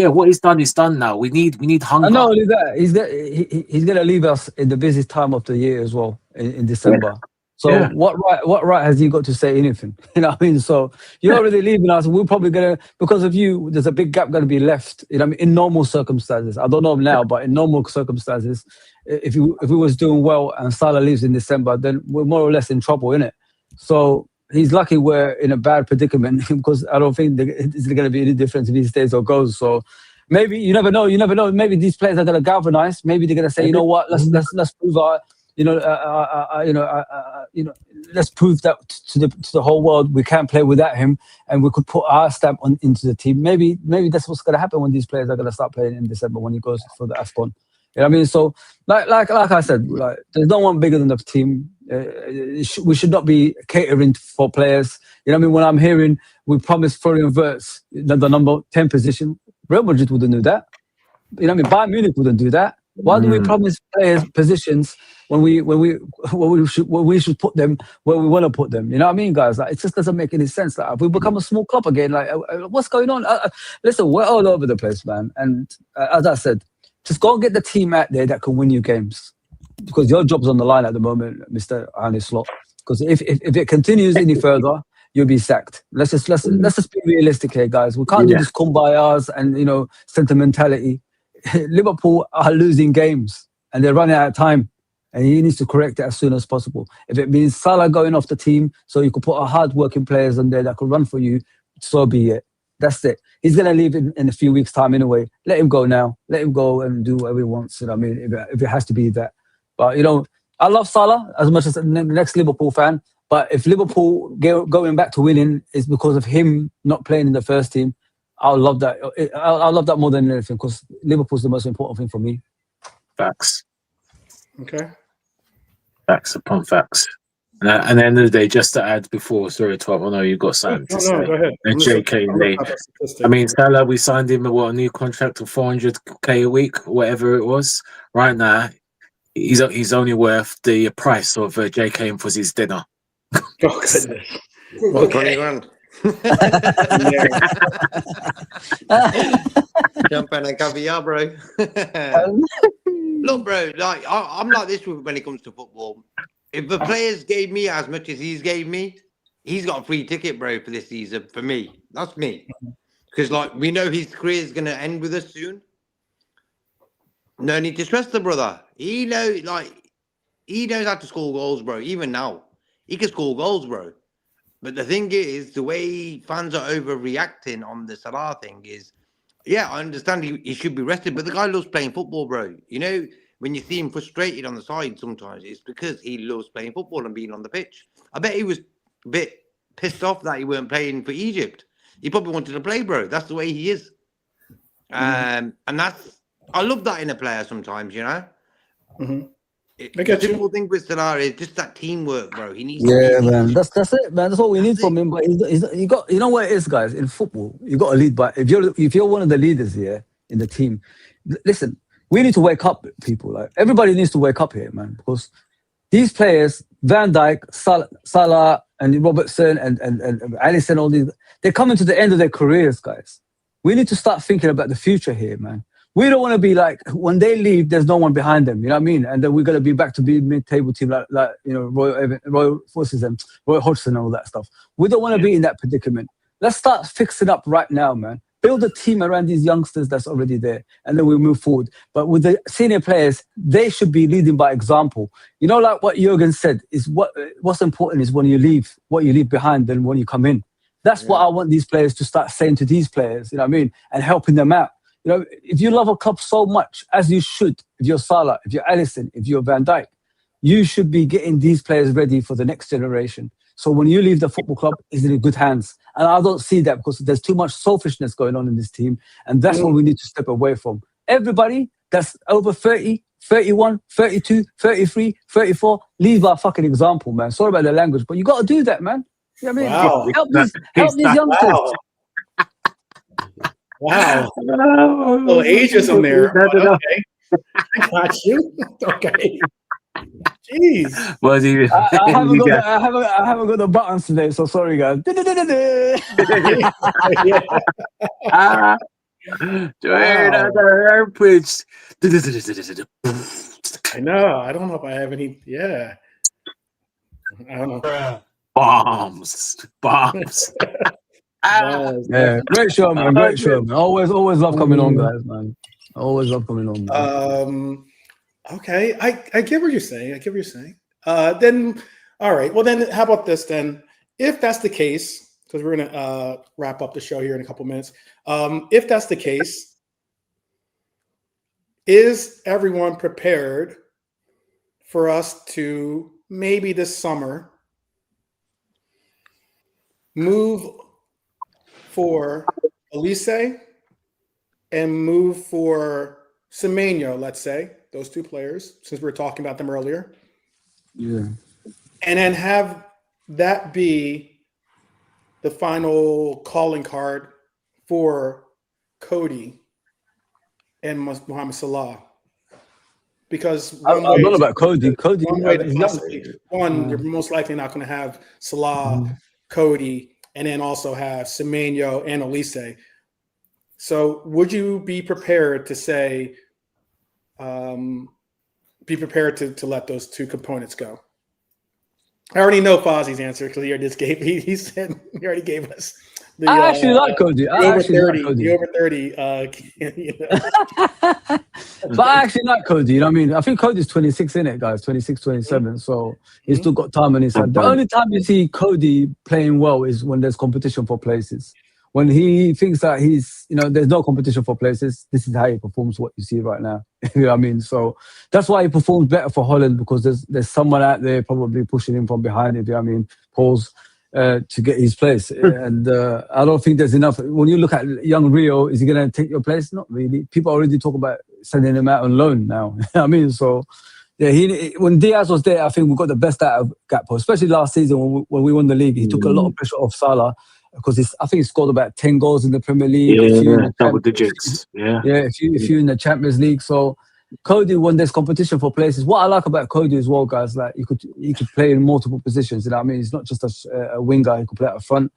What he's done is done now. We need hunger. And not only that, he's going to leave us in the busiest time of the year as well, in December. Yeah. So what right has he got to say anything? You know what I mean? So you're already leaving us. We're probably going to, because of you, there's a big gap going to be left. You know what I mean? In normal circumstances. I don't know now, but in normal circumstances, if we was doing well and Salah leaves in December, then we're more or less in trouble, innit? So he's lucky we're in a bad predicament because I don't think it's going to be any difference if he stays or goes. So maybe you never know. Maybe these players are going to galvanize. Maybe they're going to say, you know what? Let's prove our. Let's prove that to the whole world we can play without him, and we could put our stamp into the team. Maybe that's what's going to happen when these players are going to start playing in December when he goes for the AFCON. You know what I mean? So, like I said, there's no one bigger than the team. We should not be catering for players. You know what I mean? When I'm hearing we promised Florian Wirtz the number 10 position, Real Madrid wouldn't do that. You know what I mean? Bayern Munich wouldn't do that. Why do we promise players positions when we should put them where we want to put them? You know what I mean, guys? It just doesn't make any sense. If we become a small club again, what's going on? Listen, we're all over the place, man. And as I said, just go and get the team out there that can win you games, because your job's on the line at the moment, Mr. Arne Slot. because if it continues any further, you'll be sacked. Let's just be realistic here, guys. We can't do this kumbayas and sentimentality. Liverpool are losing games and they're running out of time, and he needs to correct it as soon as possible. If it means Salah going off the team so you could put a hard-working players on there that could run for you, so be it. That's it. He's going to leave in a few weeks' time anyway. Let him go now. Let him go and do whatever he wants. You know what I mean? If it has to be that. But, I love Salah as much as the next Liverpool fan. But if Liverpool going back to winning is because of him not playing in the first team, I'll love that. I'll love that more than anything, because Liverpool's the most important thing for me. Facts. Okay. Facts upon facts. And at the end of the day, just to add before, sorry, 12, I know you've got something to say. Go ahead. And JK Lee. I mean, Salah, we signed him a new contract of 400k a week, whatever it was. Right now, he's only worth the price of JK for his dinner. Oh, goodness. Well, 20 grand. Champagne and caviar, bro. Look, bro, like I'm like this when it comes to football. If the players gave me as much as he's gave me, he's got a free ticket, bro, for this season. For me, that's me. Because like we know his career is gonna end with us soon. No need to stress the brother. He knows how to score goals, bro. Even now, he can score goals, bro. But the thing is, the way fans are overreacting on the Salah thing is, yeah, I understand he should be rested, but the guy loves playing football, bro. When you see him frustrated on the side sometimes, it's because he loves playing football and being on the pitch. I bet he was a bit pissed off that he weren't playing for Egypt. He probably wanted to play, bro. That's the way he is. And I love that in a player sometimes, Mm-hmm. The simple thing with Salah is just that teamwork, bro. He needs man. That's it, man. That's what we need from him. But you got, what it is, guys. In football, you got to lead by. If you're one of the leaders here in the team, listen. We need to wake up, people. Like everybody needs to wake up here, man. Because these players, Van Dijk, Salah, and Robertson, and Alisson, all these, they're coming to the end of their careers, guys. We need to start thinking about the future here, man. We don't want to be like, when they leave, there's no one behind them. You know what I mean? And then we're going to be back to be mid-table team like Roy Forces and Roy Hodgson and all that stuff. We don't want to be in that predicament. Let's start fixing up right now, man. Build a team around these youngsters that's already there, and then we move forward. But with the senior players, they should be leading by example. Like what Jurgen said, is what's important is when you leave, what you leave behind than when you come in. That's what I want these players to start saying to these players, you know what I mean? And helping them out. If you love a club so much, as you should, if you're Salah, if you're Alisson, if you're Van Dijk, you should be getting these players ready for the next generation. So when you leave the football club, it's in good hands. And I don't see that because there's too much selfishness going on in this team. And that's what we need to step away from. Everybody that's over 30, 31, 32, 33, 34, lead by fucking example, man. Sorry about the language, but you got to do that, man. You know what I mean? Wow. Help these youngsters. Wow. Little ageism there. Okay. I got you. Okay. Jeez. Well, I haven't got the buttons today, so sorry, guys. I know. I don't know if I have any. Yeah. I don't know. Bombs. Yeah, great show, man. Great show, man. Always love coming on, guys, man. Always love coming on. Man. Okay, I get what you're saying. Then, all right. Well, then, how about this then? If that's the case, because we're gonna wrap up the show here in a couple minutes. If that's the case, is everyone prepared for us to maybe this summer move for Olise and move for Semenyo, let's say, those two players, since we were talking about them earlier. Yeah. And then have that be the final calling card for Cody and Mohamed Salah. Because I don't know about Cody. Cody, you're most likely not going to have Salah, Cody, and then also have Semenyo and Olise. So would you be prepared to say, to let those two components go? I already know Fozzie's answer because he already just gave. He said he already gave us. The, I actually like Cody. I the over actually like 30. Cody. The over 30. You know. But I actually like Cody. You know what I mean? I think Cody's 26, in it, guys. 26, 27. So he's still got time on his side. The only time you see Cody playing well is when there's competition for places. When he thinks that he's, you know, there's no competition for places, this is how he performs what you see right now. You know what I mean? So that's why he performs better for Holland, because there's someone out there probably pushing him from behind, if you know what I mean, Paul's, to get his place. And I don't think there's enough. When you look at young Rio, is he going to take your place? Not really. People already talk about sending him out on loan now. You know what I mean? So yeah, when Diaz was there, I think we got the best out of Gakpo, especially last season when we won the league. He took a lot of pressure off Salah, because I think he scored about 10 goals in the Premier League. Yeah, double digits. Yeah. Yeah, if you're in the Champions League. So Cody, when there's competition for places, what I like about Cody as well, guys, like he could play in multiple positions. You know what I mean? He's not just a winger. He could play up front,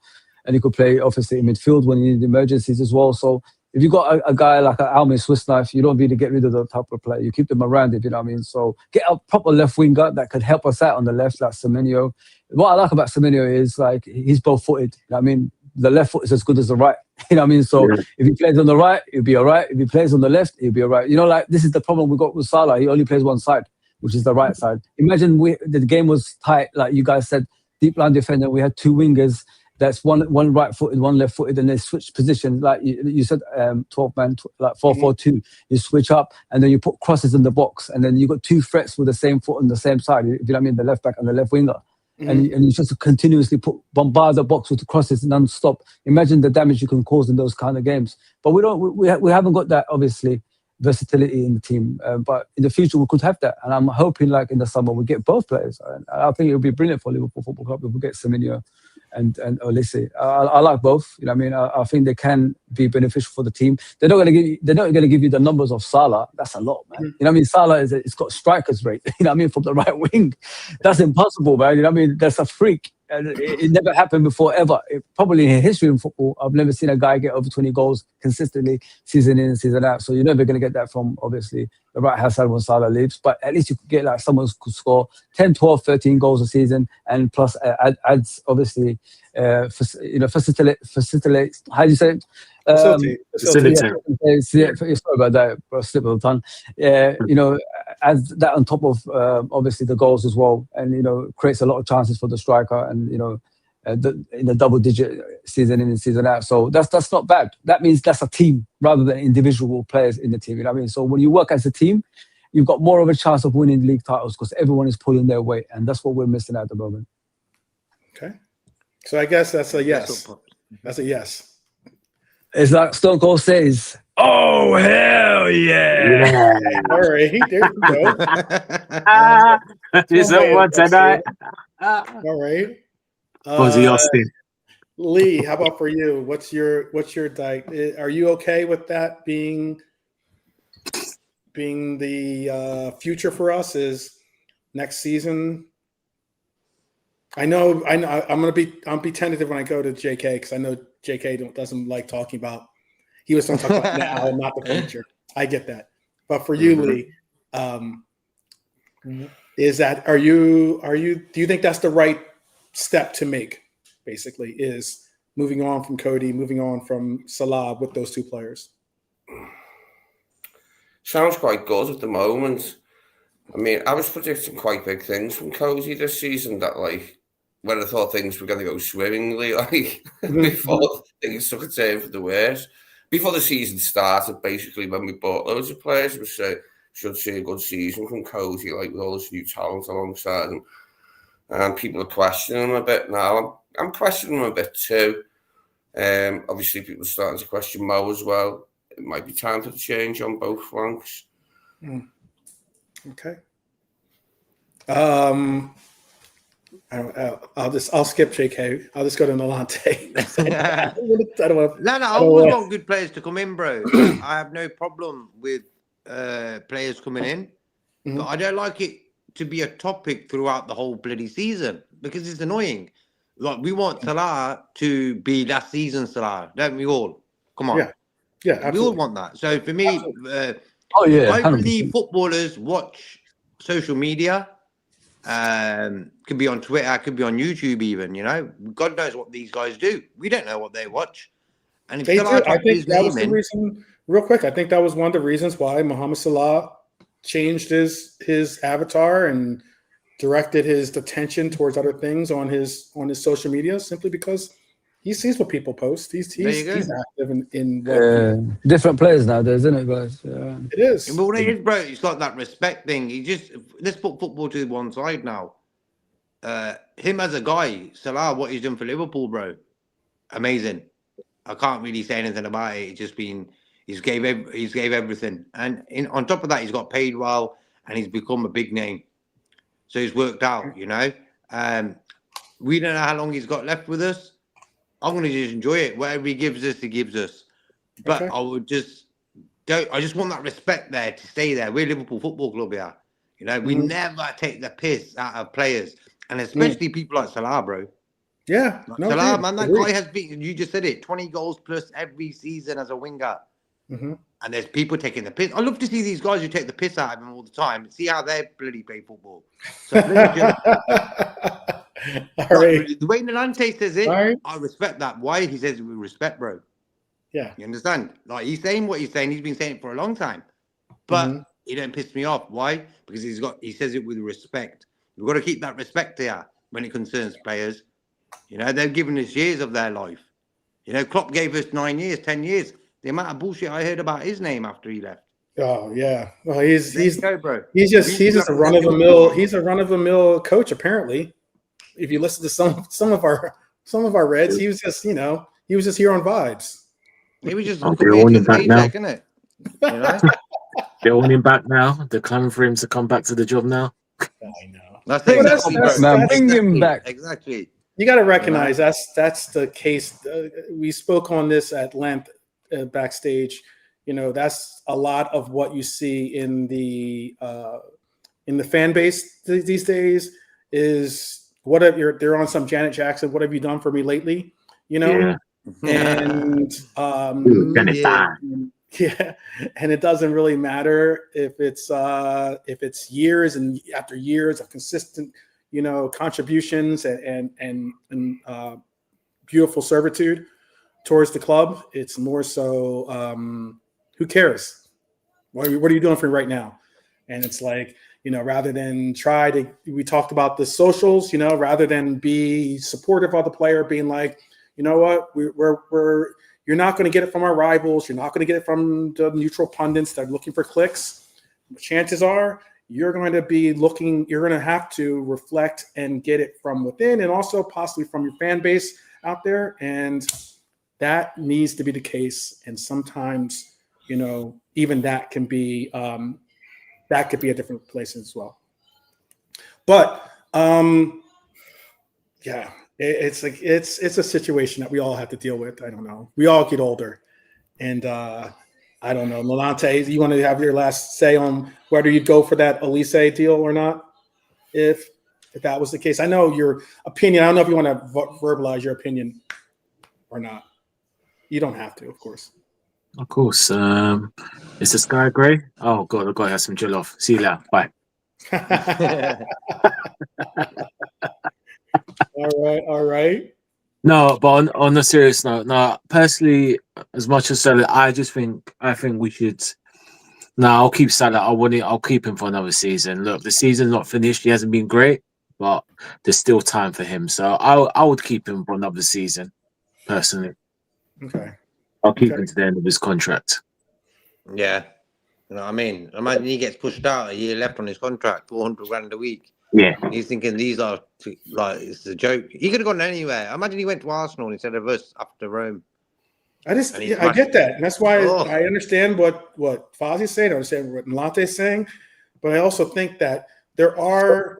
and he could play obviously in midfield when you need emergencies as well. So if you got a guy like an Almin Swiss knife, you don't really get rid of the type of player. You keep them around, if you know what I mean. So get a proper left winger that could help us out on the left, like Semenyo. What I like about Semenyo is like he's both-footed. You know what I mean? The left foot is as good as the right. You know what I mean? So if he plays on the right, he'll be all right. If he plays on the left, he'll be all right. You know, like this is the problem we got with Salah. He only plays one side, which is the right side. Imagine the game was tight, like you guys said, deep line defender. We had two wingers. That's one right-footed, one left-footed, and they switch positions. Like you said, 12-man, like 4-4-2. You switch up, and then you put crosses in the box, and then you got two threats with the same foot on the same side. You know what I mean? The left back and the left winger. And you just continuously bombard the box with the crosses non-stop. Imagine the damage you can cause in those kind of games. But we haven't got that, obviously, versatility in the team. But in the future, we could have that. And I'm hoping, like in the summer, we get both players. And I think it would be brilliant for Liverpool Football Club if we get Semenyo and Olise. I like both. You know what I mean? I think they can be beneficial for the team. They're not going to give you the numbers of Salah. That's a lot, man. You know what I mean? Salah it's got strikers rate. You know what I mean? From the right wing, that's impossible, man. You know what I mean? That's a freak. And it never happened before, ever. Probably in history in football, I've never seen a guy get over 20 goals consistently, season in and season out. So you're never going to get that from, obviously, the right-hand side when Salah leaves. But at least you could get like someone who could score 10, 12, 13 goals a season, and plus adds, obviously, facilitate. How do you say it? Facilitate. Sorry about that, bro. Slip of the tongue. You know, adds that on top of obviously the goals as well, and you know, creates a lot of chances for the striker, and you know, in the double-digit season in and season out. So that's not bad. That means that's a team rather than individual players in the team. You know what I mean? So when you work as a team, you've got more of a chance of winning league titles because everyone is pulling their weight, and that's what we're missing at the moment. Okay, so I guess that's a yes. That's a yes. It's like Stone Cold says, "Oh hell yeah!" All right, there you go. Is that one tonight? All right. Fuzzy Austin. Lee, how about for you? What's your are you okay with that being the future for us? Is next season? I know. I'm be tentative when I go to JK because I know JK doesn't like talking about. He was going to talk about now, not the future. I get that, but for you, Lee, is that do you think that's the right step to make? Basically, is moving on from Cody, moving on from Salah with those two players. Sounds quite good at the moment. I mean, I was predicting quite big things from Cody this season. That like when I thought things were going to go swimmingly, like before things took a turn for the worse. Before the season started, basically when we bought loads of players, we should see a good season from Cody, like with all this new talent alongside him. And people are questioning him a bit now. I'm questioning him a bit too. Obviously, people are starting to question Mo as well. It might be time for the change on both flanks. Okay. I'll skip JK. I'll just go to Nolante. I don't want. No, I always want good players to come in, bro. I have no problem with players coming in, but I don't like it to be a topic throughout the whole bloody season because it's annoying. Like we want Salah to be last season Salah, don't we all? Come on. Yeah, absolutely. We all want that. So for me, hopefully 100%. Footballers watch social media Could be on Twitter, could be on YouTube even, you know. God knows what these guys do. We don't know what they watch. And if They Salah do. I put think his that was name the in, reason. Real quick, I think that was one of the reasons why Mohamed Salah changed his avatar and directed his attention towards other things on his social media, simply because he sees what people post. He's there you go. active in what Different players nowadays, isn't it, guys? Yeah. it is. But what it is, bro, it's like that respect thing. Let's put football to one side now. Him as a guy, Salah, what he's done for Liverpool, bro, amazing. I can't really say anything about it. It's just been he's gave everything, and on top of that, he's got paid well, and he's become a big name. So he's worked out, you know. We don't know how long he's got left with us. I'm gonna just enjoy it. Whatever he gives us, he gives us. But Okay. I just want that respect there to stay there. We're Liverpool Football Club here. You know, we never take the piss out of players, and especially people like Salah, bro. Yeah. Like No, Salah, dude, man, that agreed. guy has been. You just said it. 20 goals plus every season as a winger. Mm-hmm. And there's people taking the piss. I love to see these guys who take the piss out of him all the time. See how they bloody play football. So All right. the way Nalante says it, All right. I respect that. Why? He says it with respect, bro. Yeah. You understand? Like he's saying what he's saying. He's been saying it for a long time. But he don't piss me off. Why? Because he says it with respect. We've got to keep that respect here when it concerns players. You know, they've given us years of their life. You know, Klopp gave us 9 years, 10 years. The amount of bullshit I heard about his name after he left. Oh yeah. Well, he's bro. he's just a run of the mill coach. Apparently, if you listen to some of our Reds, he was just here on vibes. He was just they're all in back now. isn't it? You know? They're all in back now. They're coming for him to come back to the job now. I know. That's Well, exactly, bring him back. Exactly. You got to recognize that's the case. We spoke on this at length backstage. You know, that's a lot of what you see in the fan base these days is they're on some Janet Jackson. What have you done for me lately? You know, and yeah, and it doesn't really matter if it's years and after years of consistent, you know, contributions and beautiful servitude towards the club. It's more so, who cares? What are you doing for me right now? And it's like, you know, rather than we talked about the socials, you know, rather than be supportive of the player, being like, you know what, you're not going to get it from our rivals. You're not going to get it from the neutral pundits that are looking for clicks. Chances are you're going to have to reflect and get it from within and also possibly from your fan base out there. And that needs to be the case. And sometimes, you know, even that can be, that could be a different place as well. But yeah, it's a situation that we all have to deal with. I don't know. We all get older. And I don't know. Nalante, you want to have your last say on whether you'd go for that Olise deal or not? If that was the case. I know your opinion. I don't know if you want to verbalize your opinion or not. You don't have to, of course. Of course. Is the sky grey? Oh, God, I've got to have some jollof. See you later. Bye. All right. No, but on a serious note, no, personally, as much as Salah, I think we should. No, I'll keep Salah. I'll keep him for another season. Look, the season's not finished. He hasn't been great, but there's still time for him. So I would keep him for another season, personally. Okay. I'll keep him to the end of his contract. Yeah. You know what I mean? Imagine he gets pushed out, a year left on his contract, 400 grand a week. Yeah. He's thinking these are it's a joke. He could have gone anywhere. Imagine he went to Arsenal instead of us after Rome. I get that. And that's why I understand what Fozzie's saying. I understand what Nlante's saying. But I also think that there are,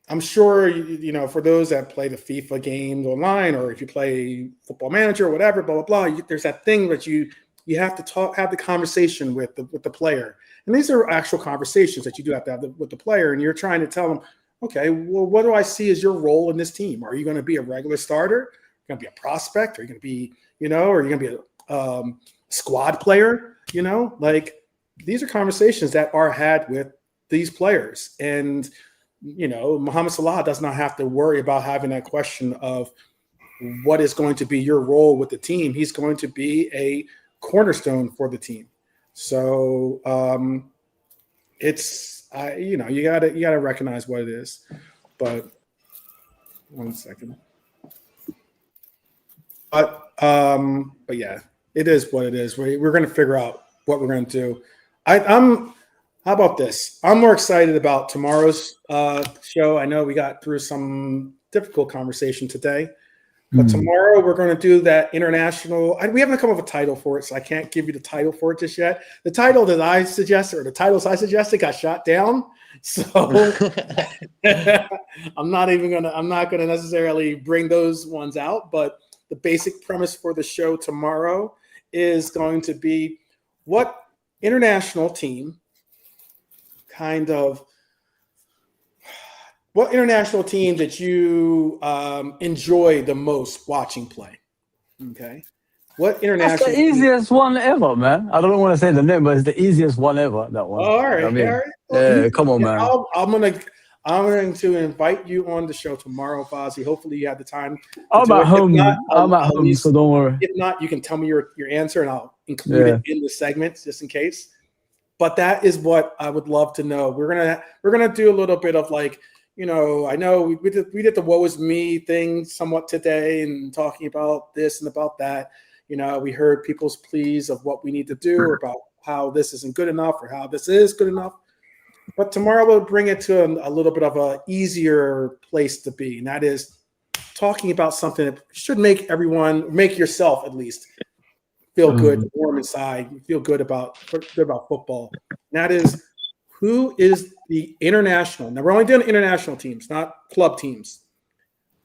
I'm sure, you know, for those that play the FIFA games online, or if you play Football Manager or whatever, blah, blah, blah, there's that thing that you have to have the conversation with the player. And these are actual conversations that you do have to have with the player. And you're trying to tell them, okay, well, what do I see as your role in this team? Are you going to be a regular starter? Are you going to be a prospect? Are you going to be, you know, are you going to be a squad player? You know, like these are conversations that are had with these players. And Mohamed Salah does not have to worry about having that question of what is going to be your role with the team. He's going to be a cornerstone for the team. So you gotta recognize what it is. But 1 second. But yeah, it is what it is. We're going to figure out what we're going to do. How about this? I'm more excited about tomorrow's show. I know we got through some difficult conversation today, but tomorrow we're going to do that international. We haven't come up with a title for it, so I can't give you the title for it just yet. The title that I suggested, or the titles I suggested, got shot down. So I'm not gonna necessarily bring those ones out, but the basic premise for the show tomorrow is going to be what international team that you enjoy the most watching play. Okay. What international? That's the easiest one ever, man. I don't want to say the name, but it's the easiest one ever. That one. All right. I mean, all right. Yeah, come on, man. I'm going to invite you on the show tomorrow, Fozzie. Hopefully you have the time. I'm at home. I'm at home, so don't worry. If not, you can tell me your answer, and I'll include it in the segment just in case. But that is what I would love to know. We're gonna do a little bit of like, I know we did the woe is me thing somewhat today, and talking about this and about that. We heard people's pleas of what we need to do, about how this isn't good enough or how this is good enough. But tomorrow we'll bring it to a little bit of a easier place to be, and that is talking about something that should make yourself at least feel good, warm inside, feel good about football. And that is, who is the international? Now we're only doing international teams, not club teams.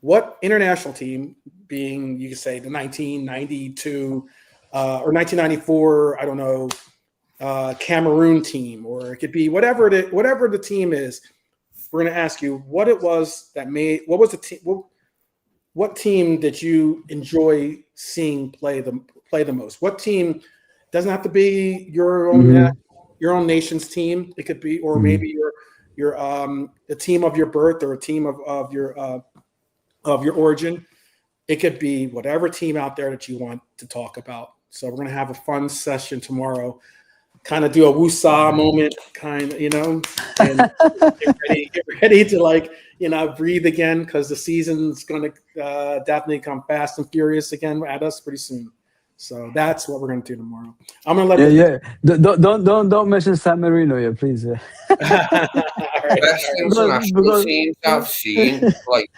What international team, being you could say the 1992 or 1994, I don't know, Cameroon team, or it could be whatever the team is. We're going to ask you what it was that made. What was the team? What team did you enjoy seeing play the most? What team? Doesn't have to be your own nation's team. It could be, or maybe your the team of your birth, or a team of your origin. It could be whatever team out there that you want to talk about. So we're going to have a fun session tomorrow. Kind of do a woosah moment, and get ready to breathe again, because the season's going to definitely come fast and furious again at us pretty soon. So that's what we're going to do tomorrow. I'm going to let Don't mention San Marino yet, please. Best international teams I've seen.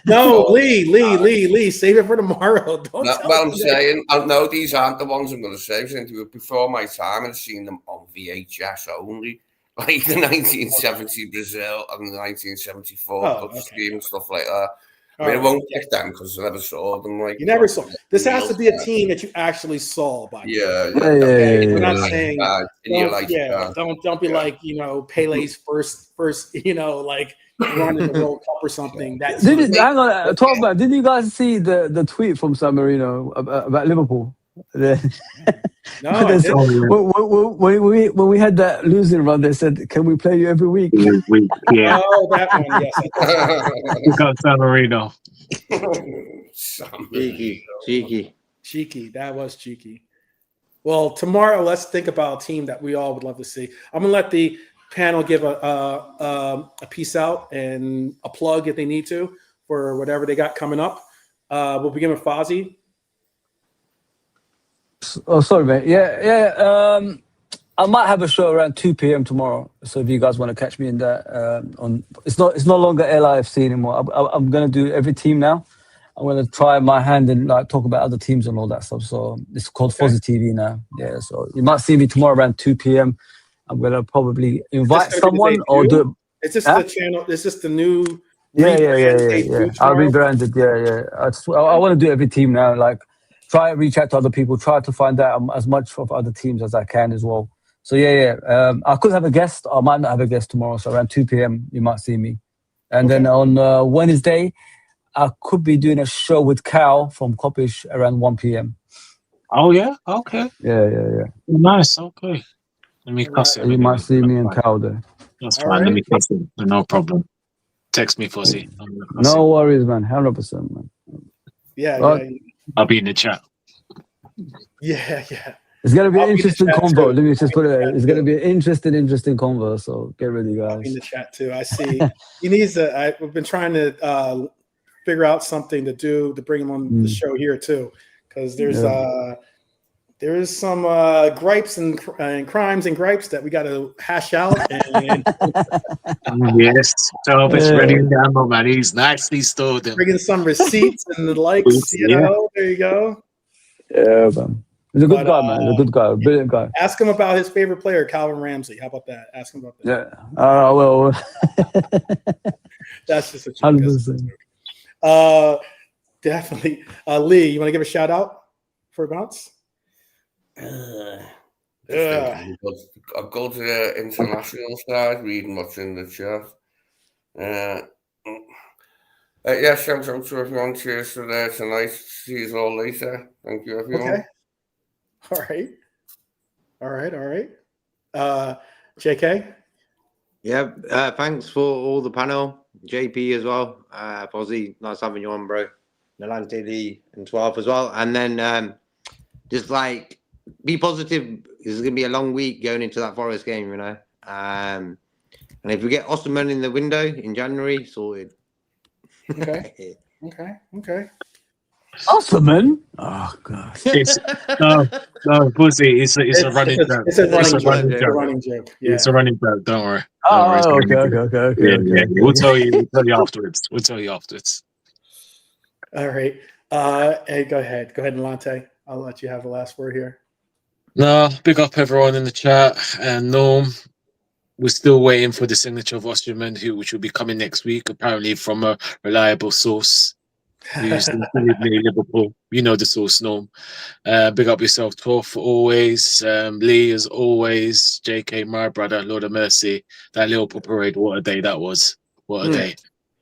Lee, save it for tomorrow. I'm saying, I know these aren't the ones I'm going to say, because they were before my time, and I've seen them on VHS only, like the 1970 Brazil and the 1974 Dutch team and stuff like that. I mean, I won't pick them because I never saw them. You never saw. This has to be a team that you actually saw. Yeah. We're not saying. Don't be like Pele's first like running the World Cup or something. Hang on, talk about. Did you guys see the tweet from San Marino about Liverpool? No. When we had that losing run, they said, "Can we play you every week?" Yeah. Oh, that one. Yes. We got San Marino. Cheeky. That was cheeky. Well, tomorrow, let's think about a team that we all would love to see. I'm gonna let the panel give a peace out and a plug if they need to for whatever they got coming up. We'll begin with Fozzie. Oh, sorry, mate. Yeah. I might have a show around 2 p.m. tomorrow. So if you guys want to catch me in that, it's no longer LIFC anymore. I'm gonna do every team now. I'm gonna try my hand and talk about other teams and all that stuff. So it's called Fozzie TV now. Yeah. So you might see me tomorrow around 2 p.m. I'm gonna probably invite someone or do. Is this the channel? Is this the new? Yeah. I'll rebrand it. Yeah. I want to do every team now. Try to reach out to other people. Try to find out as much of other teams as I can as well. So I could have a guest. I might not have a guest tomorrow. So around 2 p.m. you might see me. And then on Wednesday, I could be doing a show with Cal from Coppish around 1 p.m. Oh yeah. Okay. Yeah. Nice. Okay. Let me cuss it. You might see me and Cal there. That's fine. Let me cuss it. No problem. Text me, Fuzzy. No worries, man. 100%, man. Yeah, Well, yeah, I'll be in the chat. yeah. It's gonna be I'll an be in the interesting chat convo. too. Let me just put it there. It's too. gonna be an interesting convo. So get ready, I'll be in guys. the chat too. I see. He needs to. I've been trying to figure out something to do to bring him on the show here too, because there's some gripes and crimes and gripes that we got to hash out. And Yes, Thomas ready down, man. He's nicely stored them. bringing some receipts and the likes. You know, there you go. Yeah, man. He's a good guy, man. He's a good guy, brilliant guy. Ask him about his favorite player, Calvin Ramsey. How about that? Ask him about that. Yeah. Well. That's just a joke. 100%. Definitely. Lee, you want to give a shout out for a bounce? I'll go to the international side, reading what's in the chat. Yeah, shout out to everyone. Cheers for there tonight. See you all later. Thank you, everyone. Okay. All right. JK? Yeah, thanks for all the panel. JP as well. Fozzie, nice having you on, bro. Nolante Lee and 12 as well. And then just like be positive. This is gonna be a long week going into that Forest game, you know. And if we get Osterman in the window in January, sorted. Okay. Osterman? Oh god. No, Pussy. It's a running joke. It's a running joke. Yeah. It's a running joke. Don't worry. Okay. Yeah. We'll tell you afterwards. All right. Hey, go ahead, Nolante. I'll let you have the last word here. No, big up everyone in the chat. And Norm, we're still waiting for the signature of Osterman, which will be coming next week, apparently from a reliable source who's in Liverpool. You know the source, Norm. Big up yourself, 12 for always. Lee, as always. JK, my brother, Lord of Mercy. That Liverpool parade, what a day that was. What a day.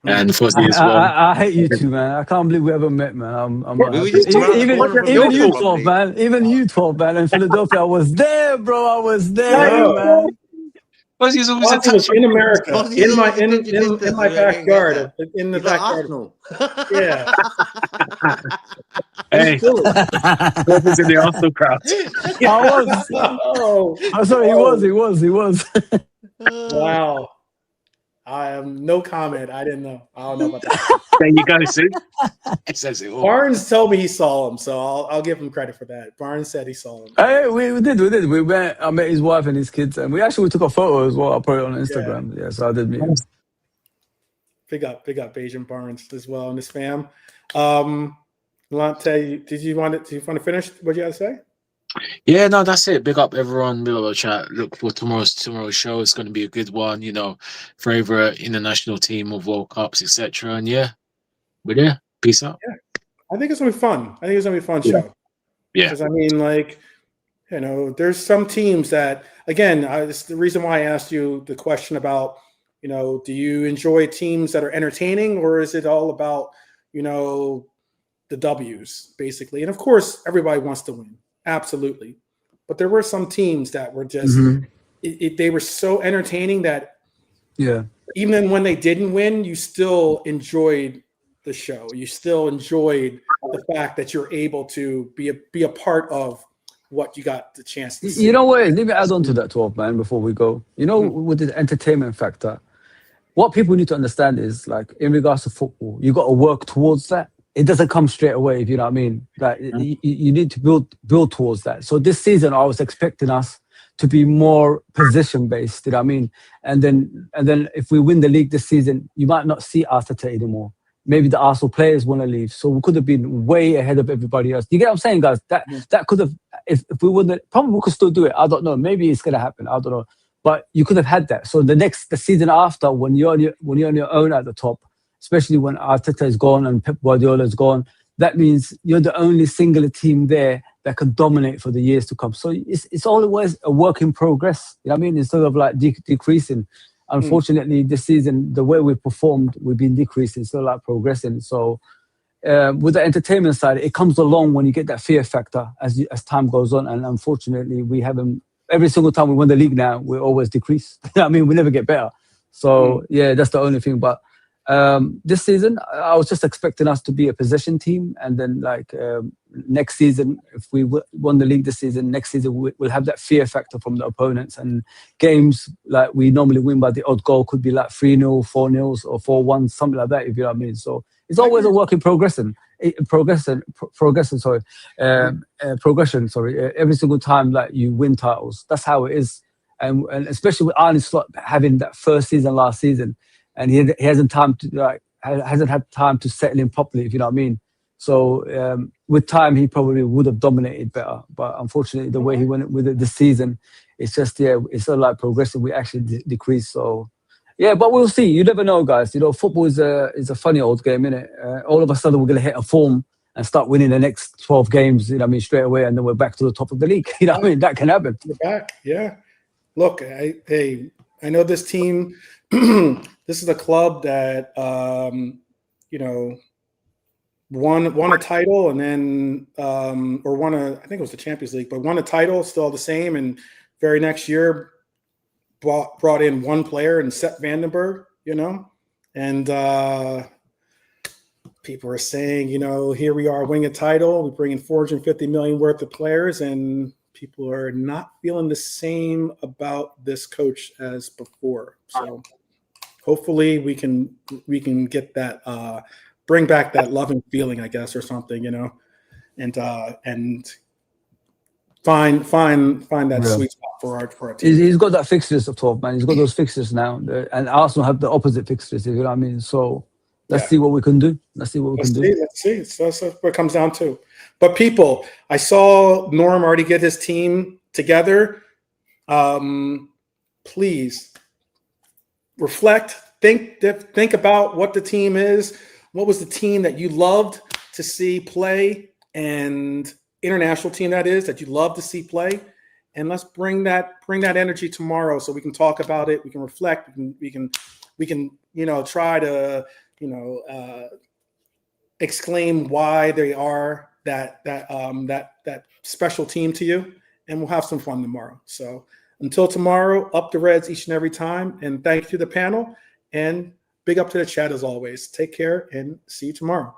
And Fuzzy as well. I hate you two, man. I can't believe we ever met, man. Even you 12, man. Even you 12, man. In Philadelphia, I was there, bro. I was there, man. Fuzzy's always a was in America, in my backyard, in the He's backyard. Like Yeah. Hey, what was in the Arsenal crowd? I was. I'm sorry, he was. Wow. I have no comment. I didn't know. I don't know about that. There you go, see? It says it all. Barnes told me he saw him, so I'll give him credit for that. Barnes said he saw him. Hey, we did. We went. I met his wife and his kids, and we took a photo as well. I put it on Instagram. Yeah, so I did meet him. Big up Asian Barnes as well and his fam. Lante, did you want to finish what you had to say? Yeah, no, that's it. Big up everyone. Big up the chat. Look for tomorrow's show. It's going to be a good one. You know, favorite international team of World Cups, etc. And yeah, we're there. Peace out. Yeah, I think it's gonna be fun. I think it's gonna be a fun show. Yeah, because I mean, like, you know, there's some teams that, again, it's the reason why I asked you the question about, you know, do you enjoy teams that are entertaining, or is it all about, you know, the W's basically? And of course, everybody wants to win. Absolutely. But there were some teams that were just, they were so entertaining that even when they didn't win, you still enjoyed the show. You still enjoyed the fact that you're able to be a part of what you got the chance to see. You know what? Let me add on to that 12, man, before we go. You know, with the entertainment factor, what people need to understand is, like, in regards to football, you got to work towards that. It doesn't come straight away, if you know what I mean. Like, you need to build towards that. So this season, I was expecting us to be more position based. You know what I mean? And then if we win the league this season, you might not see Arteta anymore. Maybe the Arsenal players want to leave, so we could have been way ahead of everybody else. You get what I'm saying, guys? That could have, if we wouldn't, probably we could still do it. I don't know. Maybe it's gonna happen. I don't know. But you could have had that. So the season after, when you're on your own at the top, especially when Arteta is gone and Pep Guardiola is gone, that means you're the only singular team there that can dominate for the years to come. So it's always a work in progress. You know what I mean? Instead of like decreasing. Unfortunately, this season, the way we've performed, we've been decreasing, still like progressing. So with the entertainment side, it comes along when you get that fear factor as time goes on. And unfortunately, we haven't, every single time we win the league now, we always decrease. I mean, we never get better. So yeah, that's the only thing. But This season, I was just expecting us to be a possession team, and then like next season, if we won the league this season, next season we'll have that fear factor from the opponents, and games like we normally win by the odd goal could be like 3-0, 4-0, or 4-1, something like that. If you know what I mean. So it's always a work in progression. Progression. Every single time that you win titles, that's how it is, and especially with Arne Slot having that first season last season. And he hasn't had time to settle in properly, if you know what I mean. So with time, he probably would have dominated better. But unfortunately, the way he went with it this season, it's just it's sort of like progressive. We actually decreased. So yeah, but we'll see. You never know, guys. You know, football is a funny old game, isn't it? All of a sudden, we're going to hit a form and start winning the next 12 games. You know what I mean, straight away, and then we're back to the top of the league. You know what I mean? That can happen. We're back, yeah. Look, I know this team. This is a club that you know, won a title, and then or won I think it was the Champions League, but won a title, still the same, and very next year brought in one player and Sepp Vandenberg, you know, and people are saying, you know, here we are winning a title, we bring in 450 million worth of players, and people are not feeling the same about this coach as before. So hopefully we can get that, bring back that loving feeling, I guess, or something, you know, and find that sweet spot for our team. He's got that fixtures up top, man. He's got those fixtures now, and Arsenal have the opposite fixtures. You know what I mean? So let's see what we can do. Let's see. Let's see. That's what it comes down to. But people, I saw Norm already get his team together. Please reflect. Think about what the team is. What was the team that you loved to see play, and international team that is that you love to see play, and let's bring that energy tomorrow so we can talk about it. We can reflect. We can you know, try to, you know, exclaim why they are that special team to you, and we'll have some fun tomorrow. So until tomorrow, up the Reds each and every time, and thank you to the panel, and big up to the chat as always. Take care and see you tomorrow.